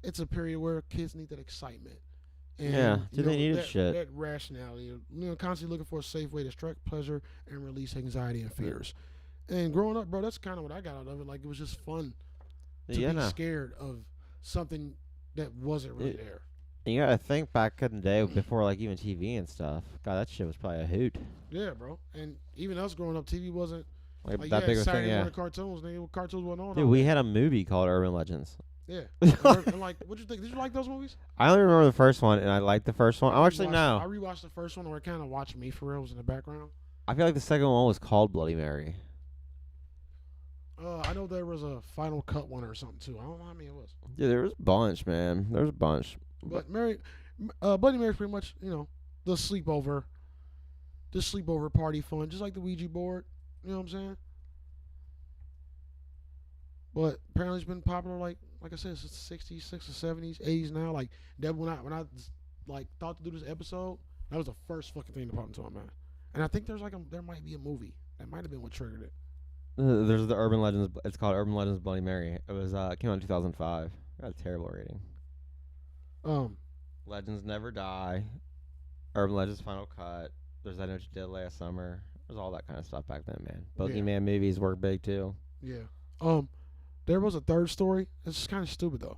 it's a period where kids need that excitement. And, they need shit. That rationality, constantly looking for a safe way to strike pleasure and release anxiety and fears. And growing up, bro, that's kind of what I got out of it. Like, it was just fun to be scared of something that wasn't really there. You gotta think back in the day before, like, even TV and stuff. God, that shit was probably a hoot. Yeah, bro. And even us growing up, TV wasn't like that big of a thing. Yeah. Cartoons, nigga. Cartoons went on. Dude, we had a movie called Urban Legends. Yeah. And like, what'd you think? Did you like those movies? I only remember the first one, and I liked the first one. I rewatched the first one, where it kind of watched me for real. Was in the background. I feel like the second one was called Bloody Mary. I know there was a Final Cut one or something too. I don't know how many it was. Yeah, there was a bunch, man. There was a bunch. But Bloody Mary's pretty much, the sleepover party fun, just like the Ouija board. You know what I'm saying? But apparently it's been popular, like I said, since the 60s, 60s, 70s, 80s now. Like, that when I like thought to do this episode, that was the first fucking thing that popped into my mind. And I think there might be a movie. That might have been what triggered it. There's the Urban Legends. It's called Urban Legends Bloody Mary. It was came out in 2005. Got a terrible rating. Legends Never Die. Urban Legends Final Cut. There's I Know What You Did Last Summer. There's all that kind of stuff back then, man. Boogeyman movies work big too. Yeah. There was a third story. It's kind of stupid though.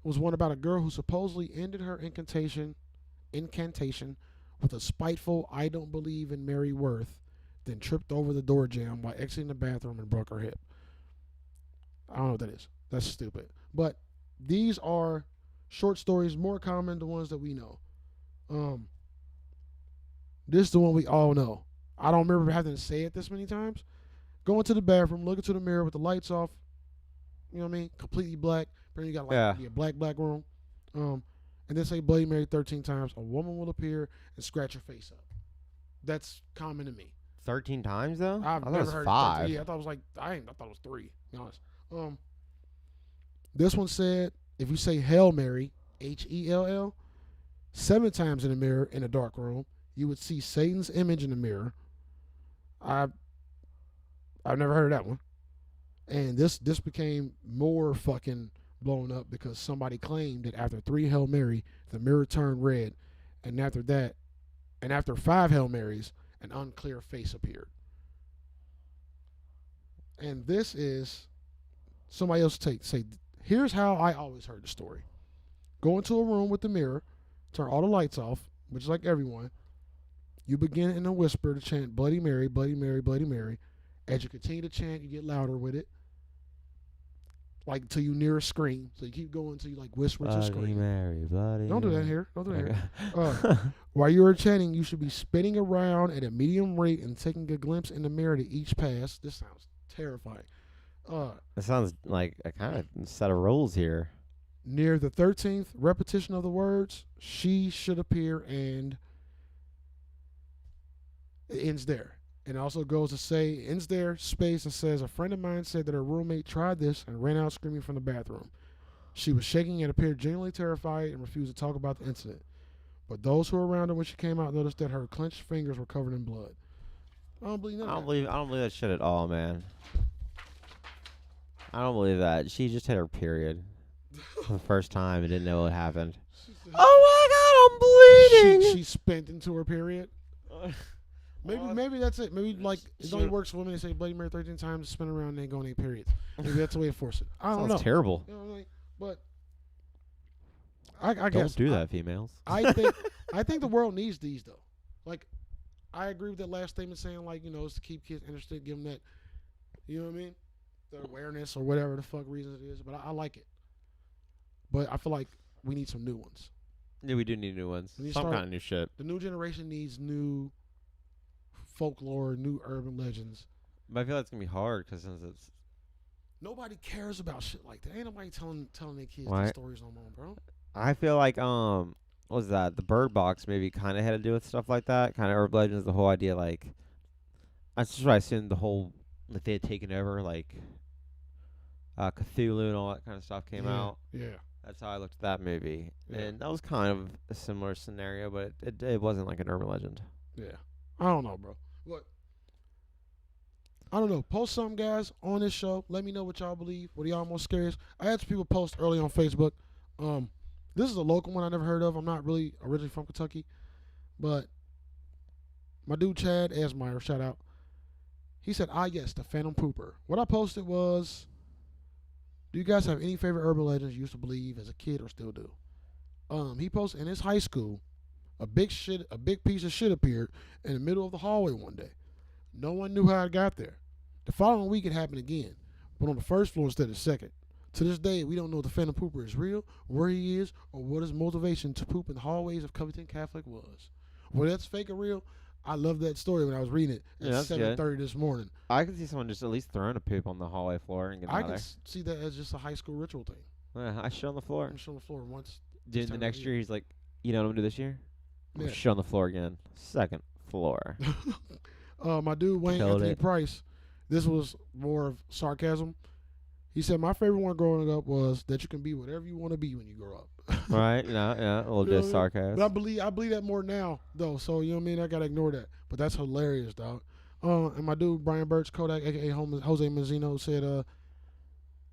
It was one about a girl who supposedly ended her incantation with a spiteful "I don't believe in Mary Worth," then tripped over the door jamb while exiting the bathroom and broke her hip. I don't know what that is. That's stupid. But these are short stories, more common than the ones that we know. This is the one we all know. I don't remember having to say it this many times. Going to the bathroom, look into the mirror with the lights off. You know what I mean? Completely black. Then you got a black room. And then say Bloody Mary 13 times. A woman will appear and scratch her face up. That's common to me. 13 times though? I thought it was 5. Yeah, I thought it was like I thought it was 3. To be honest. This one said if you say Hail Mary, Hell, 7 times in the mirror in a dark room, you would see Satan's image in the mirror. I've never heard of that one. And this became more fucking blown up because somebody claimed that after 3 Hail Mary, the mirror turned red, and after 5 Hail Marys, an unclear face appeared. And this is somebody else say, here's how I always heard the story. Go into a room with the mirror, turn all the lights off, which is like everyone. You begin in a whisper to chant Bloody Mary, Bloody Mary, Bloody Mary. As you continue to chant, you get louder with it. Like until you near a scream. So you keep going until you like whisper to scream. Mary, Bloody Don't do that here. Don't do that here. While you are chanting, you should be spinning around at a medium rate and taking a glimpse in the mirror to each pass. This sounds terrifying. It sounds like a kind of set of rules here. Near the 13th repetition of the words, she should appear, and it ends there. And it also goes to say, it ends there, space, and says, a friend of mine said that her roommate tried this and ran out screaming from the bathroom. She was shaking and appeared genuinely terrified and refused to talk about the incident. But those who were around her when she came out noticed that her clenched fingers were covered in blood. I don't believe that. I don't believe that shit at all, man. I don't believe that. She just hit her period for the first time and didn't know what happened. Oh my God, I'm bleeding. She spent into her period. Maybe that's it. Maybe like it only works for women. They say Bloody Mary 13 times, spin around, and they go on their periods. Maybe that's the way to force it. I don't know. Sounds terrible. You know what I mean? But I guess Don't do that, females. I think the world needs these though. Like, I agree with that last statement saying like, you know, it's to keep kids interested, give them that, you know what I mean, the awareness or whatever the fuck reason it is. But I like it. But I feel like we need some new ones. Yeah, we do need new ones. Some kind of new shit. The new generation needs new folklore, new urban legends. But I feel like it's gonna be hard because since it's nobody cares about shit like that. Ain't nobody telling their kids Right. these stories no more, bro. I feel like what was that? The Bird Box maybe kind of had to do with stuff like that. Kind of urban legends. The whole idea, like, that's just what I assumed the whole that they had taken over, like Cthulhu and all that kind of stuff came out. Yeah. That's how I looked at that movie, Yeah. and that was kind of a similar scenario, but it wasn't like an urban legend. Yeah. I don't know, bro. Look, I don't know. Post something, guys, on this show. Let me know what y'all believe. What are y'all most scared? I had some people post early on Facebook. This is a local one I never heard of. I'm not really originally from Kentucky, but my dude Chad Asmeyer, shout out. He said, yes, the Phantom Pooper. What I posted was, do you guys have any favorite urban legends you used to believe as a kid or still do? He posted in his high school, a big piece of shit appeared in the middle of the hallway one day. No one knew how it got there. The following week it happened again, but on the first floor instead of the second. To this day, we don't know if the Phantom Pooper is real, where he is, or what his motivation to poop in the hallways of Covington Catholic was. Whether that's fake or real, I love that story when I was reading it at 7:30 this morning. I could see someone just at least throwing a poop on the hallway floor and getting I out can there. see that as just a high school ritual thing. Yeah, I shit on the floor. I'm shit on the floor once. Dude, the next year he's like, you know what I'm gonna do this year? I'm Yeah. gonna shit on the floor again. Second floor. My dude Wayne Killed Anthony it. Price, this was more of sarcasm. He said, my favorite one growing up was that you can be whatever you want to be when you grow up. Right? Yeah, a little You know bit of what I mean? sarcasm. But I believe that more now, though. So, you know what I mean? I got to ignore that. But that's hilarious, dog. And my dude, Brian Birch Kodak, a.k.a. Jose Mazzino, said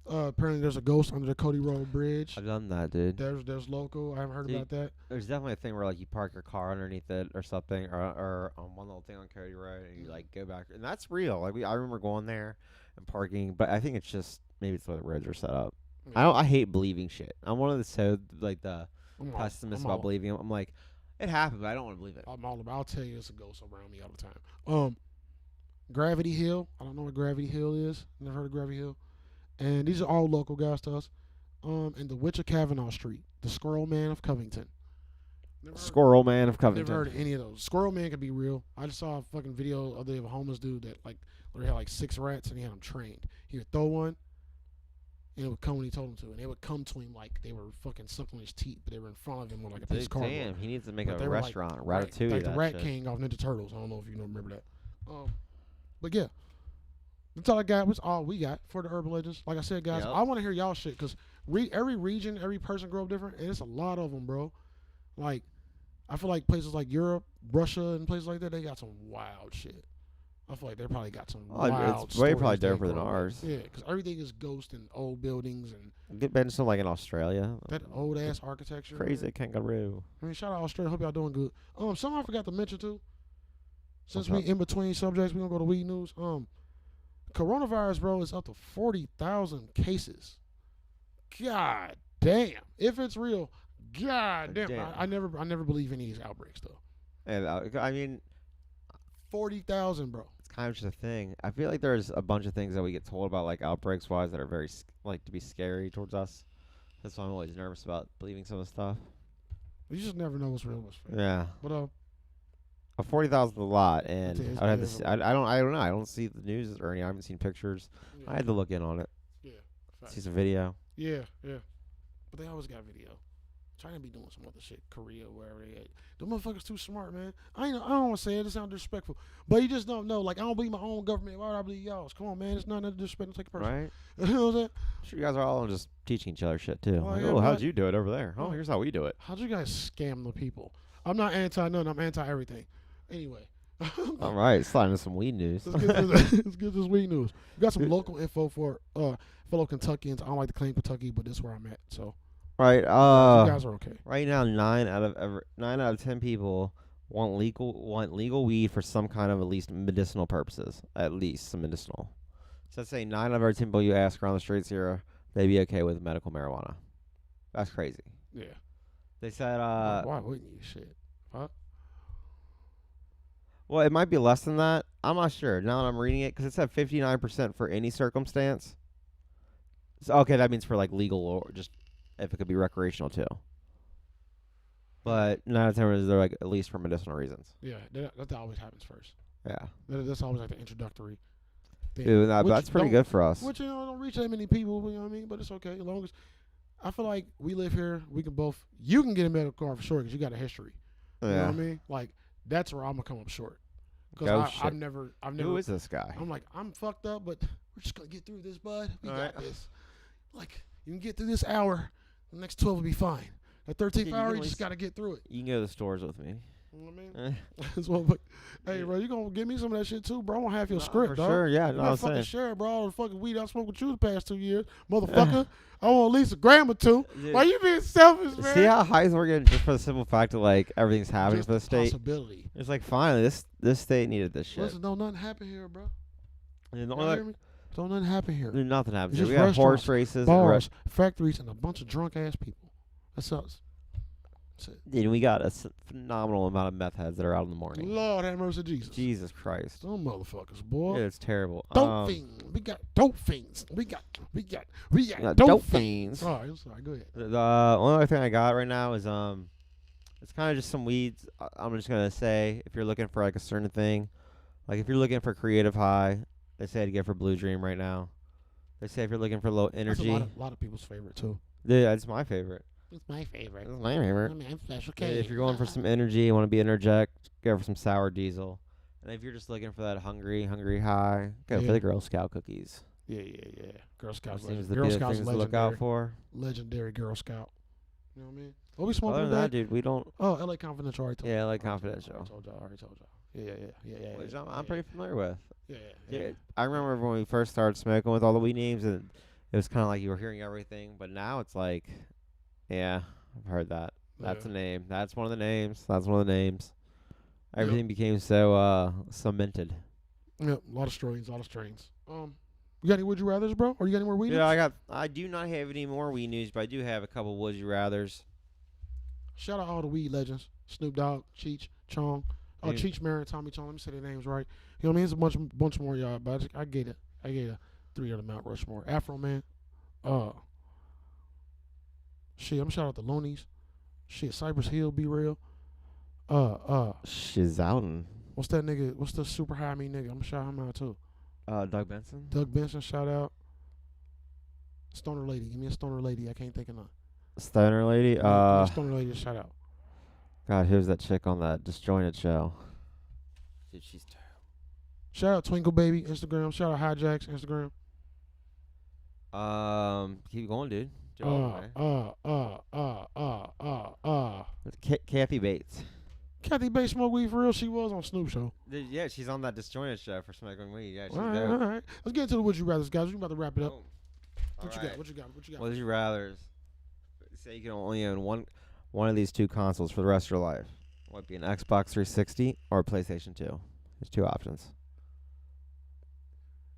apparently there's a ghost under the Cody Road Bridge. I've done that, dude. There's local. I haven't heard Dude, about that. There's definitely a thing where like you park your car underneath it or something, or on one little thing on Cody Road, and you like go back, and that's real. Like I remember going there and parking, but I think it's just maybe it's the way the roads are set up. I hate believing shit. I'm one of the the pessimists about believing. I'm like, it happened, but I don't want to believe it. I'll tell you, it's a ghost around me all the time. Gravity Hill. I don't know what Gravity Hill is. Never heard of Gravity Hill. And these are all local guys to us. And the Witch of Kavanaugh Street, the Squirrel Man of Covington. Squirrel Man of Covington. Never heard of any of those. Squirrel Man could be real. I just saw a fucking video of a homeless dude that where he had like 6 rats and he had them trained. He would throw one, and it would come when he told him to, and they would come to him like they were fucking sucking his teeth, but they were in front of him with like a piece of cardboard. Damn, he needs to make But a they were restaurant, like Ratatouille. like the that Rat shit. King off Ninja Turtles. I don't know if you remember that. But yeah, that's all I got. That's all we got for the urban legends. Like I said, guys, Yep. I want to hear y'all shit because every region, every person grow up different, and it's a lot of them, bro. Like, I feel like places like Europe, Russia, and places like that, they got some wild shit. I feel like they probably got some Oh, wild it's way stories probably they different than grow up. ours. Yeah, because everything is ghost and old buildings and Get been to like in Australia. that old ass architecture. Crazy Man. kangaroo. I mean, shout out Australia. Hope y'all doing good. Something I forgot to mention too. Since What's we in between subjects, we gonna go to weed news. Coronavirus, bro, is up to 40,000 cases. God damn! If it's real, God damn. Damn. I never believe any of these outbreaks though. And I mean, 40,000, bro. it's kind of just a thing. I feel like there's a bunch of things that we get told about, like outbreaks wise, that are very like to be scary towards us. That's why I'm always nervous about believing some of the stuff. You just never know what's real, what's fake. Yeah. But 40,000 is a lot, It and is I would have to. big. See, I don't know. I don't see the news or any. I haven't seen pictures. I had to look in on it. Yeah. See some video. Yeah. But they always got video. China be doing some other shit, Korea, wherever they at. The motherfuckers too smart, man. I don't want to say it. It sounds disrespectful, but you just don't know. Like I don't believe my own government. Why would I believe y'all's? Come on, man. It's not nothing disrespectful. Take a person. Right. You know what I'm saying? Sure, you guys are all just teaching each other shit too. Oh, Like, yeah, oh, how'd right. you do it over there? Oh, Oh. here's how we do it. How'd you guys scam the people? I'm not anti none. I'm anti everything. Anyway. All right, slide into some weed news. Let's get this weed news. We got some local info for fellow Kentuckians. I don't like to claim Kentucky, but this is where I'm at. So Right. you guys are okay. Right now, 9 out of 10 people want legal weed for some kind of at least medicinal purposes. At least some medicinal. So let's say 9 out of every 10 people you ask around the streets here, they'd be okay with medical marijuana. That's crazy. Yeah. They said, Why wouldn't you? Shit. Huh? well, it might be less than that. I'm not sure. Now that I'm reading it, because it said 59% for any circumstance. So, okay, that means for like legal or just if it could be recreational too. But 9 out of 10 they're like at least for medicinal reasons. Yeah. That always happens first. Yeah. That's always like the introductory thing. Dude, but Which that's pretty don't- good for us. Which don't reach that many people. You know what I mean? But it's okay as long as I feel like we live here. We can both. You can get a medical card for sure because you got a history. You know what I mean? Like that's where I'm gonna come up short. Because I've never. Who is this guy? I'm like, I'm fucked up, but we're just gonna get through this, bud. We All got right. this. Like, you can get through this hour. The next 12 will be fine. The 13th you hour, can you at just gotta get through it. You can go to the stores with me. You know what I Eh. mean? That's what, but, hey, bro, you gonna give me some of that shit too, bro? I'm gonna have your script, for dog. sure, yeah. You No, gotta I'm fucking saying. share, bro. All the fucking weed I smoked with you the past 2 years, motherfucker. I want at least a gram or two. Dude, Why you being selfish, man? see how highs we're getting just for the simple fact that like everything's happening Just for the a state. possibility. It's like finally this state needed this shit. Listen, don't nothing happen here, bro. And You hear me? Don't nothing happen here. nothing happens. It's Here. just We got horse restaurants, races. Bars, factories, and a bunch of drunk ass people. That's us. That's it. And we got a phenomenal amount of meth heads that are out in the morning. Lord have mercy, Jesus. Jesus Christ. Some motherfuckers, boy. It's terrible. Dope fiends. We got dope fiends. We got got dope dope fiends. fiends. All right, I'm sorry. Go ahead. The only other thing I got right now is it's kind of just some weeds. I'm just gonna say if you're looking for like a certain thing, like if you're looking for creative high, they say to get for Blue Dream right now. They say if you're looking for low energy, That's a lot of people's favorite too. yeah, that's my favorite. It's my favorite. That's my favorite. I'm special Yeah, K. if you're going for some energy, you want to be energetic, go for some sour diesel. And if you're just looking for that hungry high, go for Yeah. the Girl Scout cookies. Yeah. Girl Scouts. That seems Legend. to Girl be the Scouts things to look out for. Legendary Girl Scout. You know what I mean? What we smoking Other than that, today? dude, we don't. Oh, LA Confidential. I already told Yeah, you. LA I already Confidential. told y'all. I already told y'all. Yeah. Which I'm pretty familiar with. Yeah. I remember when we first started smoking with all the weed names, and it was kind of like you were hearing everything. But now it's like, yeah, I've heard that. That's a name. That's one of the names. That's one of the names. Everything became so cemented. Yep. A lot of strains. You got any would you rather's, bro? Or you got any more weed? Yeah, I do not have any more weed news, but I do have a couple would you rather's. Shout out all the weed legends: Snoop Dogg, Cheech, Chong, Dude. Cheech Marin, Tommy Chong. Let me say their names right. You know what I mean? It's a bunch more y'all, but I gave a 3 of the Mount Rushmore. Afro Man. Shit, I'm shout out the Loonies. Shit, Cypress Hill, Be Real. Shizouten. What's that nigga? What's the super high me nigga? I'm gonna shout him out too. Doug Benson. Doug Benson, shout out. Stoner Lady, give me a Stoner Lady. I can't think of none. Stoner Lady. Give me a Stoner Lady, shout out. God, who's that chick on that disjointed show? Dude, she's terrible. Shout out Twinkle Baby, Instagram. Shout out Hijacks, Instagram. Keep going, dude. Kathy Bates. Kathy Bates smoke weed for real. She was on Snoop show. Yeah, she's on that Disjointed show for smoking weed. Yeah, she's All right, dope. all right. Let's get into the Would You Rather, guys. We about to wrap it up. Oh. What you Alright. got? What you got? What you got? Would you rather say you can only own one of these two consoles for the rest of your life? Would it be an Xbox 360 or a PlayStation 2? There's two options.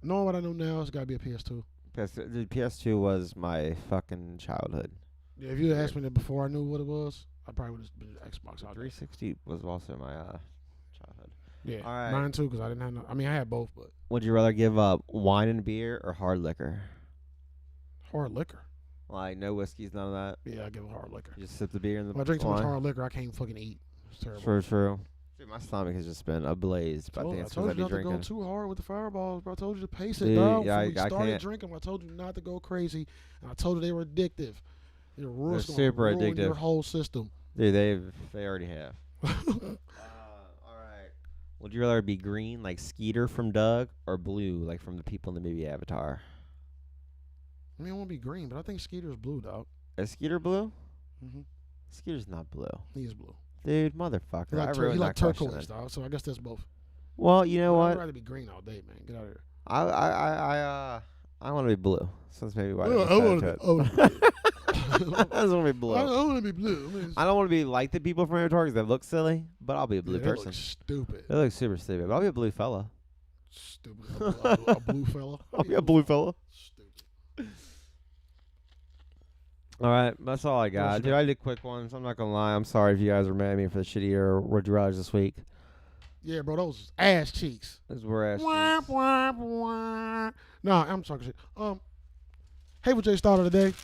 Knowing what I know now, it's got to be a PS2. The PS2 was my fucking childhood. Yeah, if you had asked me that before I knew what it was, I probably would have been an Xbox out there. 360 was also my childhood. Yeah, All right. mine too, because I didn't have no. I mean, I had both, but Would you rather give up wine and beer or hard liquor? hard liquor. Like no whiskeys, none of that. Yeah, I give it hard liquor. You just sip the beer and the When I drink too much wine. hard liquor, I can't fucking eat. It's terrible. True. Dude, my stomach has just been ablaze. But I think I it's told because you I be not to go drinking. too hard with the fireballs, bro. I told you to pace it, Dude, dog. yeah, Before we I started can't. drinking, I told you not to go crazy, and I told you they were addictive. They're super ruin addictive. your whole system. Dude, they already have. All right. Would you rather be green like Skeeter from Doug or blue like from the people in the movie Avatar? I mean, I want to be green, but I think Skeeter's blue, dog. Is Skeeter blue? Mm-hmm. Skeeter's not blue. He is blue. Dude, motherfucker. He like, I he ruined like that question turquoise, then. dog. So I guess that's both. Well, you know I'd what? rather be green all day, man. Get out of here. I want to be blue. So that's maybe why I I decided want to to it. be. I just want to be blue. I want to be blue. I mean, I don't want to be like the people from Avatar because they look silly, but I'll be a blue yeah, they person. look stupid. They look super stupid, but I'll be a blue fella. Stupid. A blue fella. I'll be a blue fella. Stupid. All right, that's all I What got. else you Dude, got? I did quick ones. I'm not going to lie. I'm sorry if you guys are mad at me for the shittier Would You Rathers this week. Yeah, bro, those ass cheeks. Those were ass Wah, cheeks. wah, wah. Nah, I'm talking shit. Hey, what Jay started today.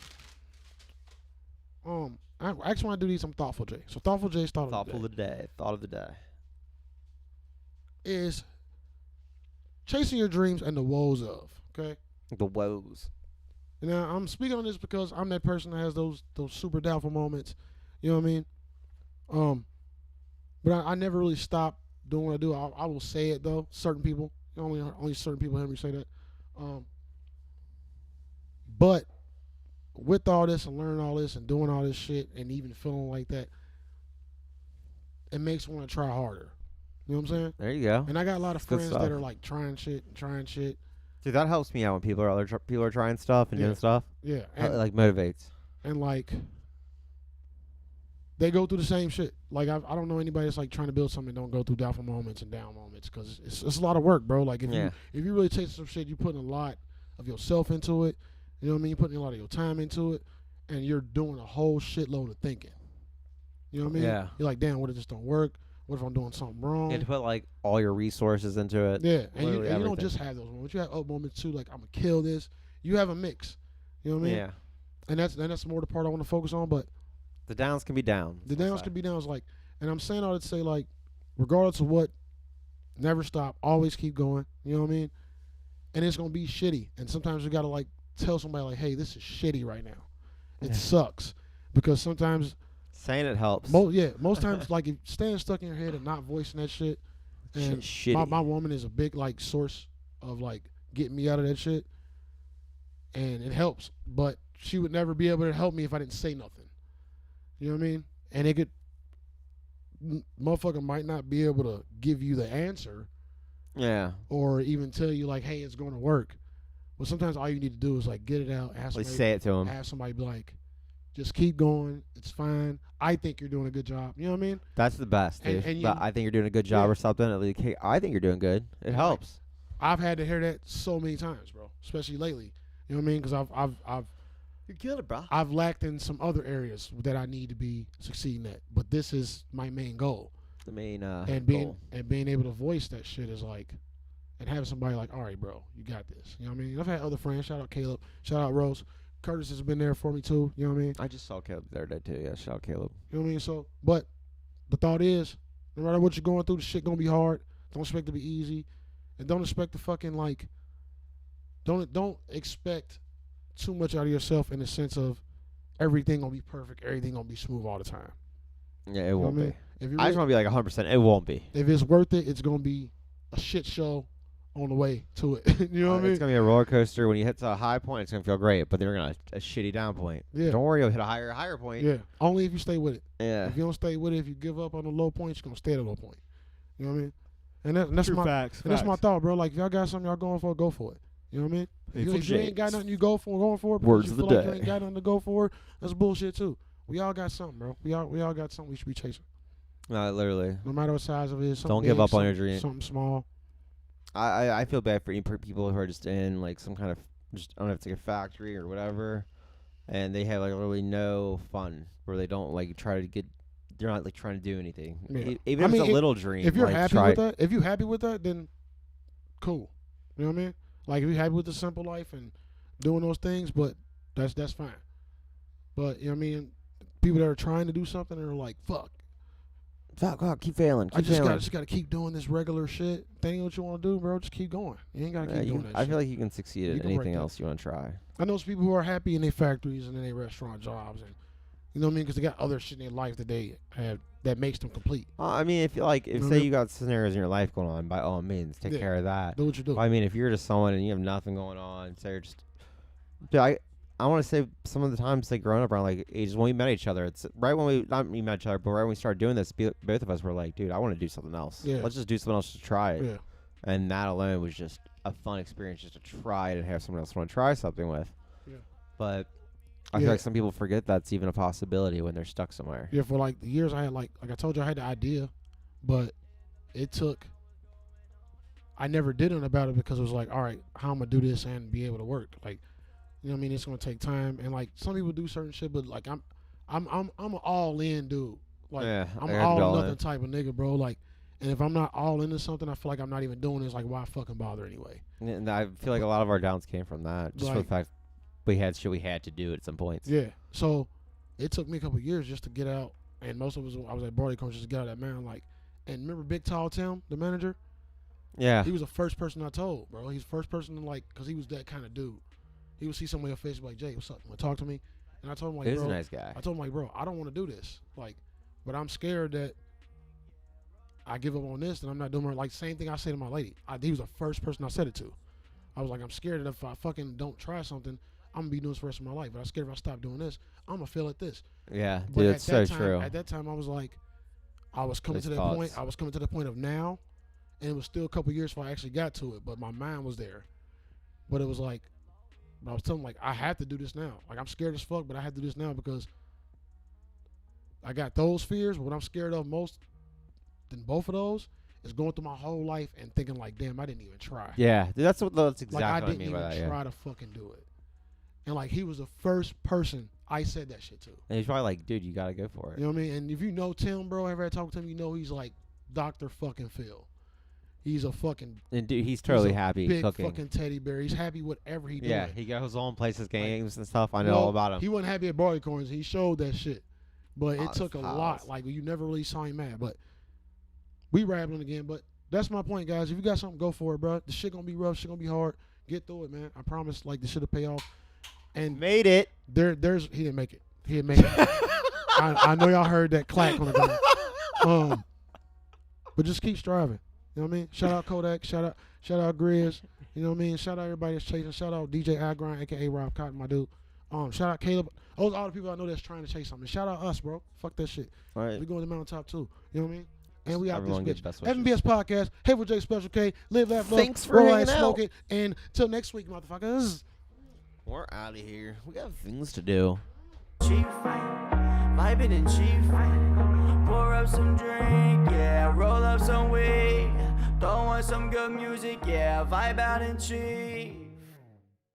I actually want to do these some thoughtful Jay. So thoughtful Jay started Thoughtful today today. Thought of the day. is chasing your dreams and the woes of. Okay. The woes. Now I'm speaking on this because I'm that person that has those super doubtful moments. You know what I mean? But I never really stop doing what I do. I will say it though. Certain people, only certain people hear me say that. But with all this and learning all this and doing all this shit and even feeling like that, it makes me want to try harder. You know what I'm saying? There you go. And I got a lot of Good friends stuff. that are like trying shit. Dude, that helps me out when people are trying stuff and Yeah. doing stuff. Yeah. It, And, like motivates. and like they go through the same shit. Like I don't know anybody that's like trying to build something and don't go through doubtful moments and down moments because it's a lot of work, bro. Like if you really take some shit, you putting a lot of yourself into it. You know what I mean? You're putting a lot of your time into it, and you're doing a whole shitload of thinking. You know what I mean? Yeah. You're like, damn, what if this don't work? What if I'm doing something wrong? You have to put like all your resources into it. Yeah, and you Literally don't everything. just have those moments. You have up moments too, like I'm gonna kill this. You have a mix. You know what I mean? Yeah. And that's more the part I want to focus on. But The downs can be down. the downs can be downs. Like, and I'm saying all that to say like, regardless of what, never stop. Always keep going. You know what I mean? And it's gonna be shitty. And sometimes you gotta like tell somebody like, hey, this is shitty right now. It Yeah. sucks because sometimes, Saying it helps. most times like if staying stuck in your head and not voicing that shit. And Shitty. my woman is a big like source of like getting me out of that shit, and it helps. But she would never be able to help me if I didn't say nothing. You know what I mean? And it could, motherfucker might not be able to give you the answer Yeah. or even tell you like, hey, it's going to work. But sometimes all you need to do is like get it out, ask Like somebody, say it to him. have somebody be like, just keep going. It's fine. I think you're doing a good job. You know what I mean? That's the best, dude. And But you- I think you're doing a good job Yeah. or something. Like, hey, I think you're doing good. It Yeah. helps. I've had to hear that so many times, bro. Especially lately. You know what I mean? Because You killed it, bro. I've lacked in some other areas that I need to be succeeding at. But this is my main goal. The main And goal. being able to voice that shit is like, and having somebody like, all right, bro, you got this. You know what I mean? I've had other friends. Shout out Caleb. Shout out Rose. Curtis has been there for me too. You know what I mean? I just saw Caleb the other day too. Yeah, shout out Caleb. You know what I mean? So, but the thought is, no matter what you're going through, the shit gonna be hard. Don't expect it to be easy, and don't expect to fucking like. Don't expect too much out of yourself in the sense of everything gonna be perfect, everything gonna be smooth all the time. Yeah, it You know won't what I mean? be. If you I just want to be like 100%. It won't be. if it's worth it, it's gonna be a shit show on the way to it. You know what I mean? It's gonna be a roller coaster. When you hit a high point, it's gonna feel great, but then you're gonna a shitty down point. Yeah. Don't worry, you'll hit a higher point. Yeah. Only if you stay with it. Yeah. If you don't stay with it, if you give up on the low point, you're gonna stay at a low point. You know what I mean? And that's True my facts. and that's my thought, bro. Like if y'all got something y'all going for, go for it. You know what I mean? If you ain't got nothing you going for because Words you of feel the like you day. ain't got nothing to go for, that's bullshit too. We all got something, bro. We all got something we should be chasing. No, literally. No matter what size of it is. Something Don't give big, up on your something- dream. Something small. I feel bad for any people who are just in like some kind of just I don't know if it's like a factory or whatever, and they have like literally no fun where they don't like try to get. They're not like trying to do anything. Yeah. Even I if mean, it's a little dream. If you're like, happy try with that, then cool. You know what I mean? Like if you're happy with the simple life and doing those things, but that's fine. But you know what I mean? People that are trying to do something and are like, fuck. keep failing. I just gotta keep doing this regular shit. That ain't what you want to do, bro. Just keep going. You ain't gotta keep doing that. I shit. feel like you can succeed You at can break anything that. else you want to try. I know some people who are happy in their factories and in their restaurant jobs, and you know what I mean, because they got other shit in their life that they have that makes them complete. I mean, if Mhm. say you got scenarios in your life going on, by all means, take Yeah. care of that. Do what you do. I mean, if you're just someone and you have nothing going on, say you're just, dude, I want to say some of the times like growing up around like ages when we met each other, it's right when we not we met each other, but right when we started doing this, both of us were like, dude, I want to do something else. Yeah. Let's just do something else to try it. Yeah. And that alone was just a fun experience, just to try it and have someone else want to try something with. Yeah. But I Yeah. feel like some people forget that's even a possibility when they're stuck somewhere. Yeah, for like the years I had like I told you I had the idea, but it took. I never did it about it because it was like, all right, how I'm gonna do this and be able to work. Like, you know what I mean? It's gonna take time, and like some people do certain shit, but like I'm an all in dude. Like Yeah, I'm I an all gotta be or all nothing in. type of nigga, bro. Like, and if I'm not all into something, I feel like I'm not even doing this. Like, why fucking bother anyway? And I feel like a lot of our downs came from that, just for Like- the fact we had shit we had to do at some points. Yeah. So it took me a couple of years just to get out, and most of us I was at Barley Coach just to get out of that man. Like, and remember Big Tall Tim, the manager? Yeah. He was the first person I told, bro. He's the first person to like, cause he was that kind of dude. He would see somebody on Facebook like, Jay, what's up? You wanna talk to me? And I told him like, He was bro, a nice guy. I told him like, bro, I don't want to do this. Like, but I'm scared that I give up on this and I'm not doing it. Like same thing I say to my lady. He was the first person I said it to. I was like, I'm scared that if I fucking don't try something, I'm gonna be doing this for the rest of my life. But I'm scared if I stop doing this, I'm gonna fail at this. Yeah, But dude, at it's that so time, true. At that time, I was like, I was coming Those to that thoughts. point. I was coming to the point of now, and it was still a couple years before I actually got to it. But my mind was there. But it was like, I was telling him, like, I have to do this now. Like, I'm scared as fuck, but I have to do this now because I got those fears. But what I'm scared of most than both of those is going through my whole life and thinking like, damn, I didn't even try. Yeah, dude, that's exactly Like, I what I didn't mean even by that. Yeah. try to fucking do it. And like, he was the first person I said that shit to. And he's probably like, dude, you gotta go for it. You know what I mean? And if you know Tim, bro, ever had talked to him, you know he's like Dr. fucking Phil. He's a fucking And dude, he's totally he's a happy big cooking. fucking teddy bear. He's happy whatever he doing. Yeah, he goes on, plays his games and stuff. I You know all about him. He wasn't happy at Barleycorns. He showed that shit. But it Pause, took a pause. lot. Like, you never really saw him mad. But we rambling again. But that's my point, guys. If you got something, go for it, bro. The shit gonna be rough. Shit gonna be hard. Get through it, man. I promise, like, the shit will pay off. And Made it. there's he didn't make it. He didn't make it. I know y'all heard that clack on the ground. But just keep striving. You know what I mean? Shout out Kodak. Shout out Grizz. You know what I mean? Shout out everybody that's chasing. Shout out DJ Agrind, aka Rob Cotton, my dude. Shout out Caleb. Those are all the people I know that's trying to chase something. Shout out us, bro. Fuck that shit. All right. We going to the mountaintop too. You know what I mean? And we out Everyone this gets bitch. best wishes. FNBS podcast. Hey with J Special K. Live, laugh, love. Thanks for roll, hanging ass, smoke out. it. And till next week, motherfuckers. We're out of here. We got things to do. Chief, vibing in chief. Pour up some drink, yeah. Roll up some weed. Throw on some good music, yeah. Vibe out in chief.